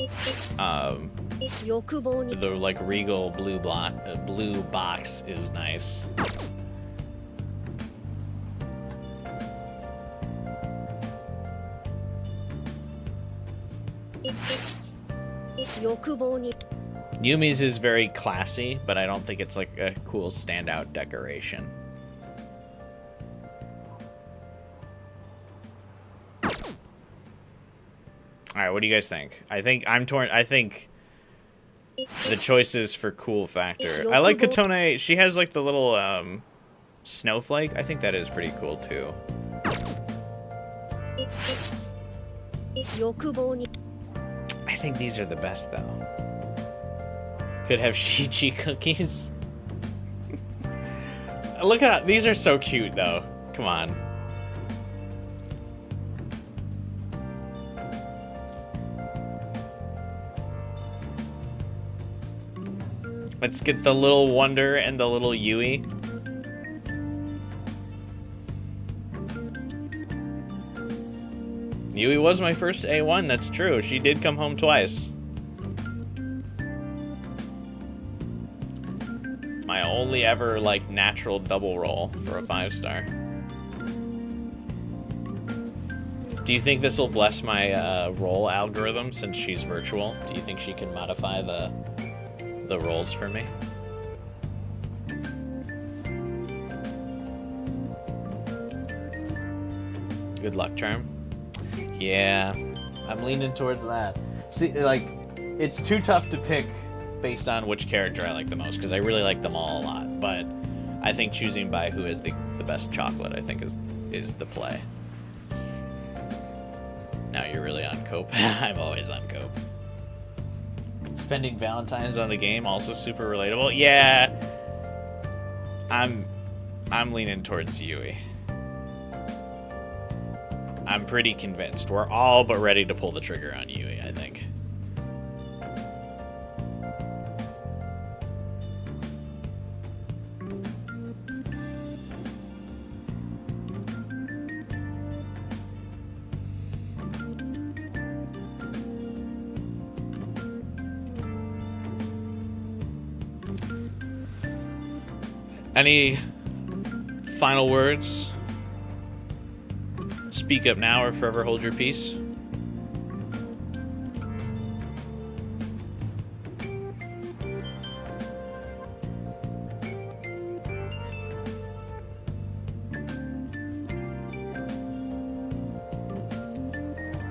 欲望に。 The like regal blue box is nice. 欲望に。 Yumi's is very classy, but I don't think it's like a cool standout decoration. Alright, what do you guys think? I think I'm torn. I think the choices for cool factor. I like Katone. She has like the little snowflake. I think that is pretty cool too. 欲望に。 I think these are the best though. Could have Shichi cookies. Look at these are so cute though. Come on. Let's get the little Wonder and the little Yui. Yui was my first A1, that's true. She did come home twice. My only ever, like, natural double roll for a 5-star. Do you think this will bless my roll algorithm since she's virtual? Do you think she can modify the rolls for me? Good luck charm. Yeah, I'm leaning towards that. See, like, it's too tough to pick based on which character I like the most, because I really like them all a lot, but I think choosing by who is the best chocolate, I think, is the play. Now you're really on cope. I'm always on cope. Spending Valentine's on the game, also super relatable. Yeah, I'm leaning towards Yui. I'm pretty convinced. We're all but ready to pull the trigger on Yui, I think. Any final words? Speak up now or forever hold your peace.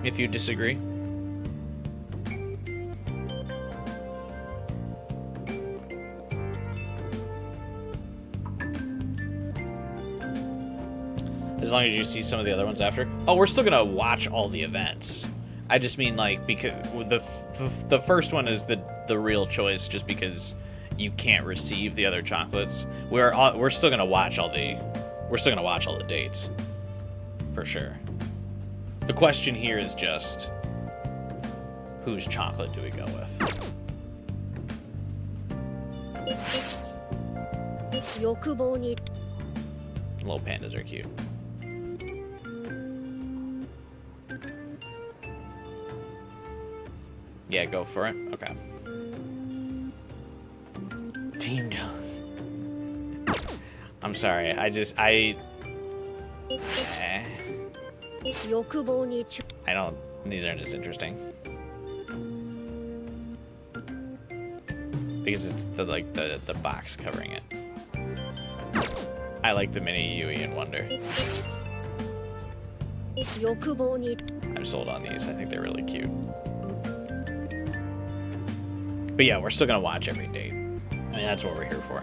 If you disagree. As long as you see some of the other ones after. Oh, we're still gonna watch all the events. I just mean, like, because the first one is the real choice, just because you can't receive the other chocolates. We're still gonna watch all the dates, for sure. The question here is just, whose chocolate do we go with? Little pandas are cute. Yeah, go for it. Okay. Team done. I'm sorry. I don't. These aren't as interesting because it's the box covering it. I like the mini Yui and Wonder. I'm sold on these. I think they're really cute. But yeah, we're still gonna watch every date. I mean, that's what we're here for.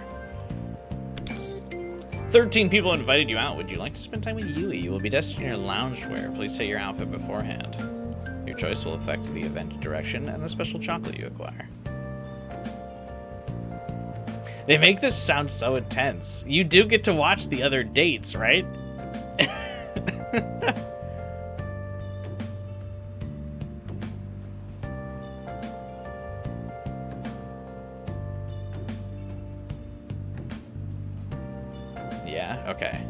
13 people invited you out. Would you like to spend time with Yui? You will be dressed in your loungewear. Please set your outfit beforehand. Your choice will affect the event direction and the special chocolate you acquire. They make this sound so intense. You do get to watch the other dates, right? Yeah, okay.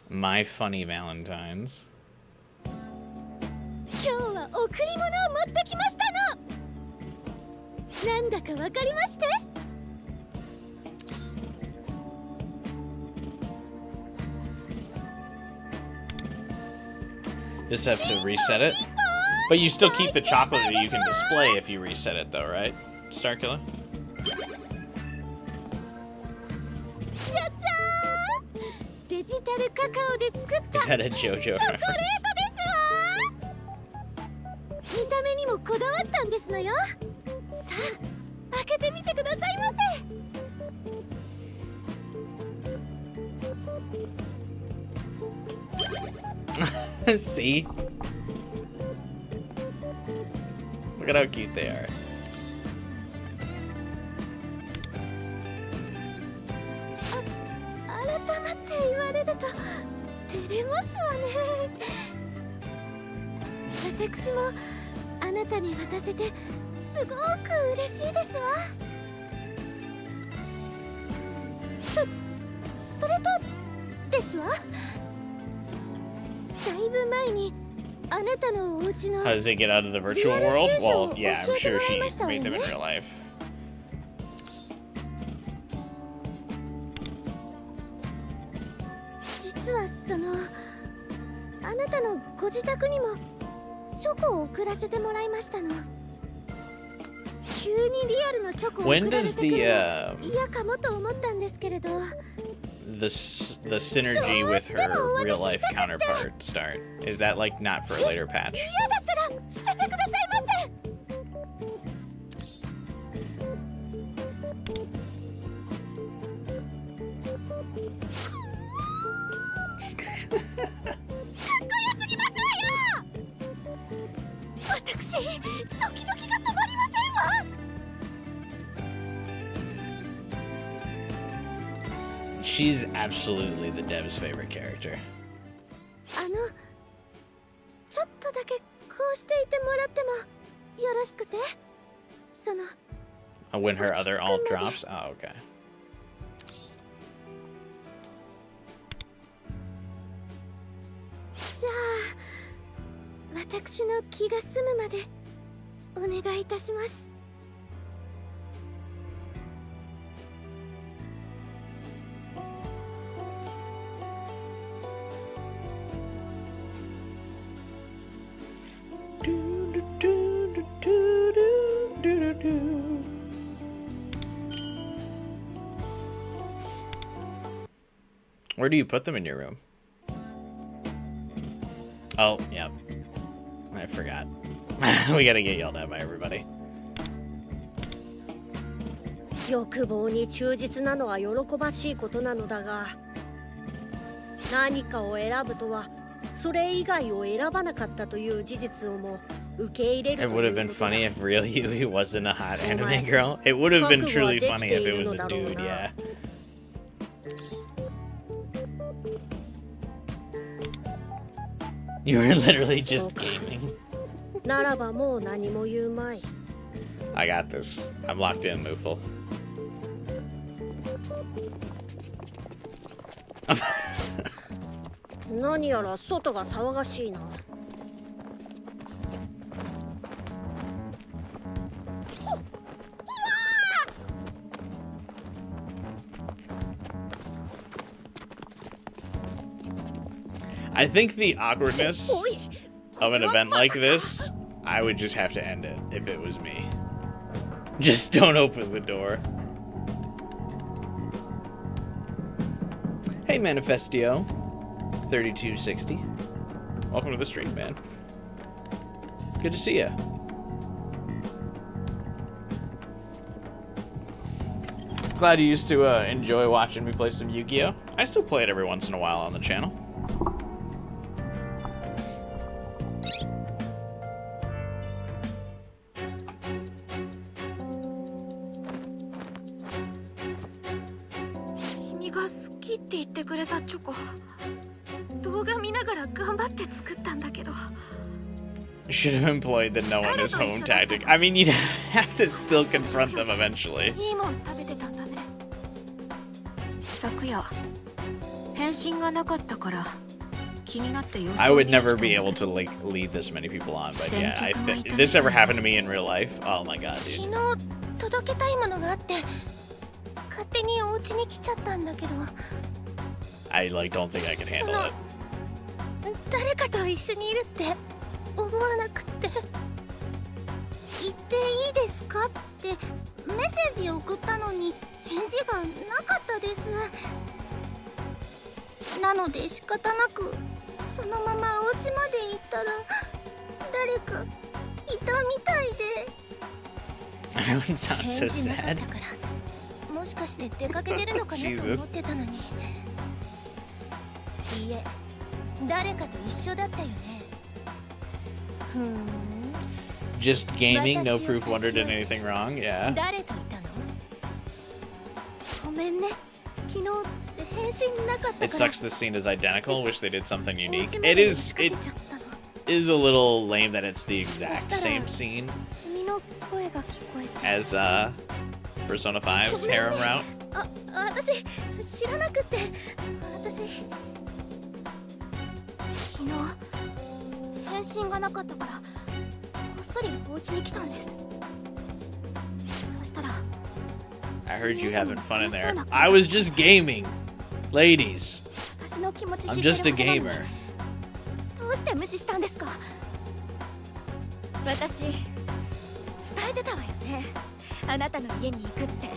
My Funny Valentines. 今日は贈り物を持ってきましたの。なんだかわかりまして？ Just have to reset it. But you still keep the chocolate that you can display if you reset it though, right? Starkiller? じゃじゃーん！デジタルカカオで作った Is that a JoJo チョコレートです reference? わ！見た目にもこだわったんですのよ。さあ、開けてみてくださいまSee? Look at how cute they are. 改まって言われると照れますわね。私もあなたに渡せてすごく嬉しいですわ。それとですわ。だいぶ前にあなたのお家の How does it get out of the virtual world? Well, yeah, I'm sure she made them in real life. 実はそのあなたのご自宅にもチョコを送らせてもらいましたの。急にリアルのチョコを送 When られ does てくる the の嫌かもと思ったんですけれど。 the synergy with her real life counterpart start? Is that like not for a later patch? 嫌だったら捨ててくださいませ。かっこよすぎますわよ。私ドキドキが止まりませんわ。 She's absolutely the dev's favorite character. ちょっとだけこうしていてもらってもよろしくて。その When her other alt drops? Oh, okay. じゃあ私の気が済むまでお願いいたします。 Where do you put them in your room? Oh, yeah. I forgot. We gotta get yelled at by everybody. 欲望に忠実なのは喜ばしいことなのだが、何かを選ぶとはそれ以外を選ばなかったという事実をも受け入れる It と would い have う been ことだ。 funny if real Yui wasn't a hot anime girl. It would have been truly funny if it was a dude, yeah. You were literally just gaming. ならばもう何も言うまい。 I got this. I'm locked in, Moofle. 何やら外が騒がしいな。I think the awkwardness of an event like this, I would just have to end it if it was me. Just don't open the door. Hey, Manifestio 3260. Welcome to the stream, man. Good to see ya. Glad you used to enjoy watching me play some Yu-Gi-Oh! I still play it every once in a while on the channel. Should have employed the no one is home tactic. I mean, you'd have to still confront them eventually. いいもん食べてたんだね。昨夜返信がなかったから気になって様子を見に来たんだ。 I would never be able to like lead this many people on, but yeah, if this ever happened to me in real life, oh my god, 昨 dude. 日届けたいものがあって勝手にお家に来ちゃったんだけど。 I like don't think I can handle it. 誰かと一緒にいるって思わなくって。言っていいですかってメッセージを送ったのに返事がなかったです。なので仕方なくそのままお家まで行ったら誰かいたみたいで。 Everyone sounds so 返事なかっ sad. たからもしかして出かけてるのかなと思ってたのに。いいえ、誰かと一緒だったよね。ふーん。Just gaming, no proof Wonder did anything wrong. Yeah. 誰といたの？ごめんね。昨日返信なかったから。 It sucks this scene is identical. Wish they did something お unique. 家ま It で is. 仕掛 It けちゃったの。 is a little lame that it's the exact same scene 君の声が聞こえて。 as Persona 5's harem route. 私知らなくて。私昨日返信がなかったからこっそりお家に来たんです。そしたら I heard you having fun in there. I was just gaming, ladies. 私の気持ち知 I'm ってるは just a ずなのに gamer. どうして無視したんですか？私伝えてたわよね。あなたの家に行くって。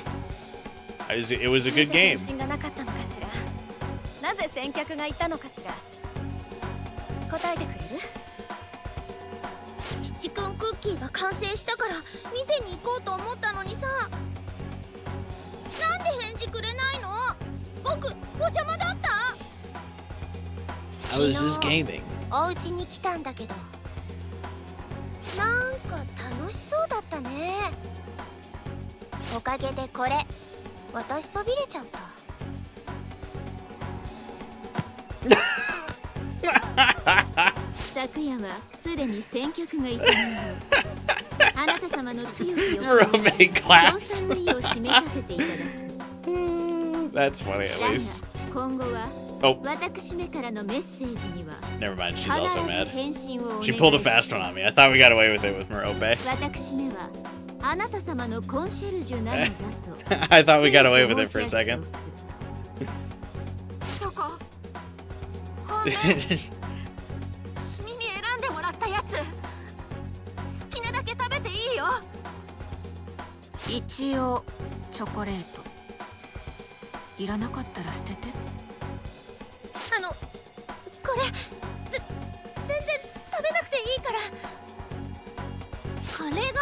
It was a な good ぜ返 game. 信がなかったのかしら。なぜ先客がいたのかしら。答えてくれる？七根クッキーが完成したから店に行こうと思ったのにさ。なんで返事くれないの？僕お邪魔だった？ I was just gaming. お家に来たんだけどなんか楽しそうだったね。おかげでこれ私そびれちゃった。昨夜はすでに先客がいたのよ。あなた様の強き欲望 Roommate 賞 class. 賛の意を示させていただく。 That's funny at だが least. 今後は Oh, 私めからのメッセージには never mind. She's 必 also ず mad. 返信をお願い She し pulled a ます fast one on me. I thought we got away with it with Merope. 私めはあなた様のコンシェルジュなのだと I thought we got away with it for a 強く申し上げ second. てチョコほんで君に選んでもらったやつ好きなだけ食べていいよ。一応チョコレートいらなかったら捨てて。これ全然食べなくていいから。これが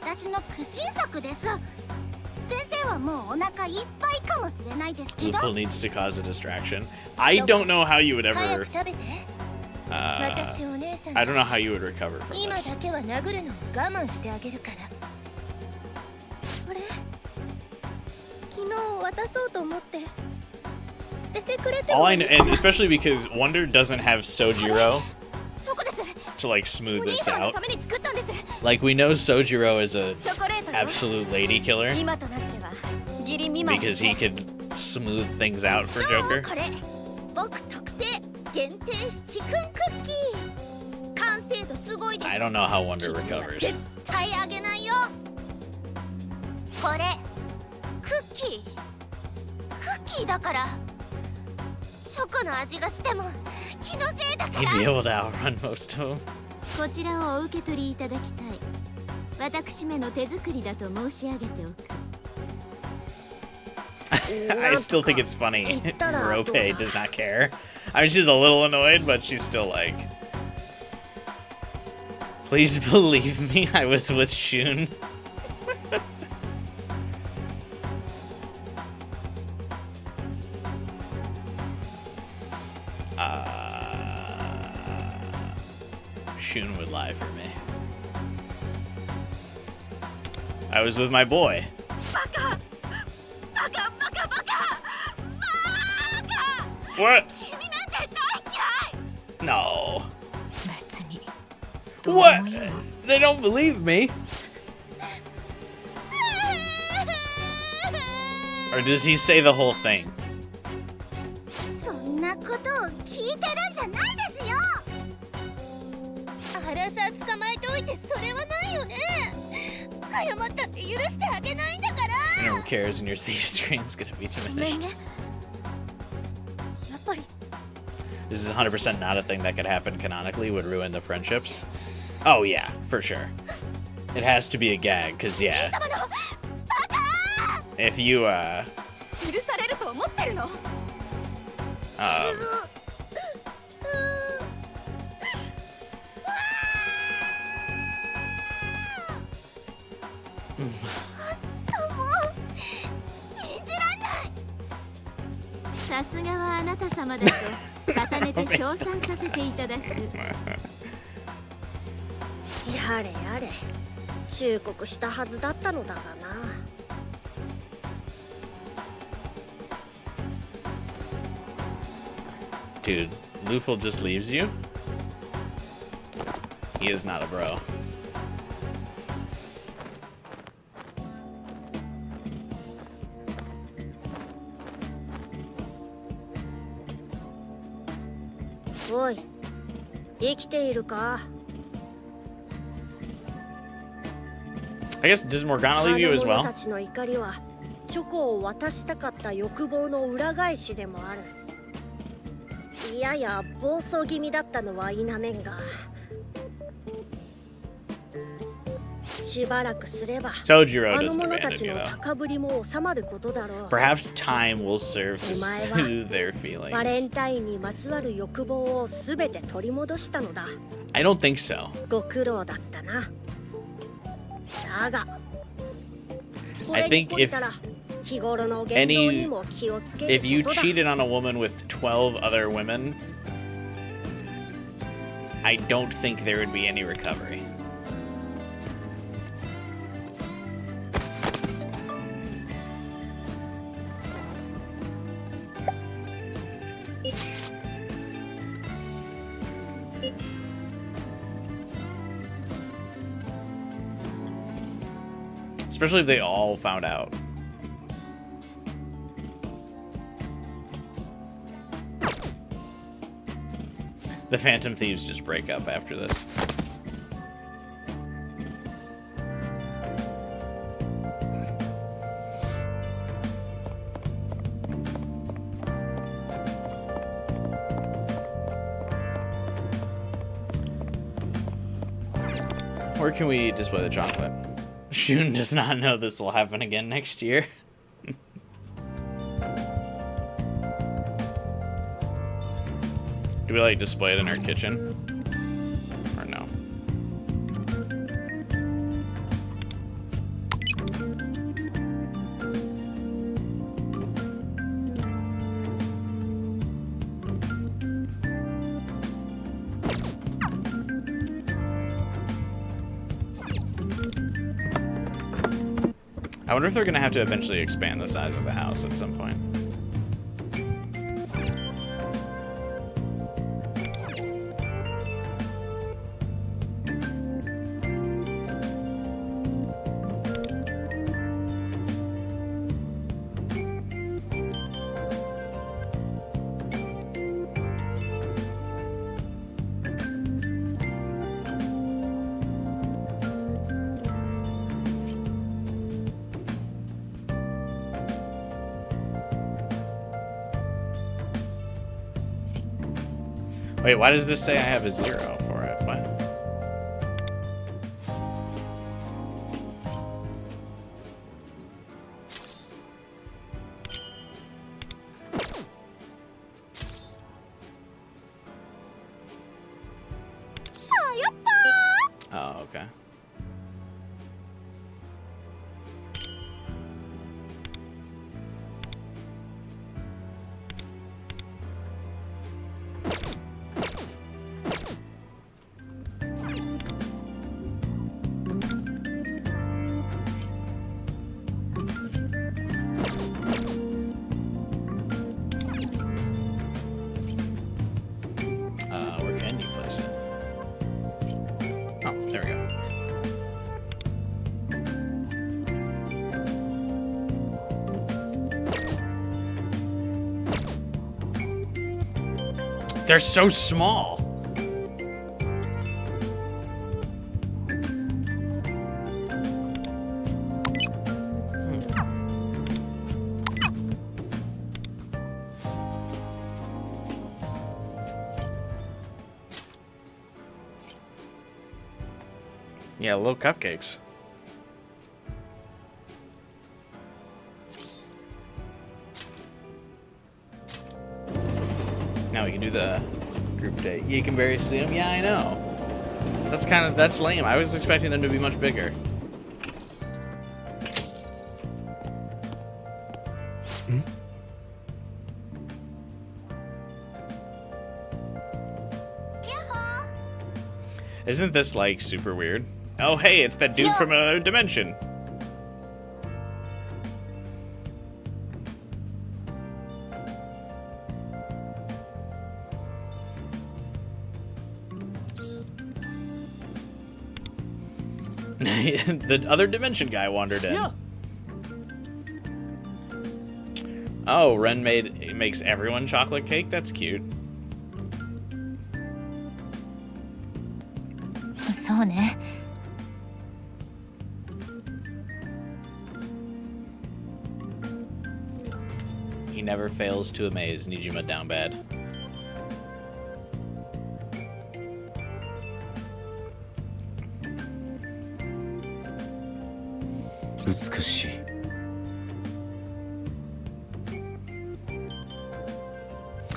私の苦心作です。先生はもうお腹いっぱいかもしれないですけど。 Luful needs to cause a distraction. I don't know how you would 早 ever. く食べて。 私お姉さん I don't know how you would recover from 今 this. だけは殴るのを我慢してあげるから。これ昨日渡そうと思って捨ててくれて All も I いい know, かな。 and especially because Wonder doesn't have Sojiro チョコです。 to like smooth お兄 this 様の out. ために作ったんです。 Like we know Sojiro is a チョコレートよ。 absolute lady killer 今となっては義理未満 because he could smooth things out for どう Joker. これ僕特製限定七分クッキー。完成度すごいでしょ。 I don't know how Wonder 君には recovers. 絶対あげないよ。これクッキーだからチョコの味がしても気のせいだか He'd ら。 be able to outrun most of them. こちらをお受け取りいただきたい。私めの手作りだと申し上げておく。 I still think it's funny. 言ったらどうだ。 Merope does not care. I mean, she's a little annoyed, but she's still like, please believe me, I was with Shun. Shun would lie for me. I was with my boy. バカバカバカバカ What? 君なんて大嫌い。 No. 別に What? They don't believe me. Or does he say the whole thing? そんなことを聞いてるんじゃないですよ。あらさ捕まえておいてそれはないよね。謝ったって許してあげないんだから。 No one cares and your thief screen's gonna be ごめん diminished. ね。やっぱり This is 100% not a thing that could happen canonically, would ruin the friendships. Oh yeah, for sure. It has to be a gag, cause yeah, 様のバカ if you 許されると思ってるの。 信じらんない。さすがはあなた様だと重ねて称賛させていただく。ややれやれ、忠告したはずだったのだがな。Dude, Lufel just leaves you? He is not a bro. Oi, 生きているか? I guess, does Morgana leave you as あの者 well? たちの怒りはチョコを渡したかった欲望の裏返しでもある。いやや暴走気味だったのは否めんが、しばらくすれば Sojiro あの doesn't 者た abandon ち you の though. 高ぶりも収まることだろう。 Perhaps time will serve to お前は soothe their バレン feelings. タインにまつわる欲望をすべて取り戻したのだ。 I don't think so. ご苦労だったな。だが、こ I れに think 懲りたら日頃の言動にも気をつける If you ことだ。 cheated on a woman with 12 other women, I don't think there would be any recovery. Especially if they all found out. The Phantom Thieves just break up after this. Where can we display the chocolate? Shun does not know this will happen again next year. Do we like display it in our kitchen? Or no? I wonder if they're gonna have to eventually expand the size of the house at some point. Wait, why does this say I have a 0 for it? What? Oh, okay. Where can you place it? Oh, there we go. They're so small. Yeah, little cupcakes. Now we can do the group date. You can very soon. Yeah, I know. That's lame. I was expecting them to be much bigger. Isn't this like super weird? Oh, hey, it's that dude from another dimension. The other dimension guy wandered in. Yeah. Oh, Ren makes everyone chocolate cake? That's cute. そうね He never fails to amaze. Nijima down bad.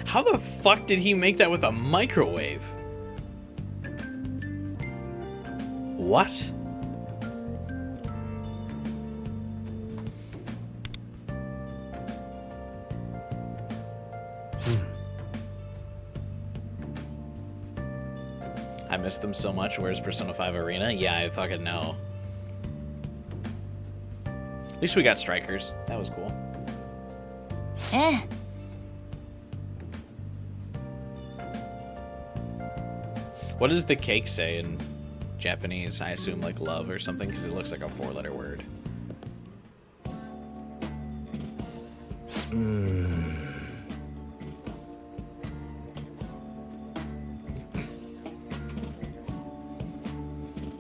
How the fuck did he make that with a microwave? What? I missed them so much. Where's Persona 5 Arena? Yeah, I fucking know. At least we got strikers. That was cool. ええ What does the cake say in Japanese? I assume like love or something because it looks like a 4-letter word.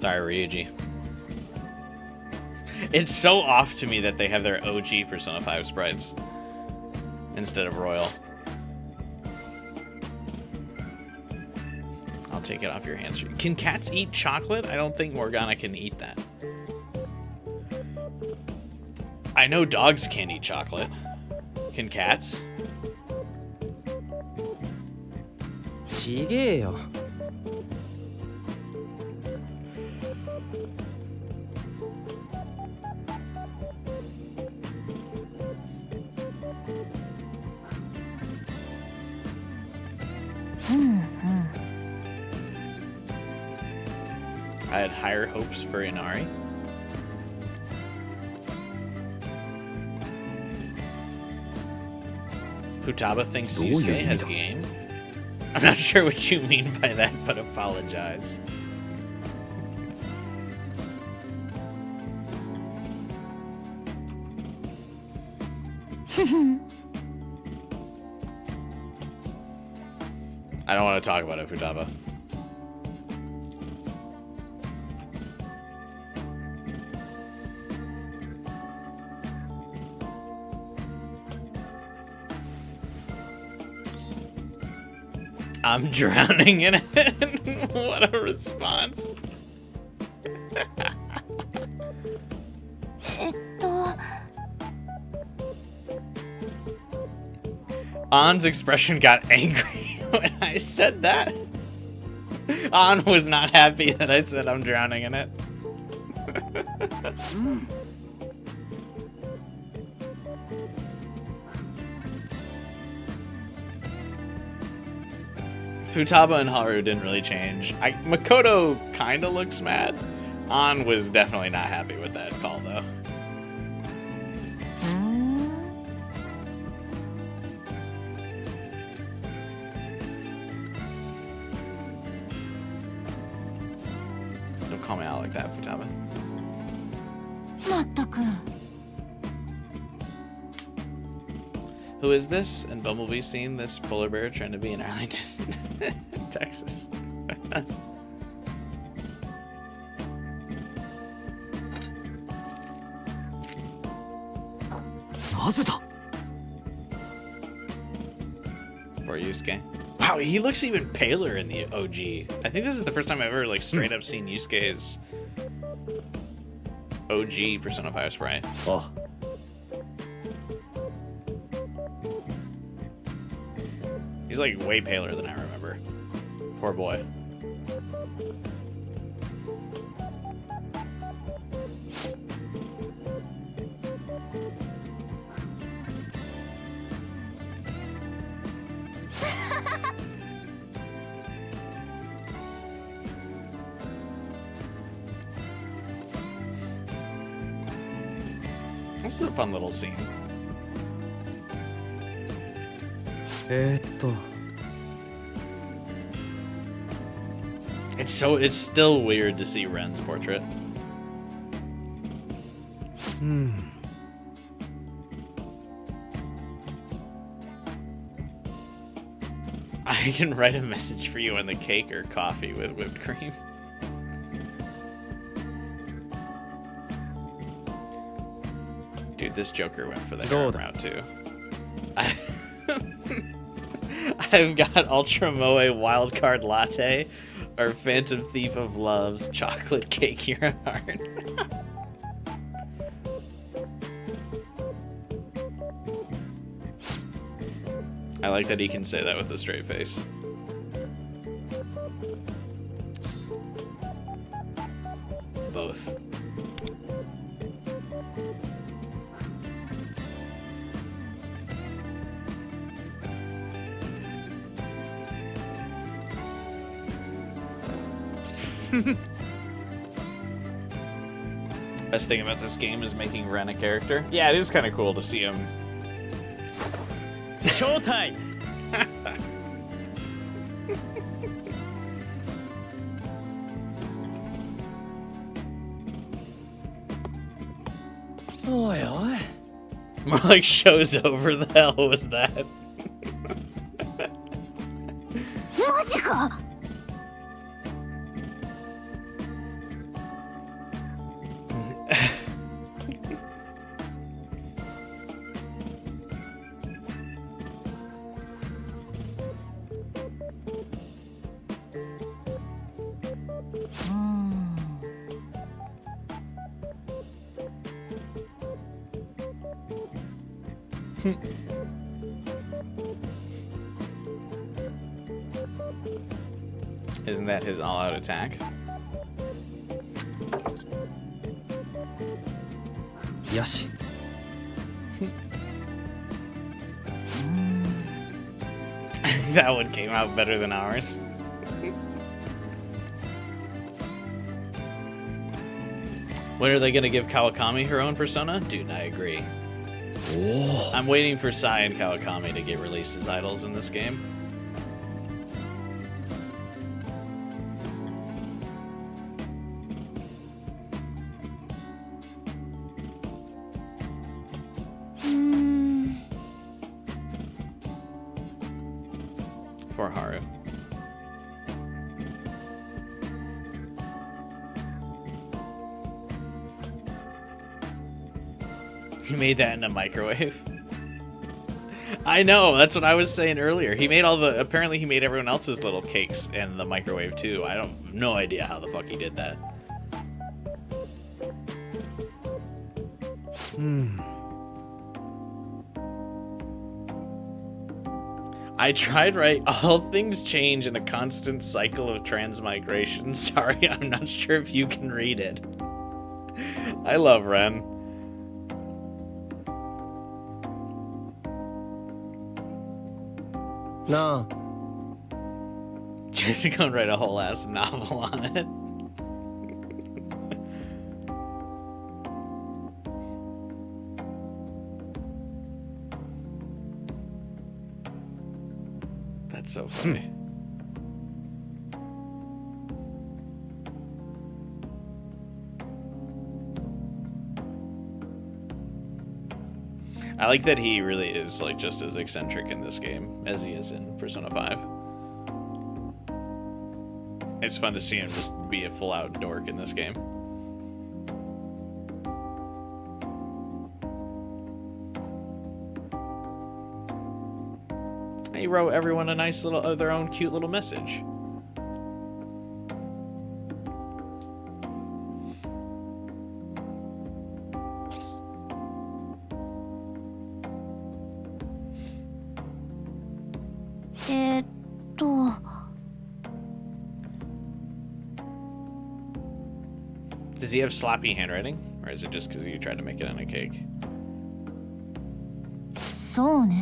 Sorry, Ryuji. It's so off to me that they have their OG Persona 5 sprites instead of Royal. I'll take it off your hands. Can cats eat chocolate? I don't think Morgana can eat that. I know dogs can't eat chocolate. Can cats? ちげえよ。 I had higher hopes for Inari. Futaba thinks Yusuke has game. I'm not sure what you mean by that, but apologize. I don't want to talk about it, Futaba. I'm drowning in it. What a response. えっと An's expression got angry when I said that. An was not happy that I said I'm drowning in it. Futaba and Haru didn't really change. Makoto kind of looks mad. An was definitely not happy with that call, though. Don't call me out like that, Futaba. まったく Who is this? And Bumblebee seen this polar bear trying to be in Arlington, Texas. なぜだ Poor Yusuke. Wow, he looks even paler in the OG. I think this is the first time I've ever like straight up seen Yusuke's OG Persona 5 sprite. あ He's like way paler than I remember. Poor boy. This is a fun little scene. It's still weird to see Ren's portrait. I can write a message for you on the cake or coffee with whipped cream. Dude, this Joker went for the harem route too. I've got Ultra Moe Wildcard Latte or Phantom Thief of Love's chocolate cake here at heart. I like that he can say that with a straight face. Both. Best thing about this game is making Ren a character. Yeah, it is kind of cool to see him. Showtime! おいおい More like shows over. The hell was that? マジか。Isn't that his all-out attack? よし That one came out better than ours. When are they gonna give Kawakami her own persona? Dude, I agree. I'm waiting for Sai and Kawakami to get released as idols in this game. Poor Haru. He made that in a microwave. I know, that's what I was saying earlier. He made apparently he made everyone else's little cakes in the microwave too. I don't no idea how the fuck he did that. I tried right. All things change in a constant cycle of transmigration. Sorry, I'm not sure if you can read it. I love Ren. No. Trying to go and write a whole ass novel on it. That's so funny. I like that he really is like just as eccentric in this game as he is in Persona 5. It's fun to see him just be a full-out dork in this game. He wrote everyone a nice little, their own cute little message. Does he have sloppy handwriting? Or is it just because you tried to make it on a cake? そうね。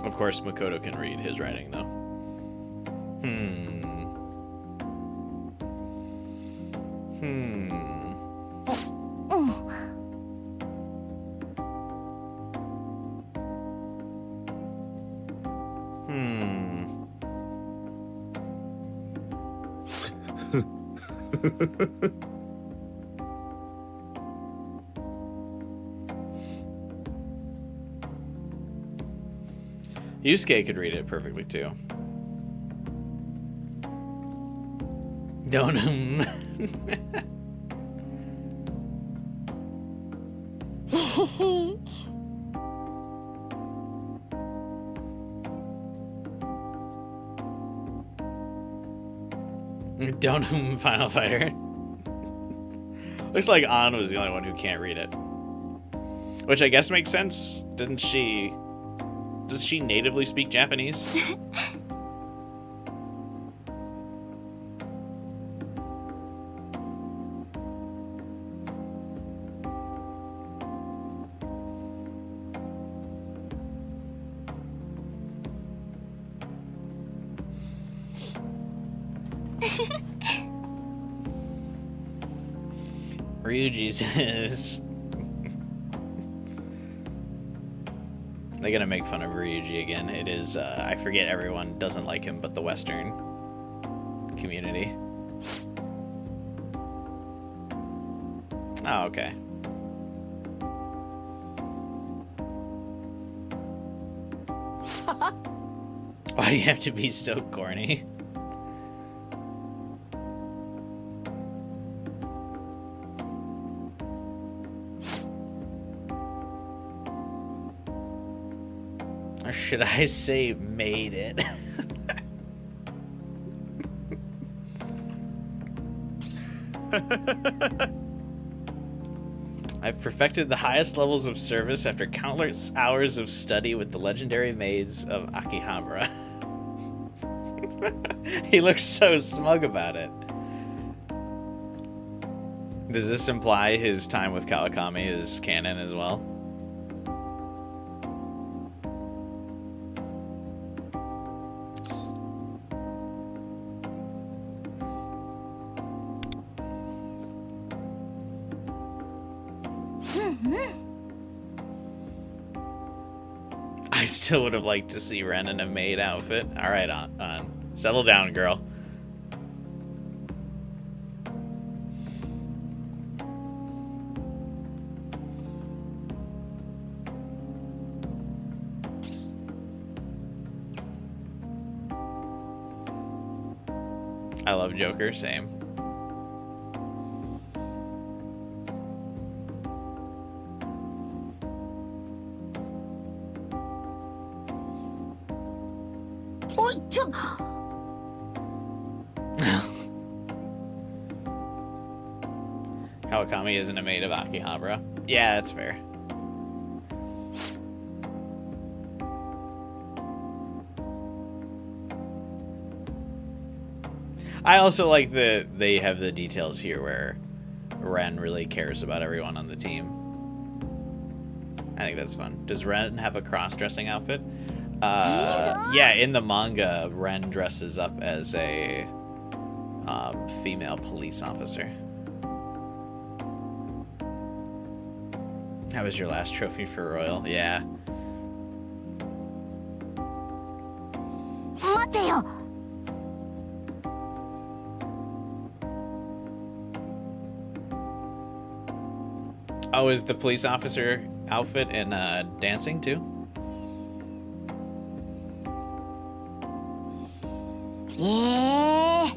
Of course, Makoto can read his writing, though. Yusuke could read it perfectly too. Don't. Don't Final Fighter. Looks like An was the only one who can't read it. Which I guess makes sense. Does she natively speak Japanese? Ryuji says they're gonna make fun of Ryuji again. It is I forget everyone doesn't like him but the Western community. Oh, okay. Why do you have to be so corny? Or should I say made it? I've perfected the highest levels of service after countless hours of study with the legendary maids of Akihabara. He looks so smug about it. Does this imply his time with Kawakami is canon as well? I still would have liked to see Ren in a maid outfit. All right, on. Settle down, girl. I love Joker, same. Kawakami isn't a maid of Akihabara. Yeah, that's fair. I also like that they have the details here where Ren really cares about everyone on the team. I think that's fun. Does Ren have a cross-dressing outfit? Yeah, in the manga, Ren dresses up as a female police officer. How was your last trophy for Royal? Yeah. Oh, is the police officer outfit in dancing too? Yeah.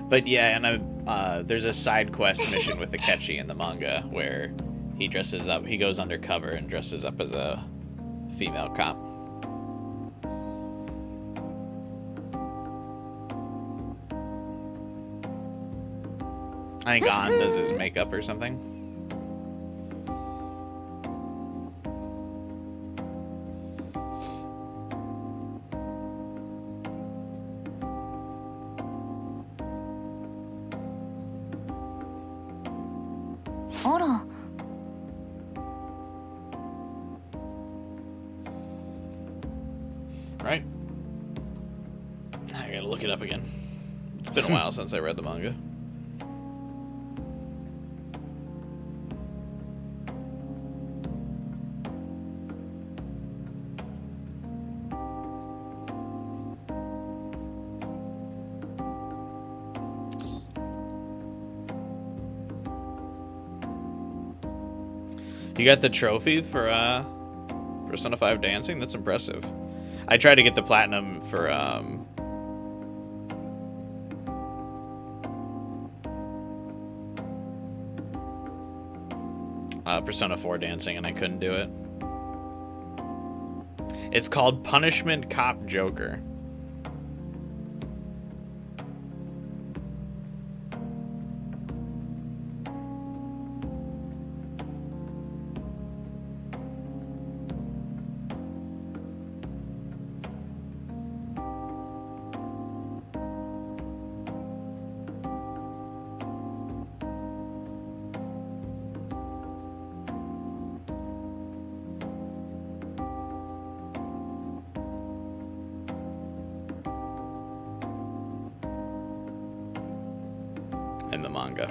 But yeah, and there's a side quest mission with Akechi in the manga where he dresses up. He goes undercover and dresses up as a female cop. I think An does his makeup or something. Right? I gotta look it up again. It's been a while since I read the manga. You got the trophy for Persona 5 Dancing? That's impressive. I tried to get the platinum for Persona 4 Dancing, and I couldn't do it. It's called Punishment Cop Joker. In the manga.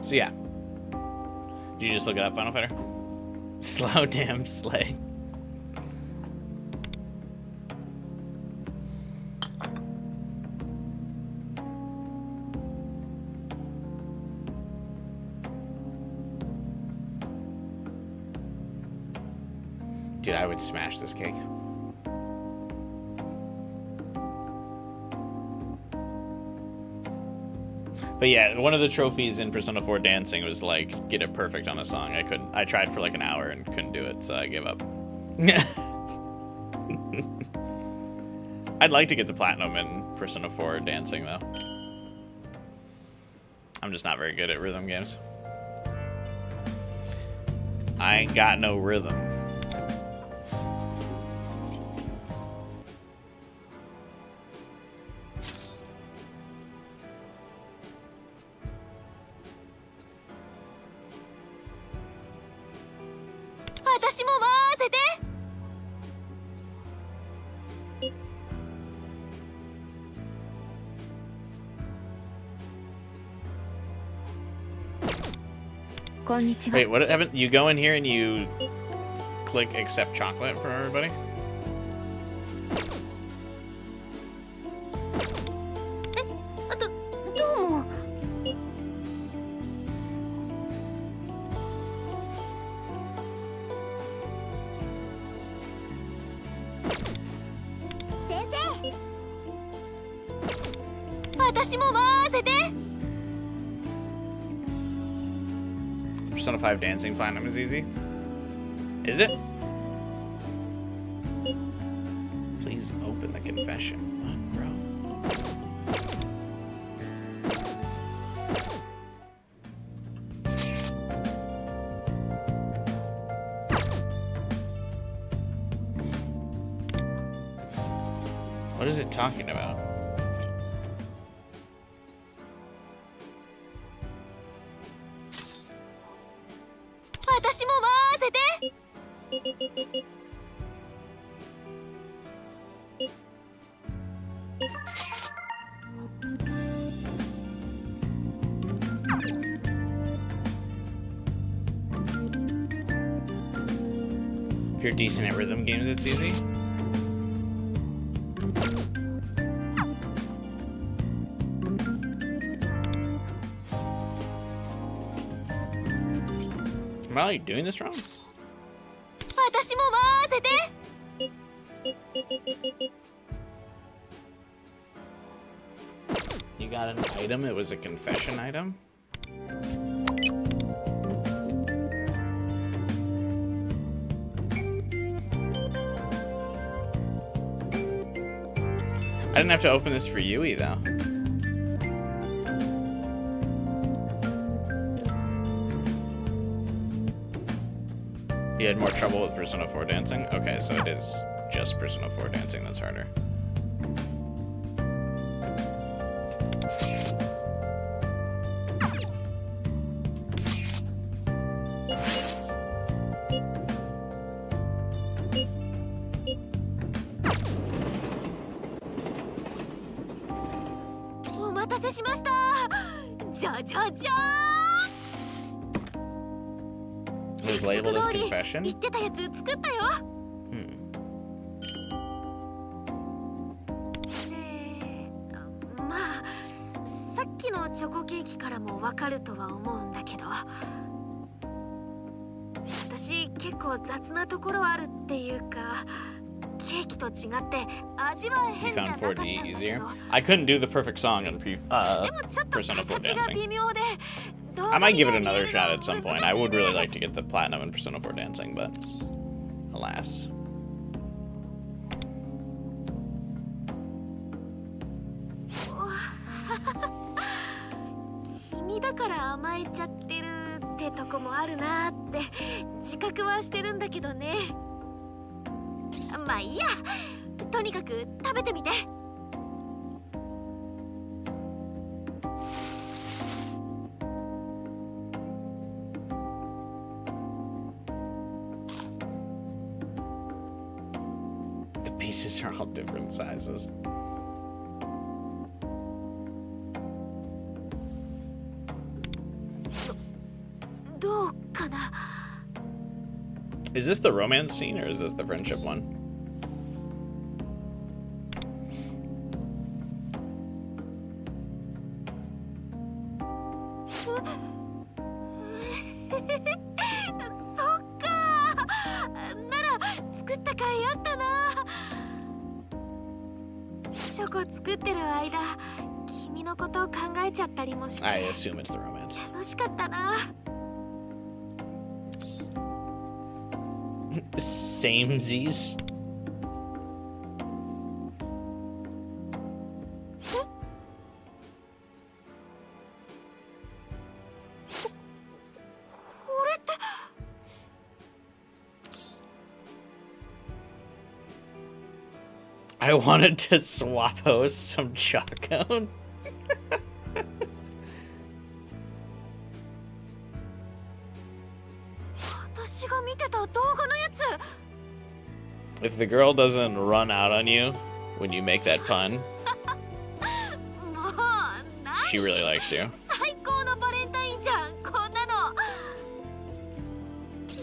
So yeah. Did you just look it up, Final Fighter? Slow damn slay. Dude, I would smash this cake. But yeah, one of the trophies in Persona 4 Dancing was like get it perfect on a song. I tried for like an hour and couldn't do it, so I gave up. I'd like to get the platinum in Persona 4 Dancing though. I'm just not very good at rhythm games. I ain't got no rhythm. Wait, what happened? You go in here and you click accept chocolate for everybody? Persona 5 Dancing Platinum is easy. Is it? Please open the confession. What, bro? What is it talking about? If you're decent at rhythm games, it's easy. Am I doing this wrong? You got an item? It was a confession item? I didn't have to open this for Yui, though. You had more trouble with Persona 4 Dancing? Okay, so it is just Persona 4 Dancing that's harder. It was labeled as confession? きからもわかるとは思うんだけど、私結構雑なところあるっていうか、ケーキと違って味は You 変じゃな found かった 4D んだけ easier. ど、 I couldn't do the perfect song in でもちょっと Persona 4形が Dancing. 微妙で、 I might give it another 動画 shot に at some 入れるの point. I would 難しい really ね。 like to get the platinum in Persona 4 Dancing, but alas. 君だから甘えちゃってるってとこもあるなーって自覚はしてるんだけどね。まあいいや、とにかく食べてみて。The pieces are all different sizes. どうかな。 Is this the romance scene or is this the friendship one? そっか、なら作った甲斐あったな。チョコ作ってる間、君のことを考えちゃったりもして I assume it's the romance. 楽しかったな。 Samesies. これって I wanted to swap host some Choco. 私が見てた動画のやつ。 If the girl doesn't run out on you when you make that pun, もう何 she really likes you. 最高のバレンタインじゃん、こんなの。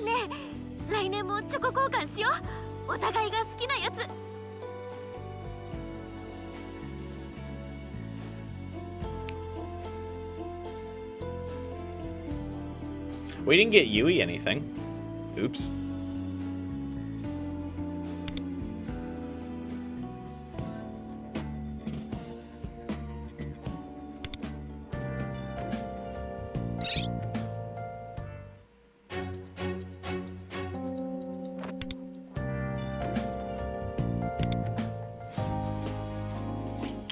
ねえ、来年もチョコ交換しよう。お互いが好きなやつ。 We didn't get Yui anything. Oops.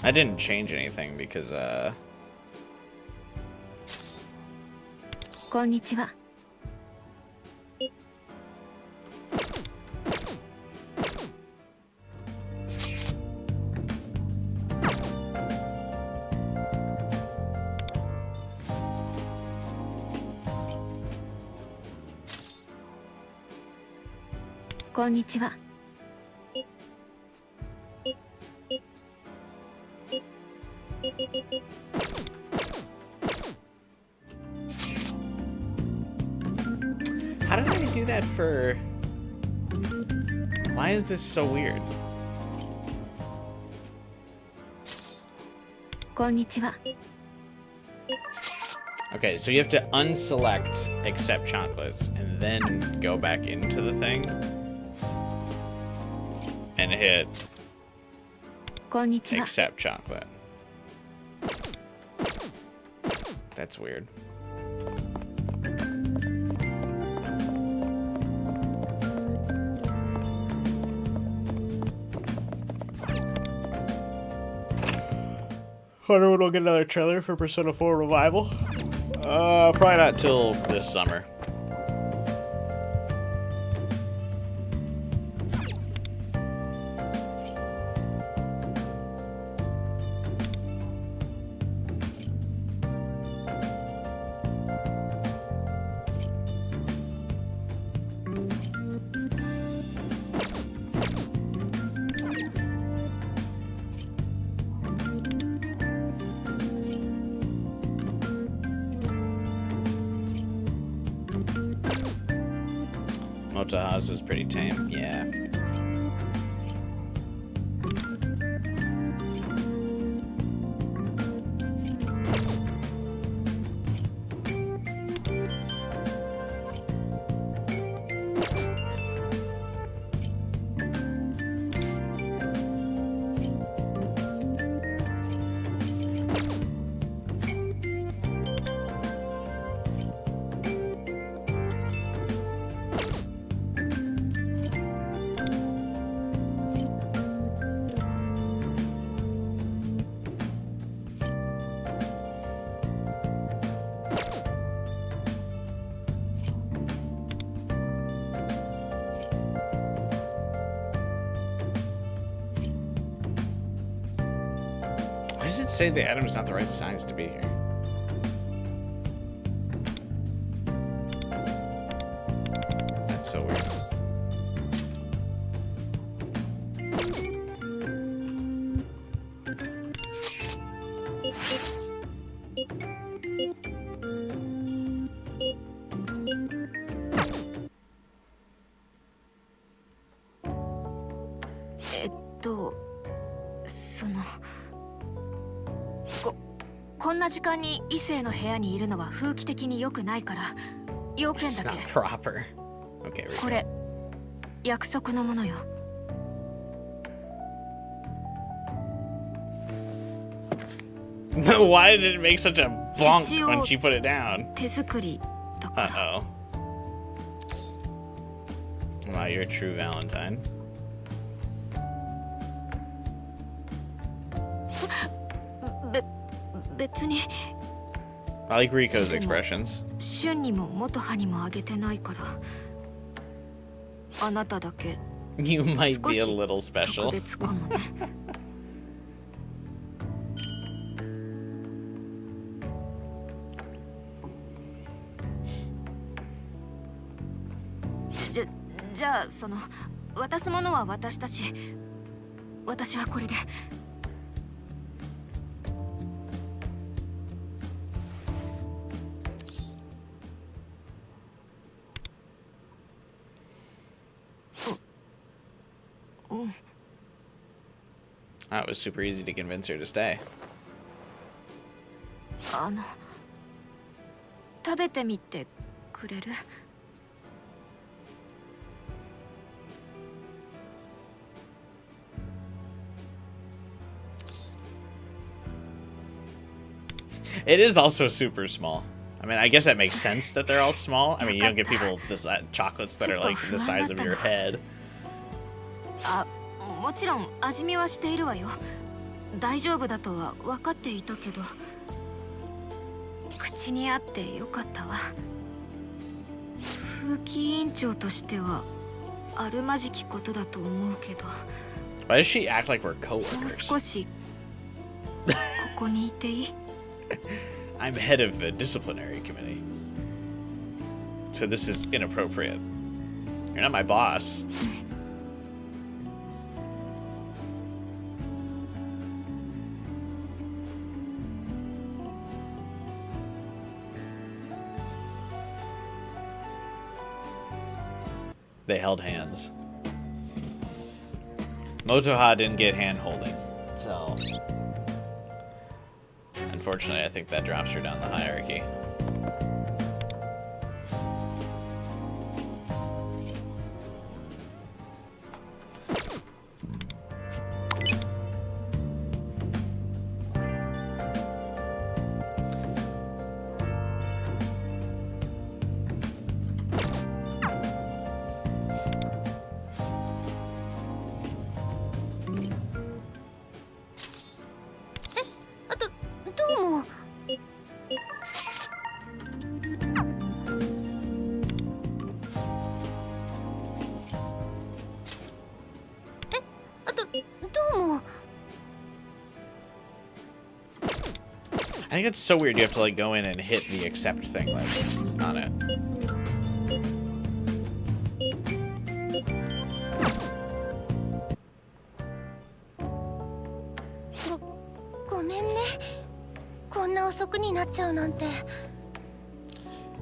I didn't change anything because こんにちは。こんにちは。how did I do that for? Why is this so weird? こんにちは。 Okay, so you have to unselect accept chocolates and then go back into the thing and hit こんにちは。 accept chocolate. That's weird. Wonder when we'll get another trailer for Persona 4 Revival. Probably not till this summer. Motoha's was pretty tame, yeah. does it say the item's not the right size to be here? That's so weird.こんな時間に異性の部屋にいるのは風紀的に良くないから、要件 It's だ not け proper. Okay, これ約束のものよ。 Why did it make such a bonk when she put it down? 手作りだから。 Uh-oh. Wow, you're a true Valentine. 別に I like Riko's expressions. シュンにも元葉にもあげてないから、あなただけ You might be a 少し little 特 special. 別かもね。じゃあその渡すものは渡したし、私はこれで。 Oh, it was super easy to convince her to stay. 食べてみてくれる？ It is also super small. I mean, I guess that makes sense that they're all small. I mean, you don't get people this chocolates that are like the size of your head. あ、もちろん味見はしているわよ。大丈夫だとは分かっていたけど、口に合ってよかったわ。風紀委員長としてはあるまじきことだと思うけど。 Why does she act like we're もう coworkers? 少しここにいていい？ I'm head of the disciplinary committee. So this is inappropriate. You're not my boss. They held hands. Motoha didn't get hand holding, so unfortunately I think that drops her down the hierarchy. I think it's so weird you have to like go in and hit the accept thing like on it. ごめんね。こんな遅くになっちゃうなんて。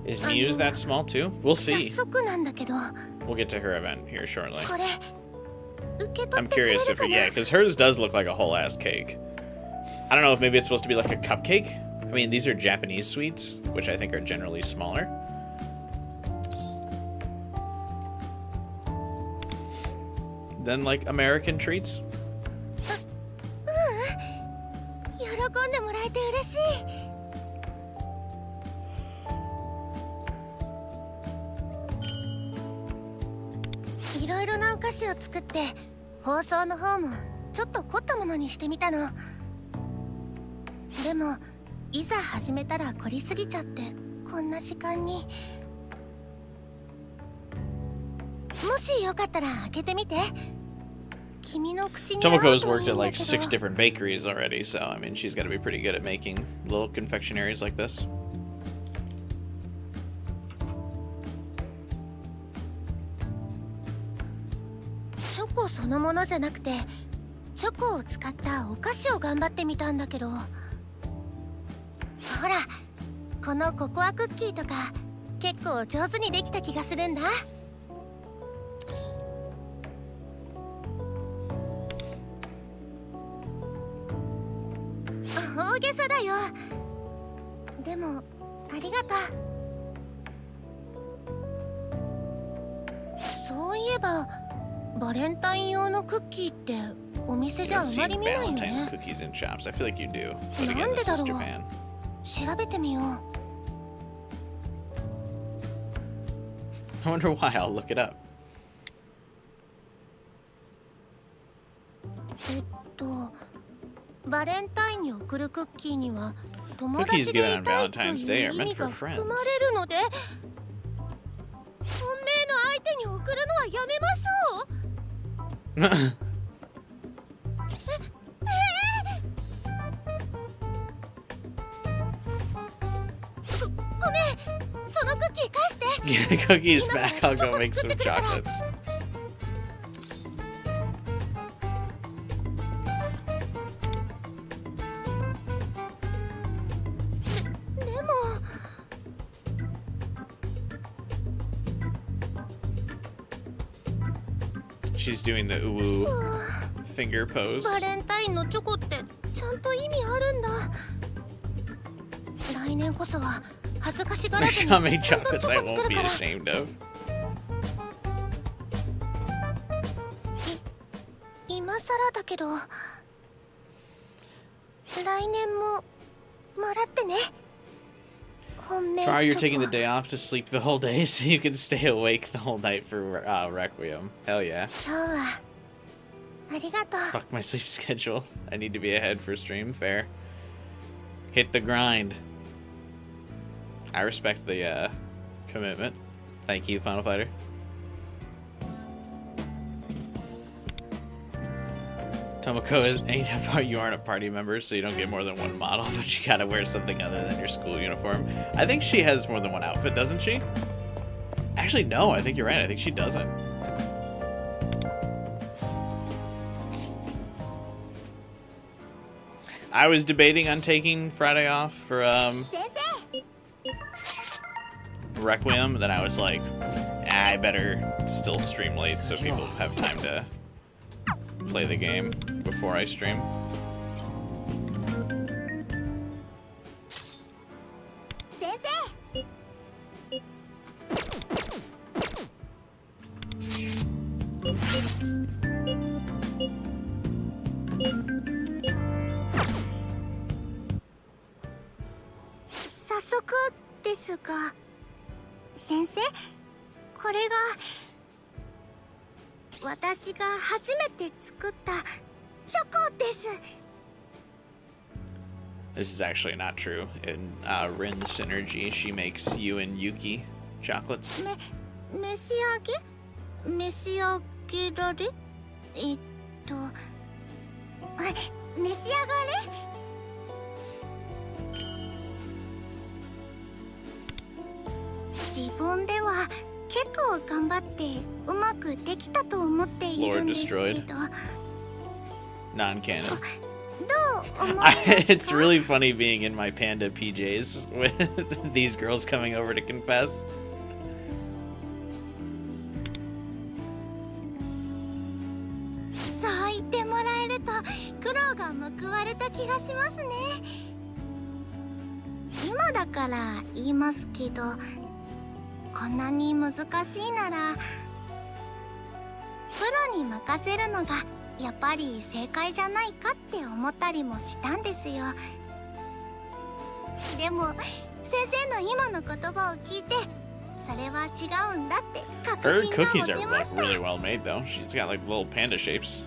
Is Muse that small too? We'll 早 see. 速なんだけど、 We'll get to her event here shortly. これ受け取 I'm ってくれ curious る if か it, な？ yeah, because hers does look like a whole ass cake. I don't know if maybe it's supposed to be like a cupcake. I mean, these are Japanese sweets, which I think are generally smaller. Than like American treats. 喜んでもらえて嬉しい。いろいろなお菓子を作って包装の方もちょっと凝ったものにしてみたの。でもいざ始めたら凝りすぎちゃってこんな時間に。もしよかったら開けてみて。君の口に合う Tomoko has といい worked ん at だ like け 6 ど different bakeries already, so I mean, she's got to be pretty good at making little confectionaries like this. チョコそのものじゃなくてチョコを使ったお菓子を頑張ってみたんだけど、ほらこのココアクッキーとか結構上手にできた気がするんだ。大げさだよ。でもありがとう。そういえばバレンタイン用のクッキーってお店 You じゃあ don't ま see り見ないよ Valentine's ね。 cookies in shops. I feel like you do. But again, なんで this だ is ろう。 Japan. 調べてみよう。 I wonder why. I'll look it up. バレンタインに送るクッキーには友 Cookies 達で given い on たいと Valentine's Day いう are 意 meant 味 for が friends. 含まれるので、本命の相手に送るのはやめましょう。ごめん、そのクッキー返して。 Get cookies back. I'll go make some chocolates. でも She's doing the uwu finger pose. バレンタインのチョコってちゃんと意味あるんだ。来年こそは恥ずかしが I らずに shall ちゃ make んとチ chocolates ョ I コ作 won't る be から。 ashamed of. 今さらだけど来年ももらってね。本命 Try, you're チ taking ョ the コ day off to sleep the whole day so you can stay awake the whole night for Requiem. Hell yeah. 今日はありがとう。 Fuck my sleep schedule. I need to be ahead for stream. Fair. Hit the grind. I respect the commitment. Thank you, Final Fighter. Tomoko you aren't a party member, so you don't get more than one model, but you gotta wear something other than your school uniform. I think she has more than one outfit, doesn't she? Actually, no, I think you're right. I think she doesn't. I was debating on taking Friday off for Requiem, then I was like, I better still stream late so people have time to play the game before I stream. 先生。早速ですが、先生、これが私が初めて作ったチョコです。 This is actually not true. In Rin's Synergy, she makes you and Yuki chocolates. 召し上げられ召し上がれ。自分では結構頑張ってうまくできたと思っているんですけど、 Non-canon. どう思いますか？ It's really funny being in my panda PJs with these girls coming over to confess. そう言ってもらえると苦労が報われた気がしますね。今だから言いますけど、こんなに難しいならプロに任せるのがやっぱり正解じゃないかって思ったりもしたんですよ。でも先生の今の言葉を聞いて、それは違うんだって確 Her 信が cookies 持 are てま like した。 really well made though. She's got like little panda shapes.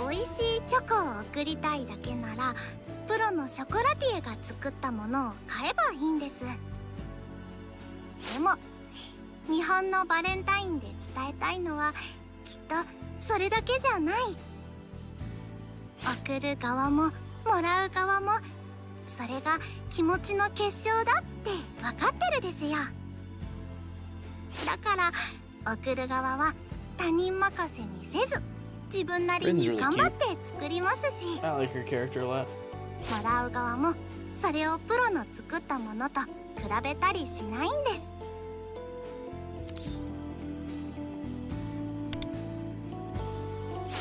美味しいチョコを送りたいだけならプロのショコラティエが作ったものを買えばいいんです。でも日本のバレンタインでえたいのはきっとそれだけじゃない。送る側ももらう側もそれが気持ちの結晶だって分かってるですよ。だから送る側は他人任せにせず自分なりに頑張って作りますし、 I like her character a lot. もらう側もそれをプロの作ったものと比べたりしないんです。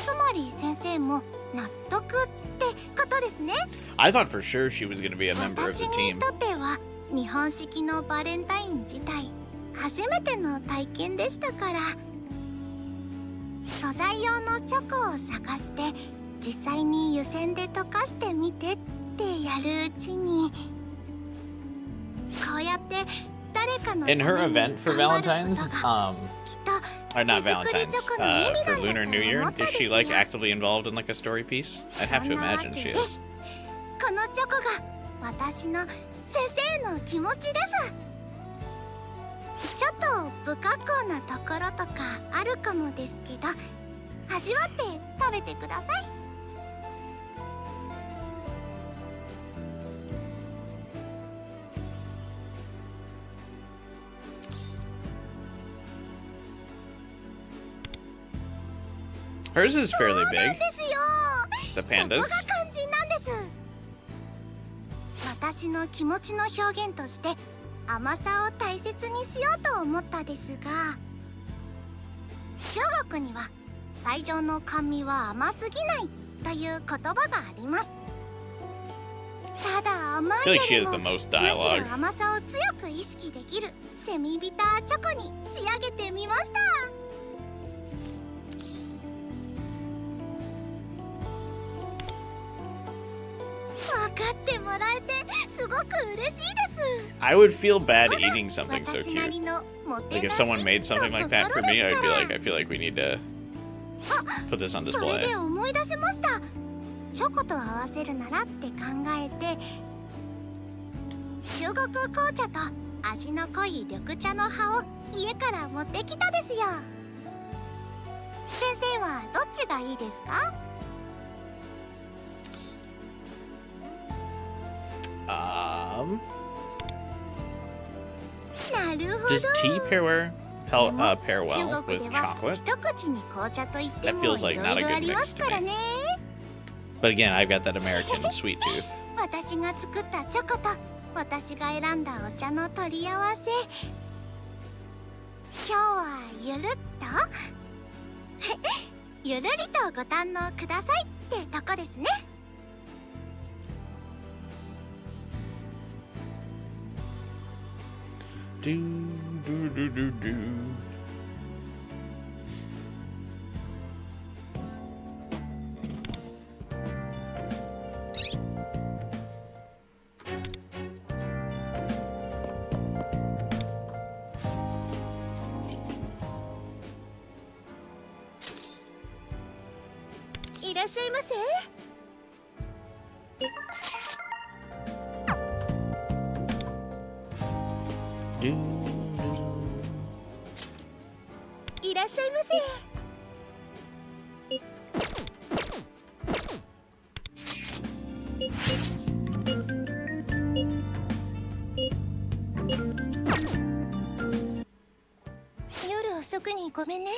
つまり先生も納得ってことですね。 I thought for sure she was going to be a member of 私 the に team. とっては日本式のバレンタイン自体初めての体験でしたから、素材用のチョコを探して実際に湯煎で溶かしてみてってやるうちに、こうやって誰かのため In に her 頑 event for 張る Valentine's, ことがきっと or not Valentine's, for Lunar New Year, is she like actively involved in like a story piece? I'd have to imagine she is. このチョコが私の先生の気持ちです。ちょっと不格好なところとかあるかもですけど、味わって食べてください。Hers is fairly そうなん big. ですよ。 The pandas. そこが肝心なんです。私の気持ちの表現として甘さを大切にしようと思ったですが、中国には最上の甘味は甘すぎないという言葉があります。ただ甘 I い feel よ like she has り the も most むし dialogue. ろ甘さを強く意識できるセミビターチョコに仕上げてみました。分かってもらえてすごく嬉しいです。 I would feel bad eating something so 私な cute. りのモテ Like if なし someone made something like that for me, の I'd と be ころ like, で I feel like we need to put this on すからそれ display. で思い出しました。チョコと合わせるならって考えて、中国紅茶と味の濃い緑茶の葉を家から持ってきたですよ。先生はどっちがいいですか？ なるほど。 Does tea pair pair 中 well 国 with では chocolate? 一口に紅茶といっても That feels い like ろ not a いろ good ありま mix す to から me. ね。 But again, I've got that American sweet tooth. 私が作ったチョコと私が選んだお茶の取り合わせ、今日はゆるっとゆるりとご堪能くださいってとこですね。 Do do do do do.いらっしゃいませ。 Do, do. いらっしゃいませ。 夜遅くにごめんね。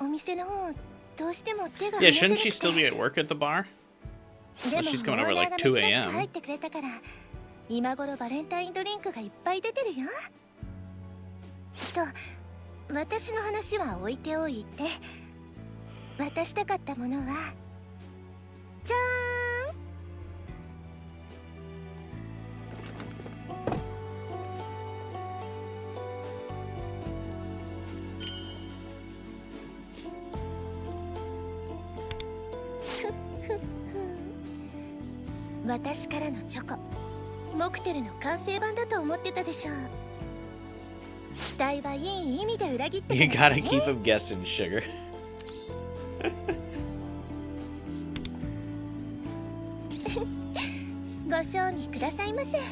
お店の方どうしても手が Yeah, 離せな shouldn't くて she still be at work at the bar? でも she's coming over オーナー like が 2 珍しく a.m. 入ってくれたから今頃バレンタインドリンクがいっぱい出てるよ。と私の話は置いておいて、渡したかったものはじゃーん。私からのチョコ、モクテルの完成版だと思ってたでしょう。期待はいい意味で裏切って You くれた gotta ね。 keep him guessing, sugar. ご賞味くださいませ。It 。こ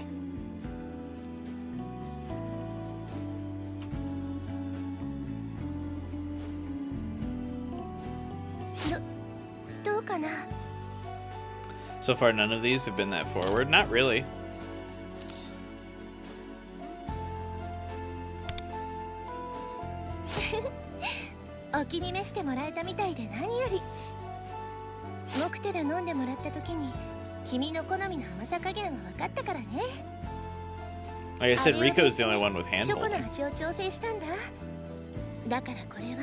な。 So far, none of these have been that forward. Not really. お気に召してもらえたみたいで何より。モクテル飲んでもらった時に君の好みの甘さ加減は分かったからね。 Like I said, Rico's the only one with チョコ hand の holding. 味を調整したんだ。だからこれは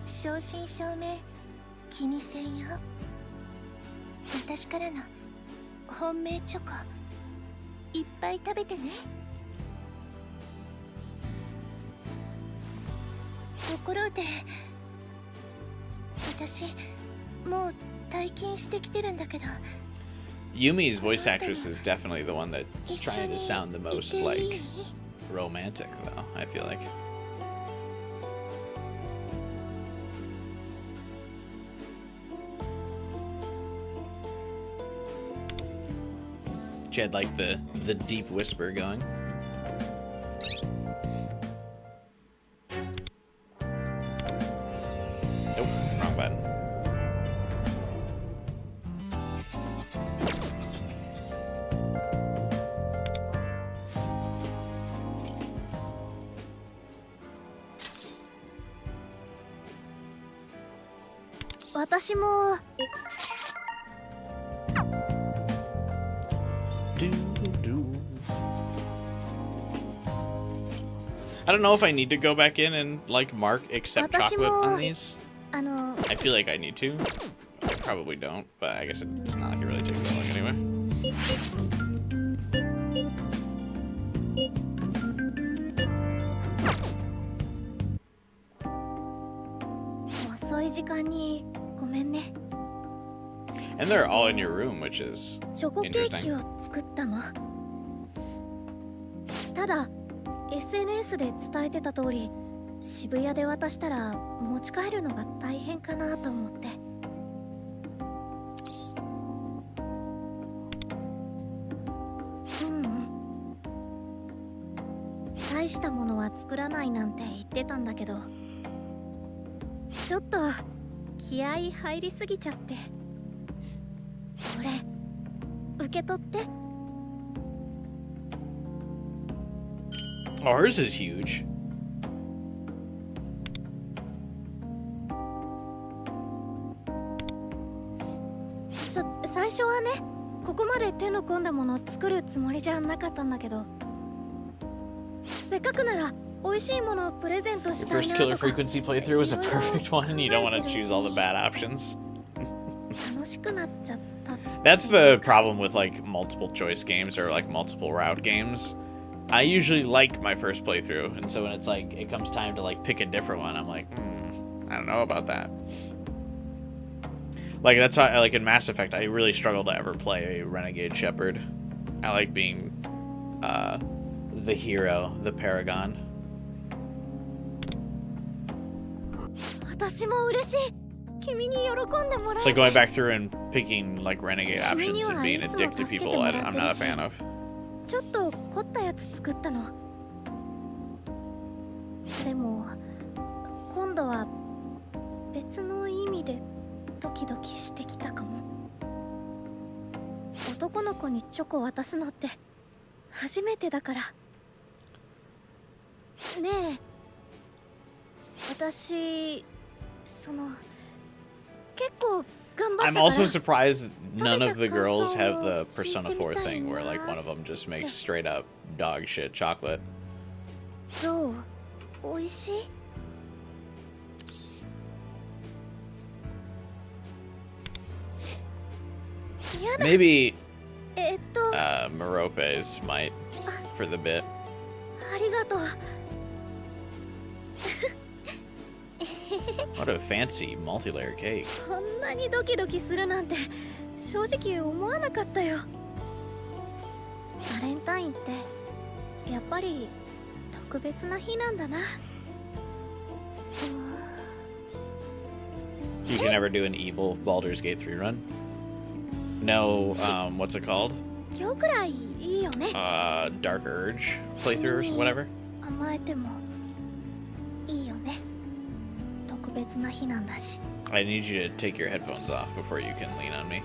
正真正銘君専用。私からの本命チョコいっぱい食べてね。ところで私もう退勤してきてるんだけど、 Yumi's voice actress is definitely the one that's 一緒 trying に to sound the い most ていい？ like romantic, though. I feel like. She had like the deep whisper going. Nope, wrong button. I don't know if I need to go back in and like mark accept chocolate on these. あの I feel like I need to. I probably don't, but I guess it's not like it really takes that long anyway. And they're all in your room, which is チョコケーキを作ったの。ただ SNS で伝えてた通り、渋谷で渡したら持ち帰るのが大変かなと思って。大したものは作らないなんて言ってたんだけど、ちょっと気合い入りすぎちゃって。これ受け取って。 ours is huge. 最初はね、ここまで手の込んだものを作るつもりじゃなかったんだけど、せっかくなら美味しいものをプレゼントし Your たい first な Killer とか。 Frequency playthrough was a perfect one. You don't want to choose all the bad options. 楽しくなっちゃったっていうか。 That's the problem with like multiple choice games or like multiple route games. I usually like my first playthrough, and so when it's like it comes time to like pick a different one, I'm like, I don't know about that. Like that's how, like in Mass Effect, I really struggle to ever play a Renegade Shepherd. I like being the hero, the paragon. 私も嬉しい。君に喜んでもら It's え like て。 going back through and picking like renegade options and being a dick to people. I'm not a fan of. ちょっと凝ったやつ作ったの。でも今度は別の意味でドキドキしてきたかも。男の子にチョコ渡すのって初めてだから。ねえ、私その結構頑張ったから。 I'm also surprised none of the girls have the Persona 4 thing where like one of them just makes straight up dog shit chocolate. どう？美味しい？やだ。 Maybe あ Merope's might for the bit. りがとう。 What a fancy multi-layer cake. こんなにドキドキするなんて正直思わなかったよ。バレンタインってやっぱり特別な日なんだな。 You can never do an evil Baldur's Gate 3 run. No, what's it called? 今日くらいいいよね。 Dark Urge playthrough or whatever. 甘えてもいいよね。特別な日なんだし。I need you to take your headphones off before you can lean on me.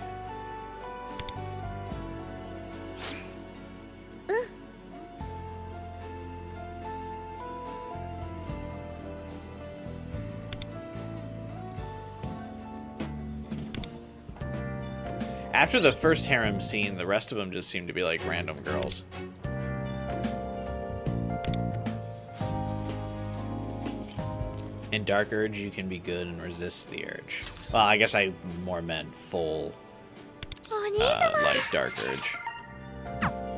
After the first harem scene, the rest of them just seem to be like random girls. In Dark Urge, you can be good and resist the urge. Well, I guess I more meant full, like Dark Urge.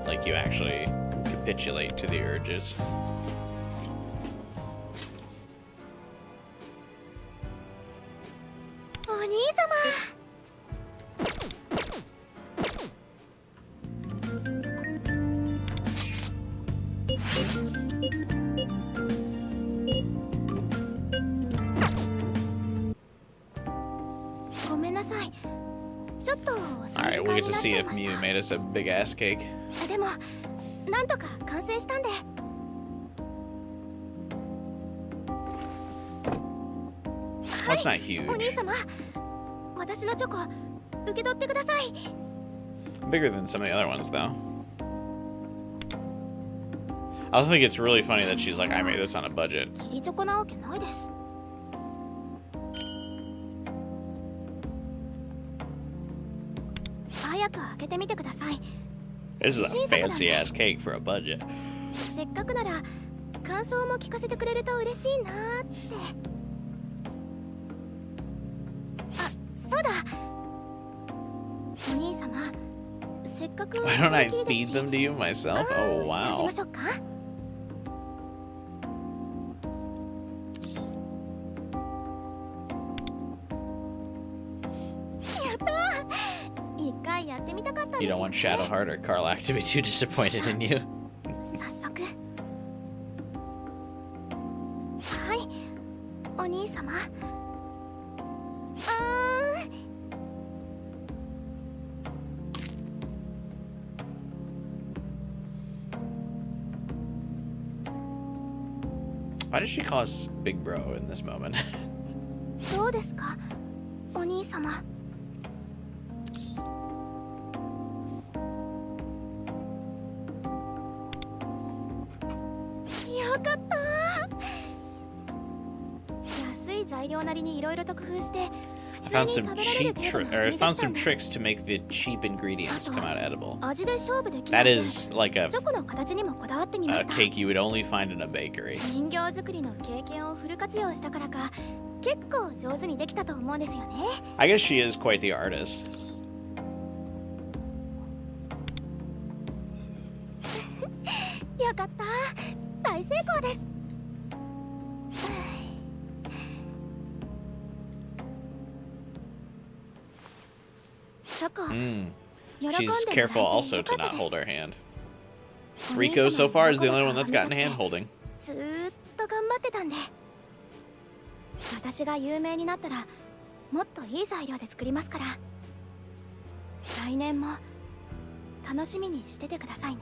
Like you actually capitulate to the urges. Alright, we'll get to see if Mew made us a big ass cake. でもなんとか完成したんで。Well, it's not huge. お兄様、私のチョコ受け取ってください。 Bigger than some of the other ones, though. I also think it's really funny that she's like, I made this on a budget. キリチョコなわけないです。早く開けてみてください。 This is a fancy ass cake for a budget. せっかくなら感想も聞かせてくれると嬉しいなーって。あ、そうだ。お兄様、せっかく Why don't I feed them to you myself? Oh, してあげ wow. ましょうか。やったー。一回やってみたかったんです You よ don't ね。 want Shadowheart or Karlach to be too disappointed in you. 早速。はい、お兄様。Why does she call us Big Bro in this moment? どうですか、お兄様。よかったー。安い材料なりにいろいろと工夫して I found some I found some tricks to make the cheap ingredients come out edible. 味で勝負できる That is like a チョコの形にもこだわってみました。 cake you would only find in a bakery. 人形作りの経験をフル活用したからか結構上手にできたと思うんですよね。 I guess she is quite the artist. よかった大成功です。チョコ、 She's careful also to not hold her hand. Rico so far is the only one that's gotten hand holding. ずーっと頑張ってたんで、私が有名になったらもっといい材料で作りますから、来年も楽しみにしててくださいね。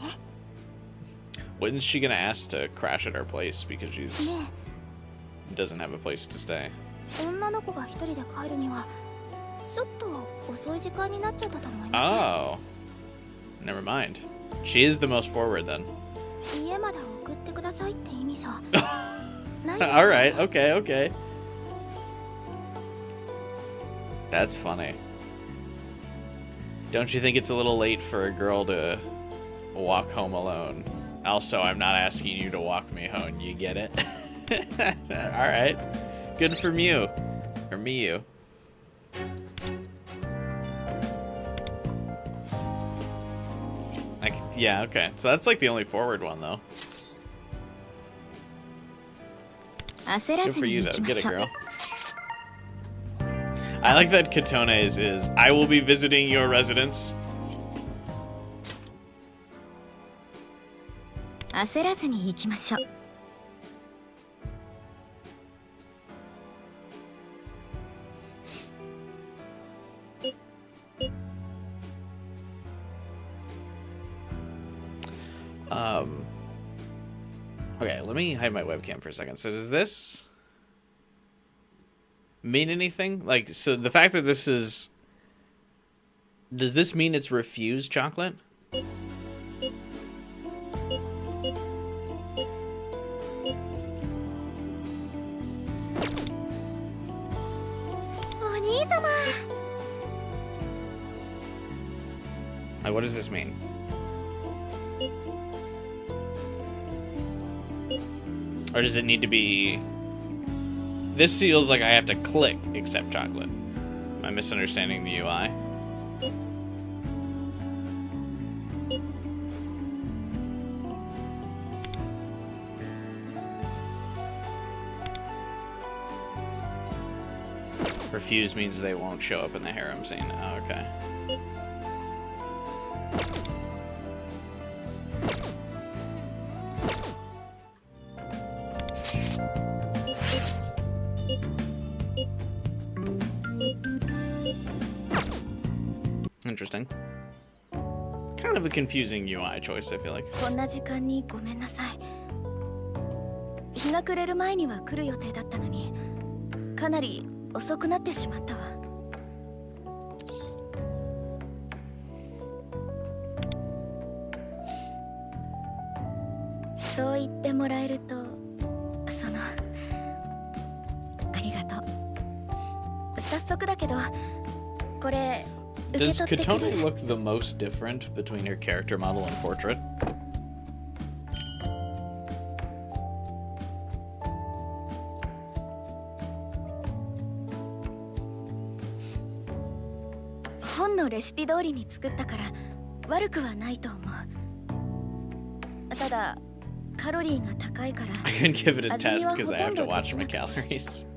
When's she gonna ask to crash at her place because she's ね doesn't have a place to stay? え、女の子が一人で帰るにはちょっと遅い時間になっちゃったと思いま Oh, never mind. She is the most forward then. す。家まで送ってくださいって意味じゃないですか。 All right, okay, okay. That's funny. Don't you think it's a little late for a girl to walk home alone? Also, I'm not asking you to walk me home. You get it? All right. Good for Mew. Or Miyu. Like, yeah, okay. So that's like the only forward one, though. 焦ら Good ず for に you, 行 though. きま Get it, しょう。 girl. I like that Katone's is, I will be visiting your residence. 焦らずに行きましょう。Okay, let me hide my webcam for a second. So does this... mean anything? Like, so the fact that this is... Does this mean it's refused chocolate? お兄様。 Like, what does this mean? Or does it need to be... This feels like I have to click accept chocolate. Am I misunderstanding the UI? Refuse means they won't show up in the harem scene. Oh, okay. Interesting. Kind of a confusing UI choice, I feel like. こんな時間にごめんなさい。日が暮れる前には来る予定だったのに、かなり遅くなってしまったわ。そう言ってもらえると、ありがとう。早速だけど、これ受け Does 取ってくれ Kotone る？ look the most different between her character model and portrait? 本のレシピ通りに作ったから悪くはないと思う。ただカロリーが高いから I couldn't give it a 味見 test は because ほ I と have ん to どで watch き my なかった。 calories.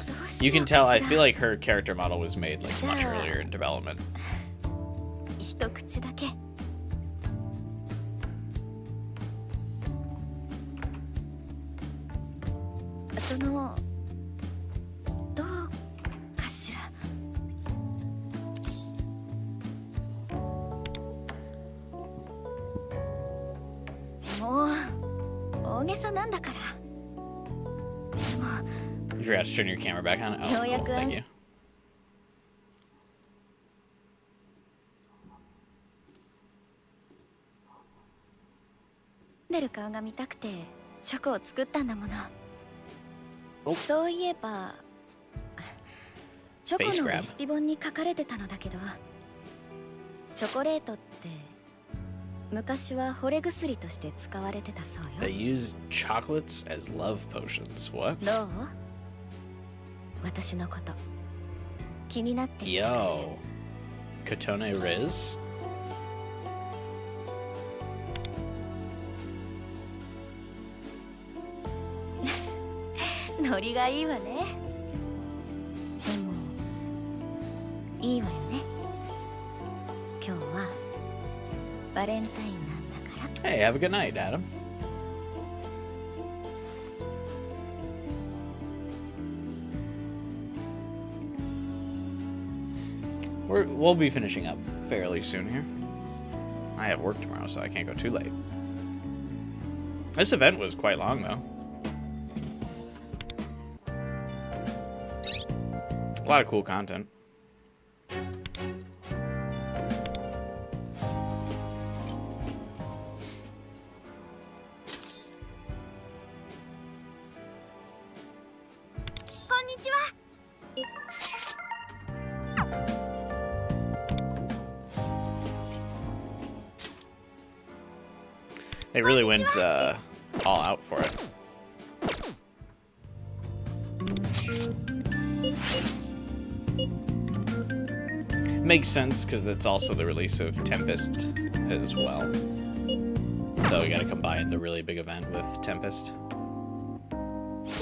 どうし You よ can う tell, か I し feel ら。 like her character model was made like much Yeah. earlier in development. 一口だけ。どうかしら。もう大げさなんだから。でも You forgot to turn your camera back on? Oh, Yo, cool. yeah, Thank guys. you. 出る顔が見たくてチョコを作ったんだもの。おそういえばチョ Face コの grab. レシピ本に書かれてたのだけど、チョコレートって昔は惚れ薬として使われてたそう They よ。 use chocolates as love potions. What? どう？私のこと気になってきたかしら。 Yo. Kotone Riz? ノリがいいわね。でもいいわよね。今日はバレンタインなんだから。 Hey, have a good night, Adam. We'll be finishing up fairly soon here. I have work tomorrow, so I can't go too late. This event was quite long, though. A lot of cool content. They really went all out for it. Makes sense because that's also the release of Tempest as well. So we gotta combine the really big event with Tempest.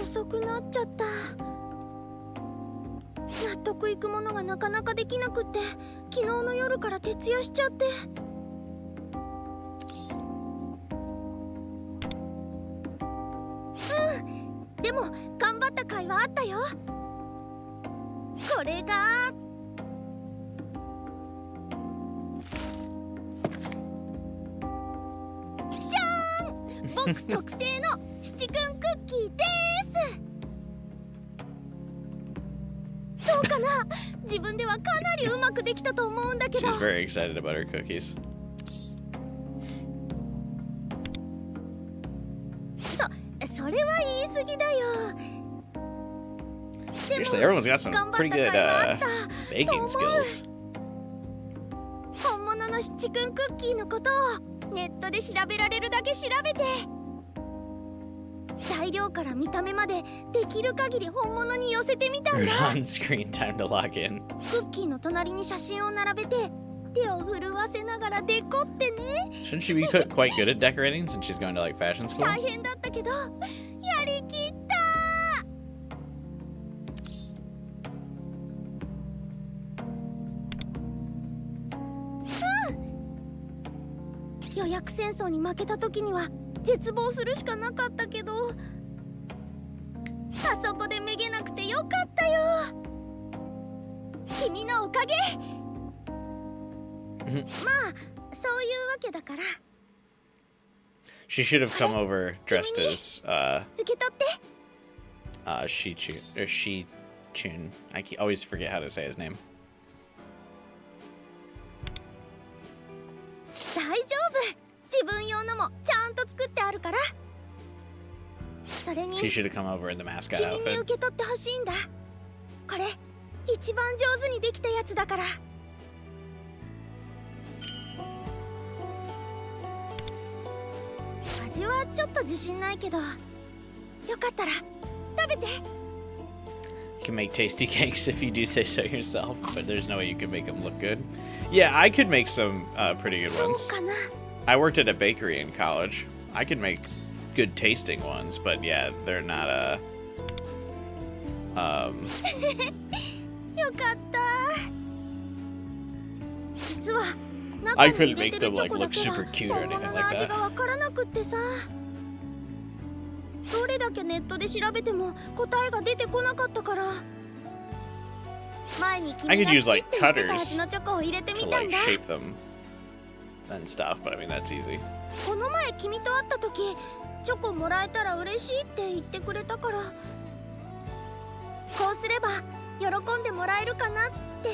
遅くなっちゃった。納得いくものがなかなかできなくって、昨日の夜から徹夜しちゃって。でも頑張った甲斐はあったよ。これが僕特製の七君クッキーですどうかな自分ではかなりうまくできたと思うんだけど She's very excited about her cookies. それは言い過ぎだよでも Seriously, everyone's got some 頑張 pretty った good 甲斐があった baking skills. 本物の七君クッキーのことをネットで調べられるだけ調べて材料から見た目までできる限り本物に寄せてみたん Her だ on-screen time to log in. クッキーの隣に写真を並べて手を震わせながらデコってね Shouldn't she be quite good at decorating since she's going to like fashion school? 大変だったけどやりきった予約戦争に負けた時には絶望するしかなかったけどあそこでめげなくてよかったよ君のおかげまあそういうわけだから She should have come over dressed as 受け取って Shi-chun. I always forget how to say his name. 大丈夫自分用のもちゃんと作ってあるからそれに She should have come over in the mascot 君に outfit. 受け取ってほしいんだこれ一番上手にできたやつだから味はちょっと自信ないけどよかったら食べて You can make tasty cakes if you do say so yourself, but there's no way you can make them look good. Yeah, I could make some pretty good どう ones. かな I worked at a bakery in college. I could make good tasting ones, but yeah, they're notよかった実は I 中に couldn't 入れ make て them るチョ like コだ look けは super cute or 本物 anything の like 味 that. がわからなくってさどれだけネットで調べても答えが出てこなかったから前に君 I が could 好 use き like って言ってた cutters 味のチョコを入れてみ to たん like だ shape them and stuff, but I mean that's easy. この前君と会った時チョコもらえたら嬉しいって言ってくれたからこうすれば喜んでもらえるかなって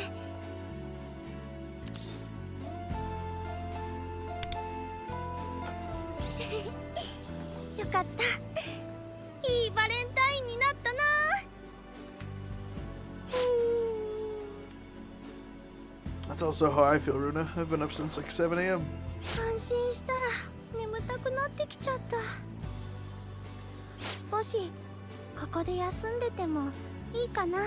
よかったいいバレンタインになったなThat's also how I feel, Runa. I've been up since like 7 a.m. 安心したら眠たくなってきちゃった少しここで休んでてもいいかな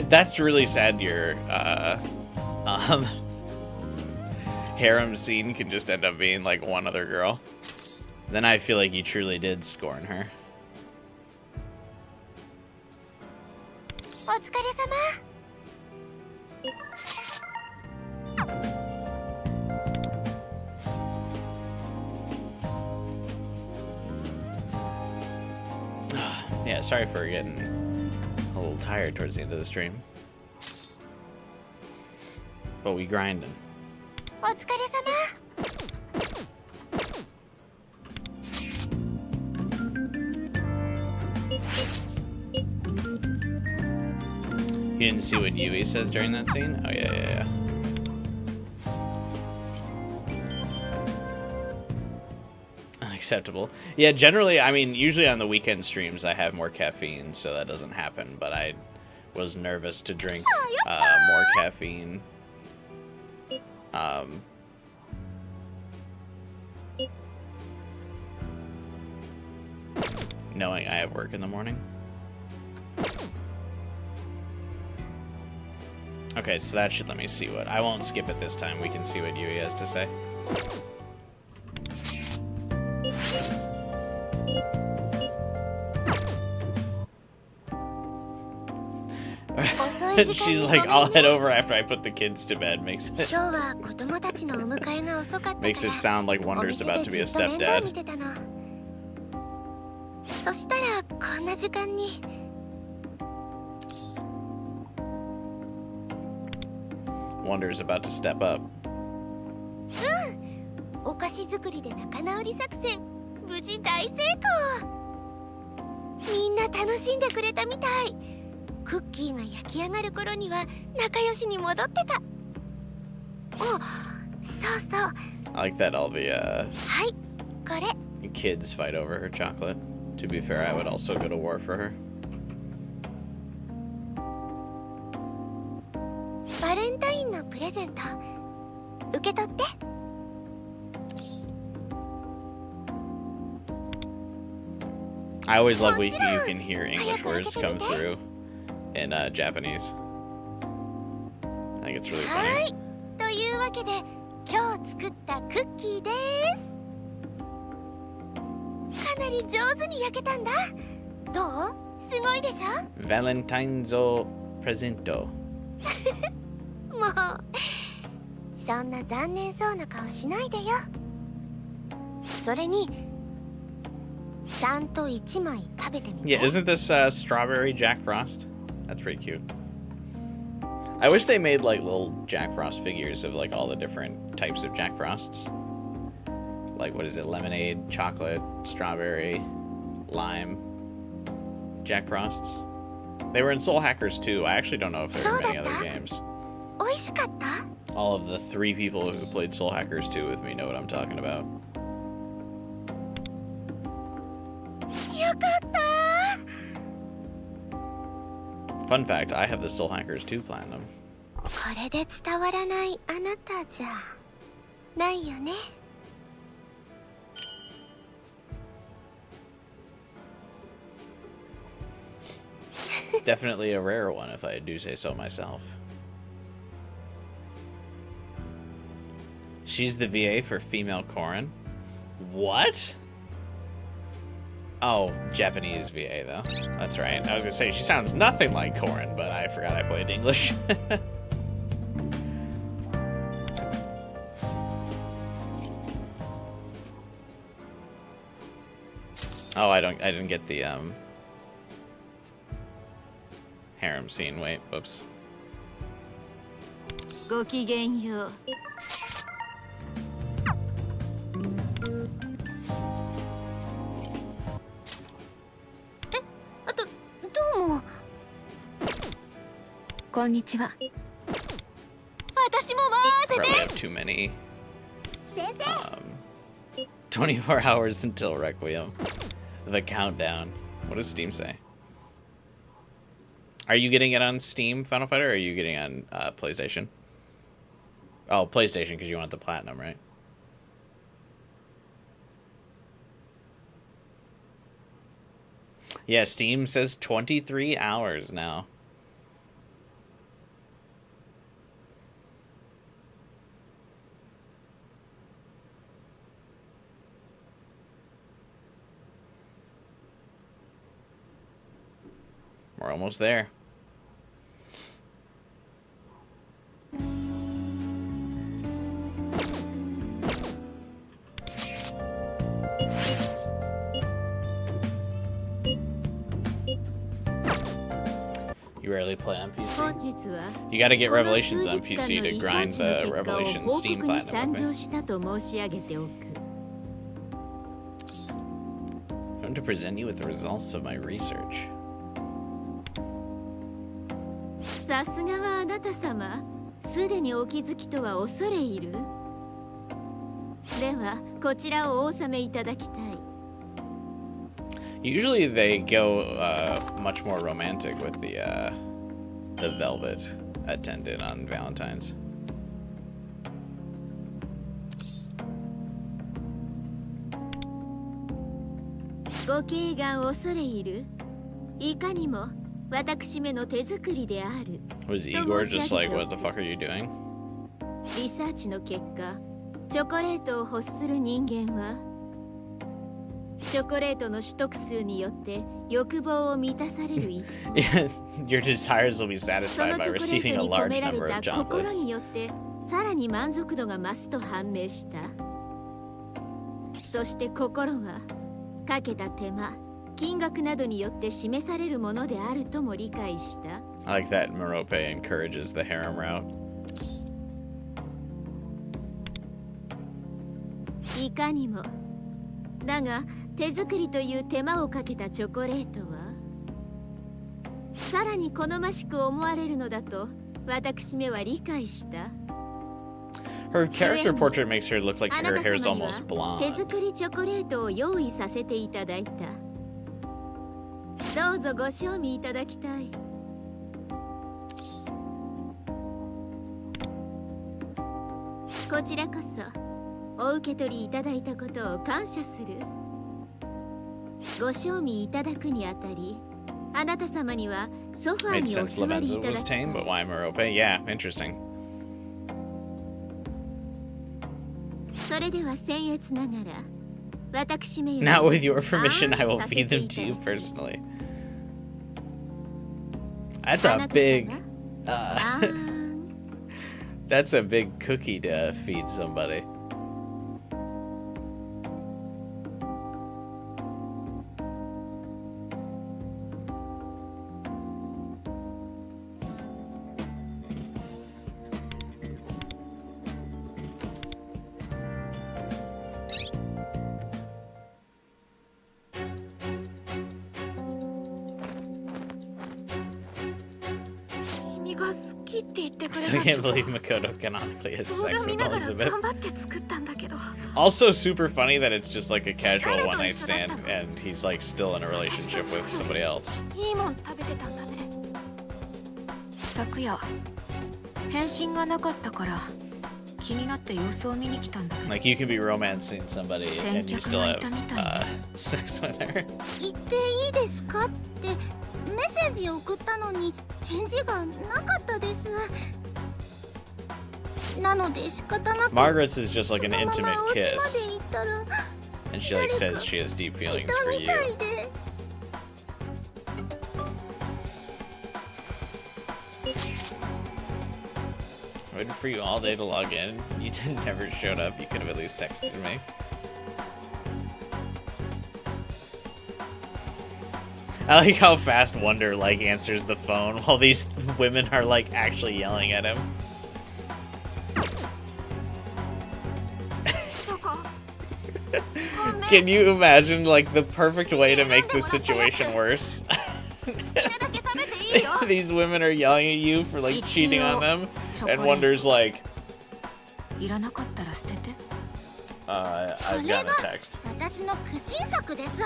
That's really sad. Your harem scene can just end up being like one other girl. Then I feel like you truly did scorn her. お疲れ様 Yeah, sorry for getting a little tired towards the end of the stream. But we grinding. お疲れ様 You didn't see what Yui says during that scene? Oh, yeah. Unacceptable. Yeah, generally, I mean, usually on the weekend streams, I have more caffeine, so that doesn't happen, but I was nervous to drink more caffeine. Knowing I have work in the morning. Okay, so that should let me see what... I won't skip it this time. We can see what Yui has to say. 遅い She's like, I'll head over after I put the kids to bed. Makes 今日は子供たちのお迎えが遅かったから it sound like お Wonder's 店 about で to be a ずっと面倒見 stepdad. てたの。そしたらこんな時間に Wonder's about to step up. お菓子作りで仲直り作戦無事大成功。みんな楽しんでくれたみたい。クッキーが焼き上がる頃には仲良しに戻ってた。お、そうそう。 I like that all the はい、これ。 kids fight over her chocolate. To be fair, I would also go to war for her. バレンタインのプレゼント受け取って。 I always love when you can hear English words come through in Japanese. I think it's really は funny. い、というわけで今日作ったクッキーです。かなり上手に焼けたんだ。どう？すごいでしょ？ Valentine's presento. もうそんな残念そうな顔しないでよ。それにちゃんと1枚食べてみて。 Yeah, isn't this strawberry Jack Frost? That's pretty cute. I wish they made like little Jack Frost figures of like all the different types of Jack Frosts. Like what is it? Lemonade, chocolate, strawberry, lime, Jack Frosts. They were in Soul Hackers too. I actually don't know if there were many other games. 美味しかった？ All of the 3 people who played Soul Hackers 2 with me know what I'm talking about. よかった。 Fun fact, I have the Soul Hackers 2 Platinum. これで伝わらないあなたじゃないよね。 Definitely a rare one if I do say so myself. She's the VA for female Corrin. What? Oh, Japanese VA though. That's right. I was gonna say she sounds nothing like Corrin, but I forgot I played English. Oh, I didn't get the harem scene. Wait, whoops. ごきげんよう。あとどうも。こんにちは。私も回 Probably せ have て。 too many. 先生。 24 hours until Requiem. The countdown. What does Steam say? Are you getting it on Steam, Final Fighter, or are you getting it on PlayStation? Oh, PlayStation, because you want the Platinum, right? Yeah, Steam says 23 hours now. We're almost there. You rarely play on 本 PC. 日は You gotta get この Revelations 数 on 日間 PC の to リサー grind チの the 結果を Revelations 報 Steam 告に Platinum 参 with 上 me. したと申し上げておく。 I'm to present you with the results of my research. さすがはあなた様。すでにお気づきとは恐れ入る。ではこちらをお納めいただきたい。 Usually they go much more romantic with the velvet attendant on Valentine's. ご敬願恐れ入る。いかにも私めの手作りである。 Was Igor just like, what the fuck are you doing? リサーチの結果、チョコレートを欲する人間はチョコレートの取得数によって欲望を満たされる一方 Your desires will be そ satisfied の by チョコレー receiving ト a に込 large められ number of た心 chocolates. によってさらに満足度が増すと判明した。そして心はかけた手間金額などによって示されるものであるとも理解した。 I like that Merope encourages the harem route. いかにも。だが手作りという手間をかけたチョコレートはさらに好ましく思われるのだと私めは理解した。 Her character portrait makes her look like あな her た hair's 様に almost は手 blonde. 作りチョコレートを用意させていただいた。どうぞご賞味いただきたい。こちらこそお受け取りいただいたことを感謝する。ご賞味いただくにあたり、あなた様にはソファー Made にお sense 座りい Lavenza ただ was きたい。 tame, but why Merope? Yeah, interesting. それでは僭越ながら私めより Now, with your permission, I will させ feed て them い to た you だく。 personally. That's あ a なた様 big, あ uh, ーん that's a big cookie to feed somebody. Still can't believe Makoto canonically has sex with Elizabeth. Also super funny that it's just like a casual one night stand and he's like still in a relationship with somebody else. いいもん食べてたんだね。昨夜返信がなかったから気になって様子を見に来たんだけど。 Like you can be romancing somebody and you still have sex with her. 言っていいですかってメッセージを送ったのに返事がなかったです。なので仕方なく Margaret's is just like an そのま intimate まお家まで kiss 行ったら and she like says she has deep い feelings た for み you. たいで。I waited for you all day to log in. You never showed up. You could have at least texted me. I like how fast Wonder like answers the phone while these women are like actually yelling at him. Can you imagine like the perfect way to make this situation worse? These women are yelling at you for like cheating on them, and Wonder's like, いらなかったら捨てて。 I've got a text. 私の苦心作です。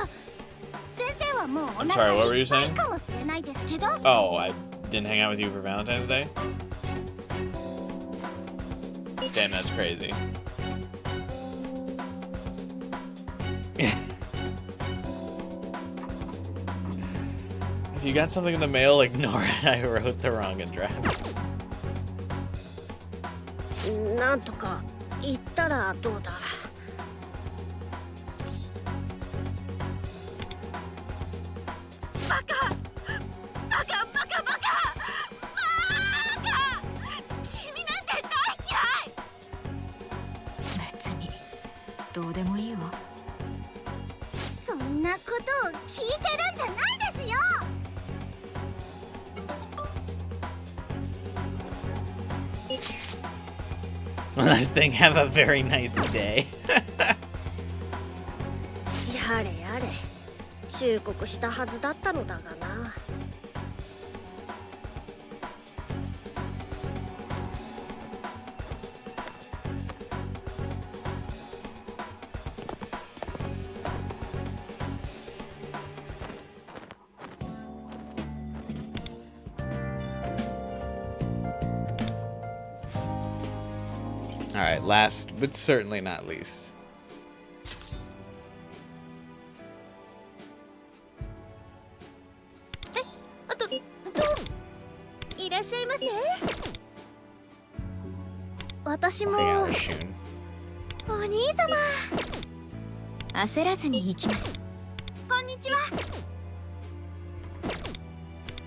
先生はもうお I'm sorry, what were 腹 you いっぱい saying? かもしれないですけど。 Oh, I didn't hang out with you for Valentine's Day? Damn, that's crazy. If you got something in the mail, ignore it. I wrote the wrong address. なんとか言ったらどうだ。別にどうでもいいわ。そんなことを聞いてるんじゃないですよ。 One last thing, have a very nice day. やれやれ忠告したはずだったのだがな。Alright, last but certainly not least. あと、いらっしゃいませ。私も They are Shun. お兄様。焦らずに行きましょう。にちは。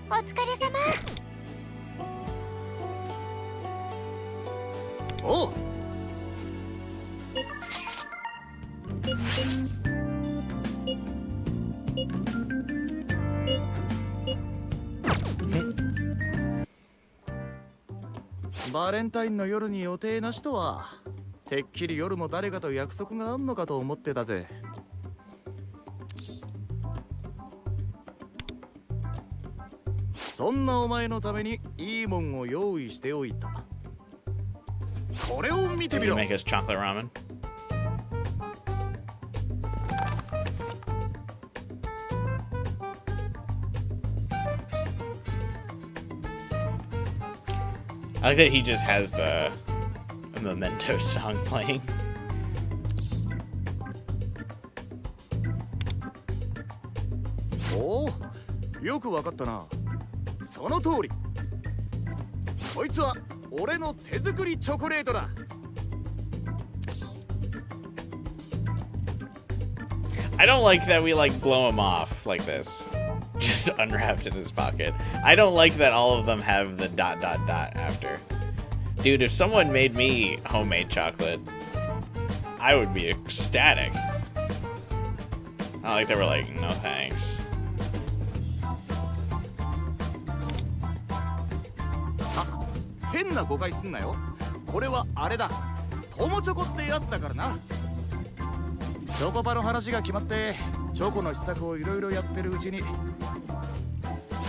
お疲れ様。おう。バレンタインの夜に予定なしとは。てっきり夜も誰かと約束があんのかと思ってたぜ。そんなお前のためにいいもんを用意しておいた。これを見て Did み you ろ。 make us chocolate ramen? I like that he just has the Memento song playing. おお、よくわかったな。その通り。こいつは俺の手作りチョコレートだ。I don't like that we like blow him off like this. Just unwrapped in his pocket. I don't like that all of them have the ... after. Dude, if someone made me homemade chocolate, I would be ecstatic. Not like they were like, no thanks. 変な誤解すんなよ。これはあれだ。友チョコってやつだからな。チョコパの話が決まってチョコの試作をいろいろやってるうちに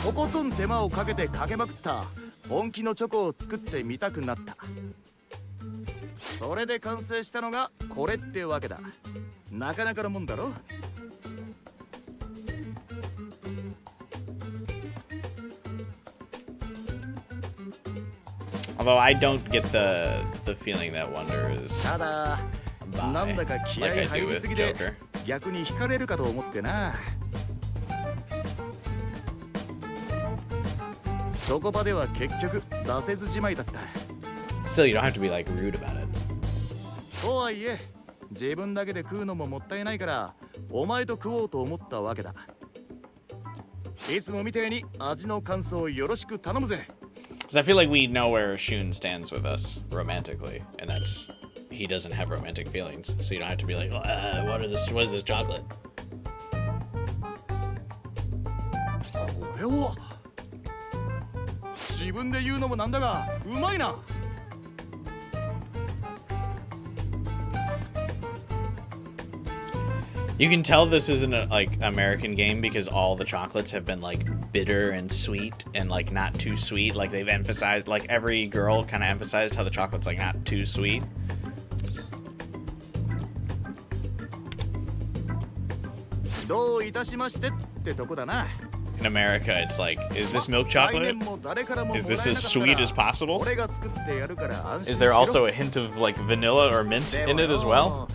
とことん手間をかけてかけまくった本気のチョコを作ってみたくなった。それで完成したのがこれってわけだ。なかなかのもんだろ。Although I don't get the feeling that Wonder is ただ bi, なんだか気合 like I 入 do り with すぎで Joker. 逆に惹かれるかと思ってな。チョコパでは結局出せずじまいだった。 Still, you don't have to be like rude about it. とはいえ自分だけで食うのももったいないからお前と食おうと思ったわけだ。いつもみたいに味の感想をよろしく頼むぜ。 Because I feel like we know where Shun stands with us romantically, and that's he doesn't have romantic feelings, so you don't have to be like, what is this chocolate? これを自分で言うのもなんだがうまいな。 You can tell this isn't a like American game because all the chocolates have been like bitter and sweet and like not too sweet. Like they've emphasized, like every girl kind of emphasized how the chocolate's like not too sweet. どういたしましてってとこだな。 In America, it's like, is this milk chocolate? Is this as sweet as possible? 俺が作ってやるから安心しろ。 Is there also a hint of like vanilla or mint in it as well?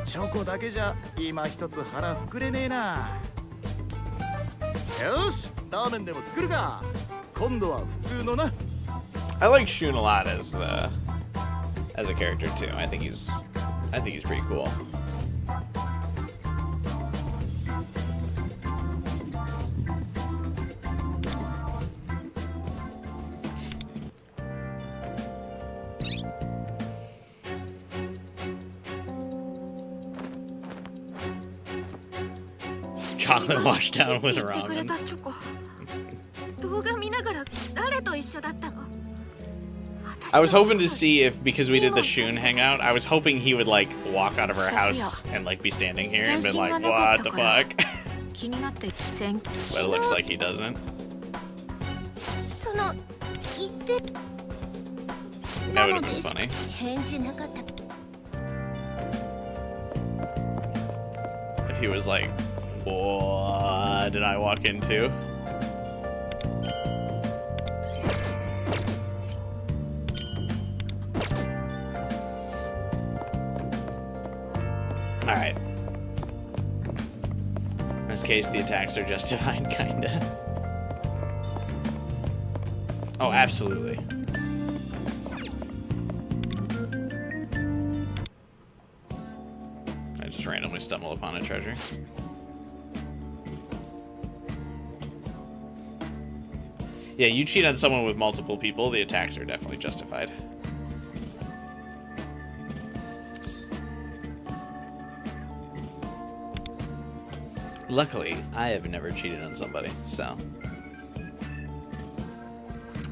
チョコだけじゃ今一つ腹膨れねえな。よし、ラーメンでも作るか。今度は普通のな。 I like Shun a lot as a character too. I think he's pretty cool. Chocolate washed down with 言ってくれ ramen. たチョコ。動画見ながら誰と一緒だったの？ I was hoping to see if, because we did the Shun hangout, I was hoping he would like walk out of our house and like be standing here and be like, what the fuck? 気になって選 But it looks like he doesn't. その言って That would have been funny. 返事なかった。 If he was like, what did I walk into? Alright. In this case, the attacks are justified, kinda. Oh, absolutely. I just randomly stumble upon a treasure. Yeah, you cheat on someone with multiple people, the attacks are definitely justified. Luckily, I have never cheated on somebody, so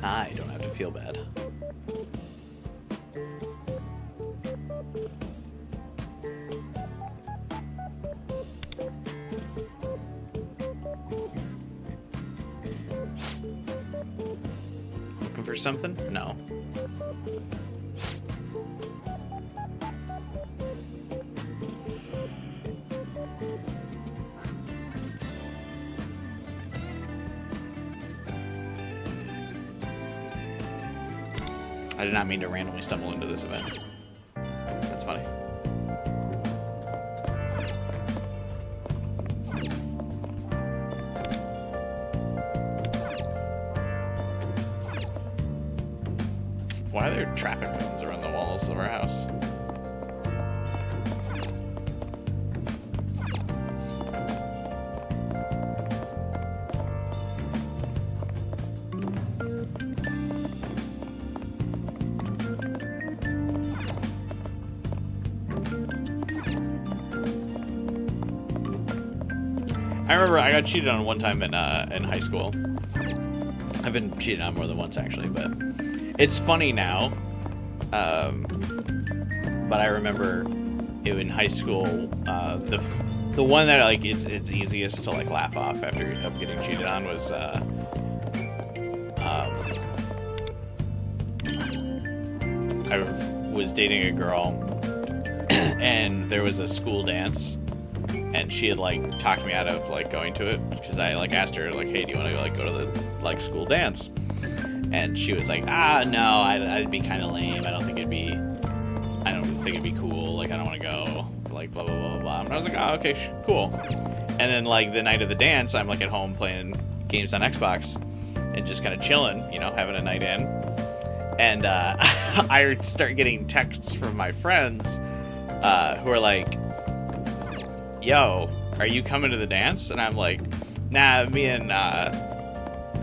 I don't have to feel bad. Looking for something? No. I did not mean to randomly stumble into this event. That's funny. Why are there traffic cones around the walls of our house? I remember I got cheated on one time in high school. I've been cheated on more than once actually, but it's funny now. But I remember in high school, the one that like it's easiest to like laugh off after getting cheated on was I was dating a girl, and there was a school dance. And she had like talked me out of like going to it because I like asked her like, hey, do you want to like go to the like school dance? And she was like, no, I'd be kind of lame. I don't think it'd be cool. Like I don't want to go. Like blah blah blah blah blah. And I was like, oh okay, cool. And then like the night of the dance, I'm like at home playing games on Xbox and just kind of chilling, you know, having a night in. And I start getting texts from my friends who are like, yo, are you coming to the dance? And I'm like, nah, me and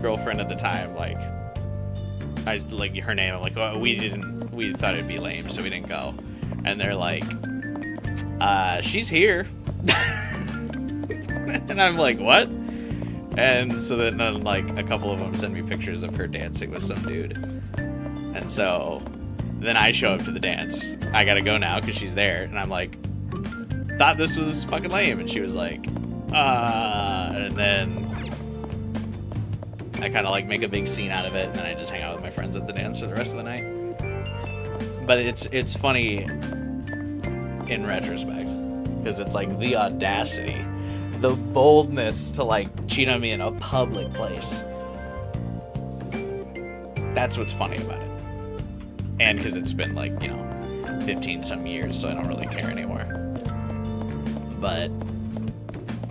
girlfriend at the time, like, I like her name. I'm like, well, we thought it'd be lame, so we didn't go. And they're like, she's here. And I'm like, what? And so then like a couple of them send me pictures of her dancing with some dude. And so then I show up to the dance. I gotta go now because she's there. And I'm like, thought this was fucking lame. And she was like, and then I kind of like make a big scene out of it, and then I just hang out with my friends at the dance for the rest of the night. But it's funny in retrospect because it's like the audacity, the boldness to like cheat on me in a public place. That's what's funny about it. And because it's been like, you know, 15 some years, so I don't really care anymore. But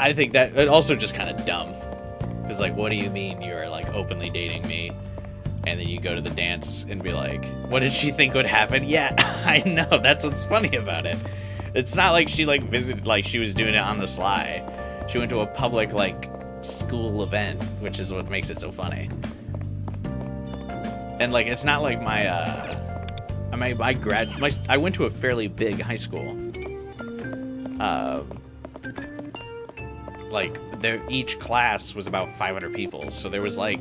I think that it also just kind of dumb. Because, like, what do you mean you're, like, openly dating me? And then you go to the dance and be like, what did she think would happen? Yeah, I know. That's what's funny about it. It's not like she, like, visited, like, she was doing it on the sly. She went to a public, like, school event, which is what makes it so funny. And, like, it's not like I went to a fairly big high school. Like, each class was about 500 people, so there was like,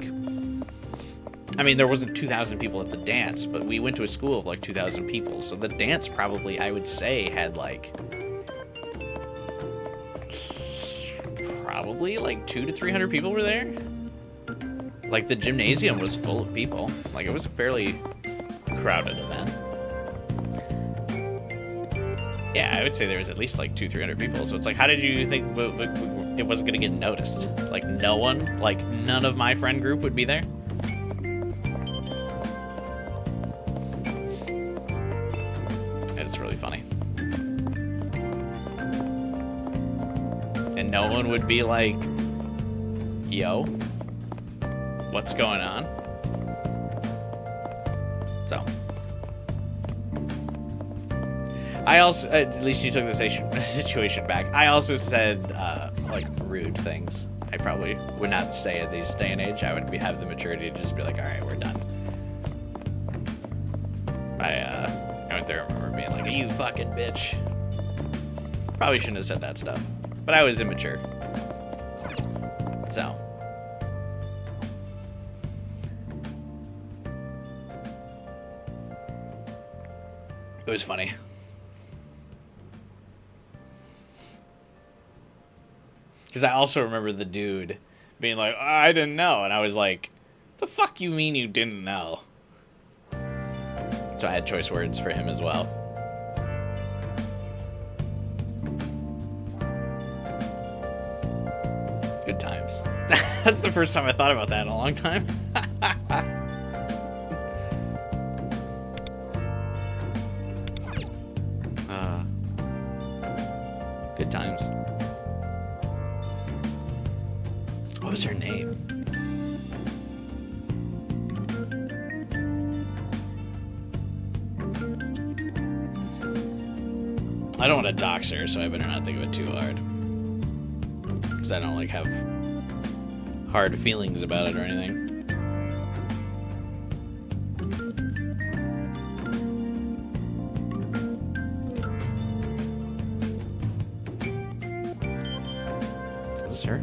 I mean, there wasn't 2,000 people at the dance, but we went to a school of like 2,000 people, so the dance probably, I would say, had like probably like 200 to 300 people were there. Like, the gymnasium was full of people. Like, it was a fairly crowded event. Yeah, I would say there was at least like 200-300 people. So it's like, how did you think it wasn't gonna get noticed? Like, no one, like none of my friend group would be there. It's really funny. And no one would be like, yo, what's going on? So. I also, at least you took the situation back. I also said, like, rude things I probably would not say at this day and age. I would have the maturity to just be like, all right, we're done. I went there and remember being like, you fucking bitch. Probably shouldn't have said that stuff, but I was immature. So. It was funny. Because I also remember the dude being like, oh, I didn't know. And I was like, the fuck you mean you didn't know? So I had choice words for him as well. Good times. That's the first time I thought about that in a long time. Good times. What was her name? I don't want to dox her, so I better not think of it too hard. Because I don't, like, have hard feelings about it or anything. Is this her?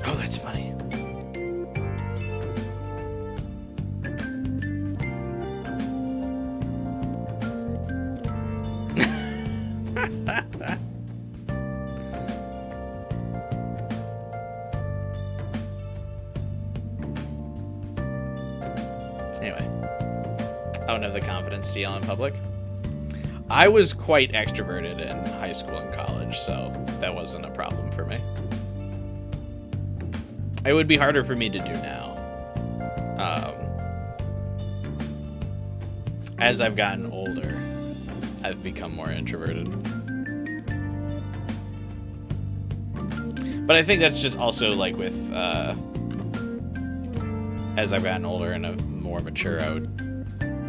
Oh, that's funny. Anyway, I don't have the confidence to yell in public. I was quite extroverted in high school and college, so that wasn't a problem for me. It would be harder for me to do now. As I've gotten older, I've become more introverted. But I think that's just also like with, as I've gotten older and more mature, I would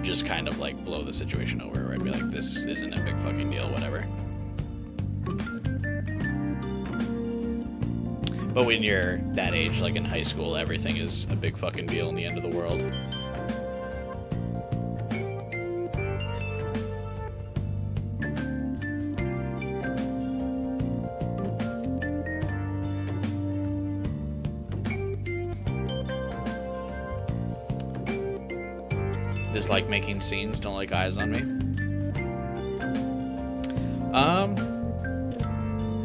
just kind of like blow the situation over where I'd be like, this isn't a big fucking deal, whatever. But when you're that age, like in high school, everything is a big fucking deal in the end of the world. Dislike making scenes, don't like eyes on me.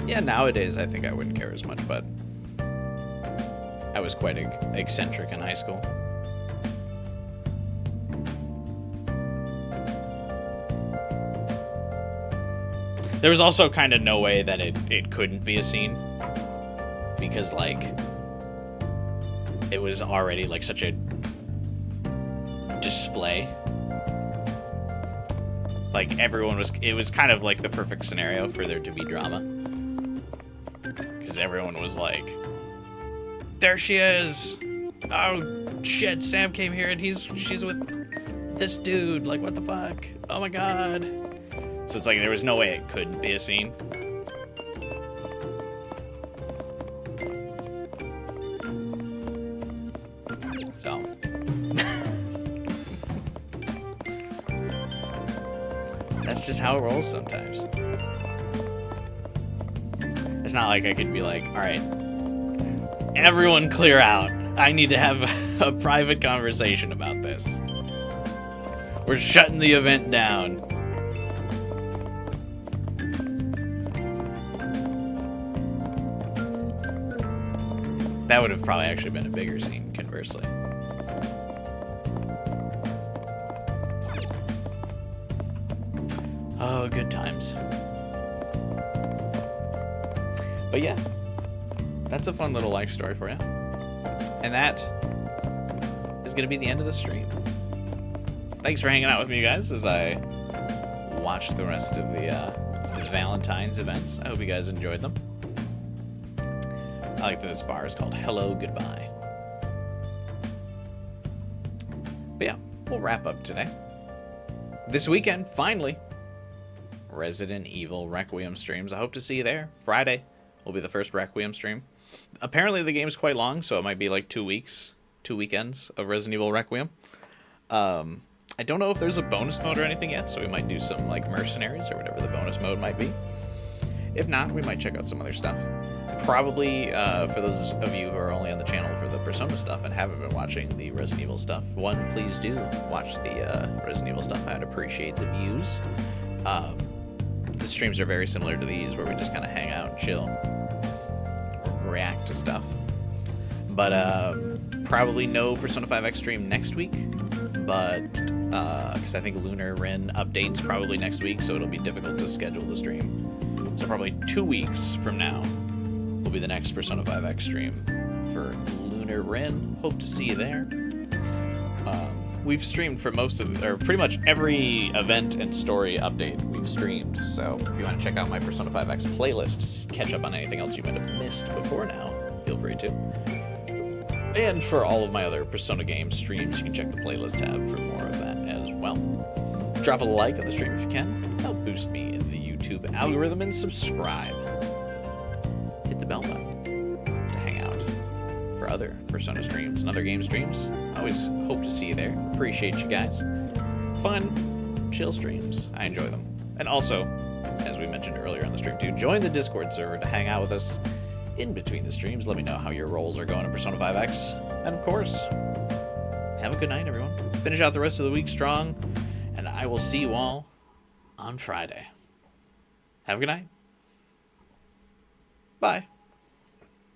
Yeah, nowadays I think I wouldn't care as much, but I was quite eccentric in high school. There was also kind of no way that it couldn't be a scene, because like it was already like such a display. Like it was kind of like the perfect scenario for there to be drama, because everyone was like, there she is, oh shit, Sam came here and she's with this dude, like what the fuck, oh my god. So it's like there was no way it couldn't be a scene. So that's just how it rolls sometimes. It's not like I could be like, all right, everyone clear out. I need to have a private conversation about this. We're shutting the event down. That would have probably actually been a bigger scene, conversely. Oh, good times. But yeah, that's a fun little life story for you. And that is going to be the end of the stream. Thanks for hanging out with me, guys, as I watch the rest of the Valentine's events. I hope you guys enjoyed them. I like that this bar is called Hello Goodbye. But yeah, we'll wrap up today. This weekend, finally, Resident Evil Requiem streams. I hope to see you there. Friday will be the first Requiem stream. Apparently the game's quite long, so it might be like 2 weeks, 2 weekends of Resident Evil Requiem. I don't know if there's a bonus mode or anything yet, so we might do some like mercenaries or whatever the bonus mode might be. If not, we might check out some other stuff. Probably, for those of you who are only on the channel for the Persona stuff and haven't been watching the Resident Evil stuff, one, please do watch the Resident Evil stuff. I'd appreciate the views. The streams are very similar to these, where we just kind of hang out and chill, react to stuff. But probably no Persona 5X stream next week, but because I think Lunar Rin updates probably next week, so it'll be difficult to schedule the stream. So probably 2 weeks from now will be the next Persona 5X stream for Lunar Rin. Hope to see you there. We've streamed for most of, or pretty much every event and story update we've streamed. So if you want to check out my Persona 5X playlist to catch up on anything else you might have missed before now, feel free to. And for all of my other Persona game streams, you can check the playlist tab for more of that as well. Drop a like on the stream if you can. Help boost me in the YouTube algorithm, and subscribe. Hit the bell button to hang out for other Persona streams and other game streams. I always hope to see you there. Appreciate you guys. Fun, chill streams. I enjoy them. And also, as we mentioned earlier on the stream too, join the Discord server to hang out with us in between the streams. Let me know how your rolls are going in Persona 5X. And of course, have a good night, everyone. Finish out the rest of the week strong, and I will see you all on Friday. Have a good night. Bye.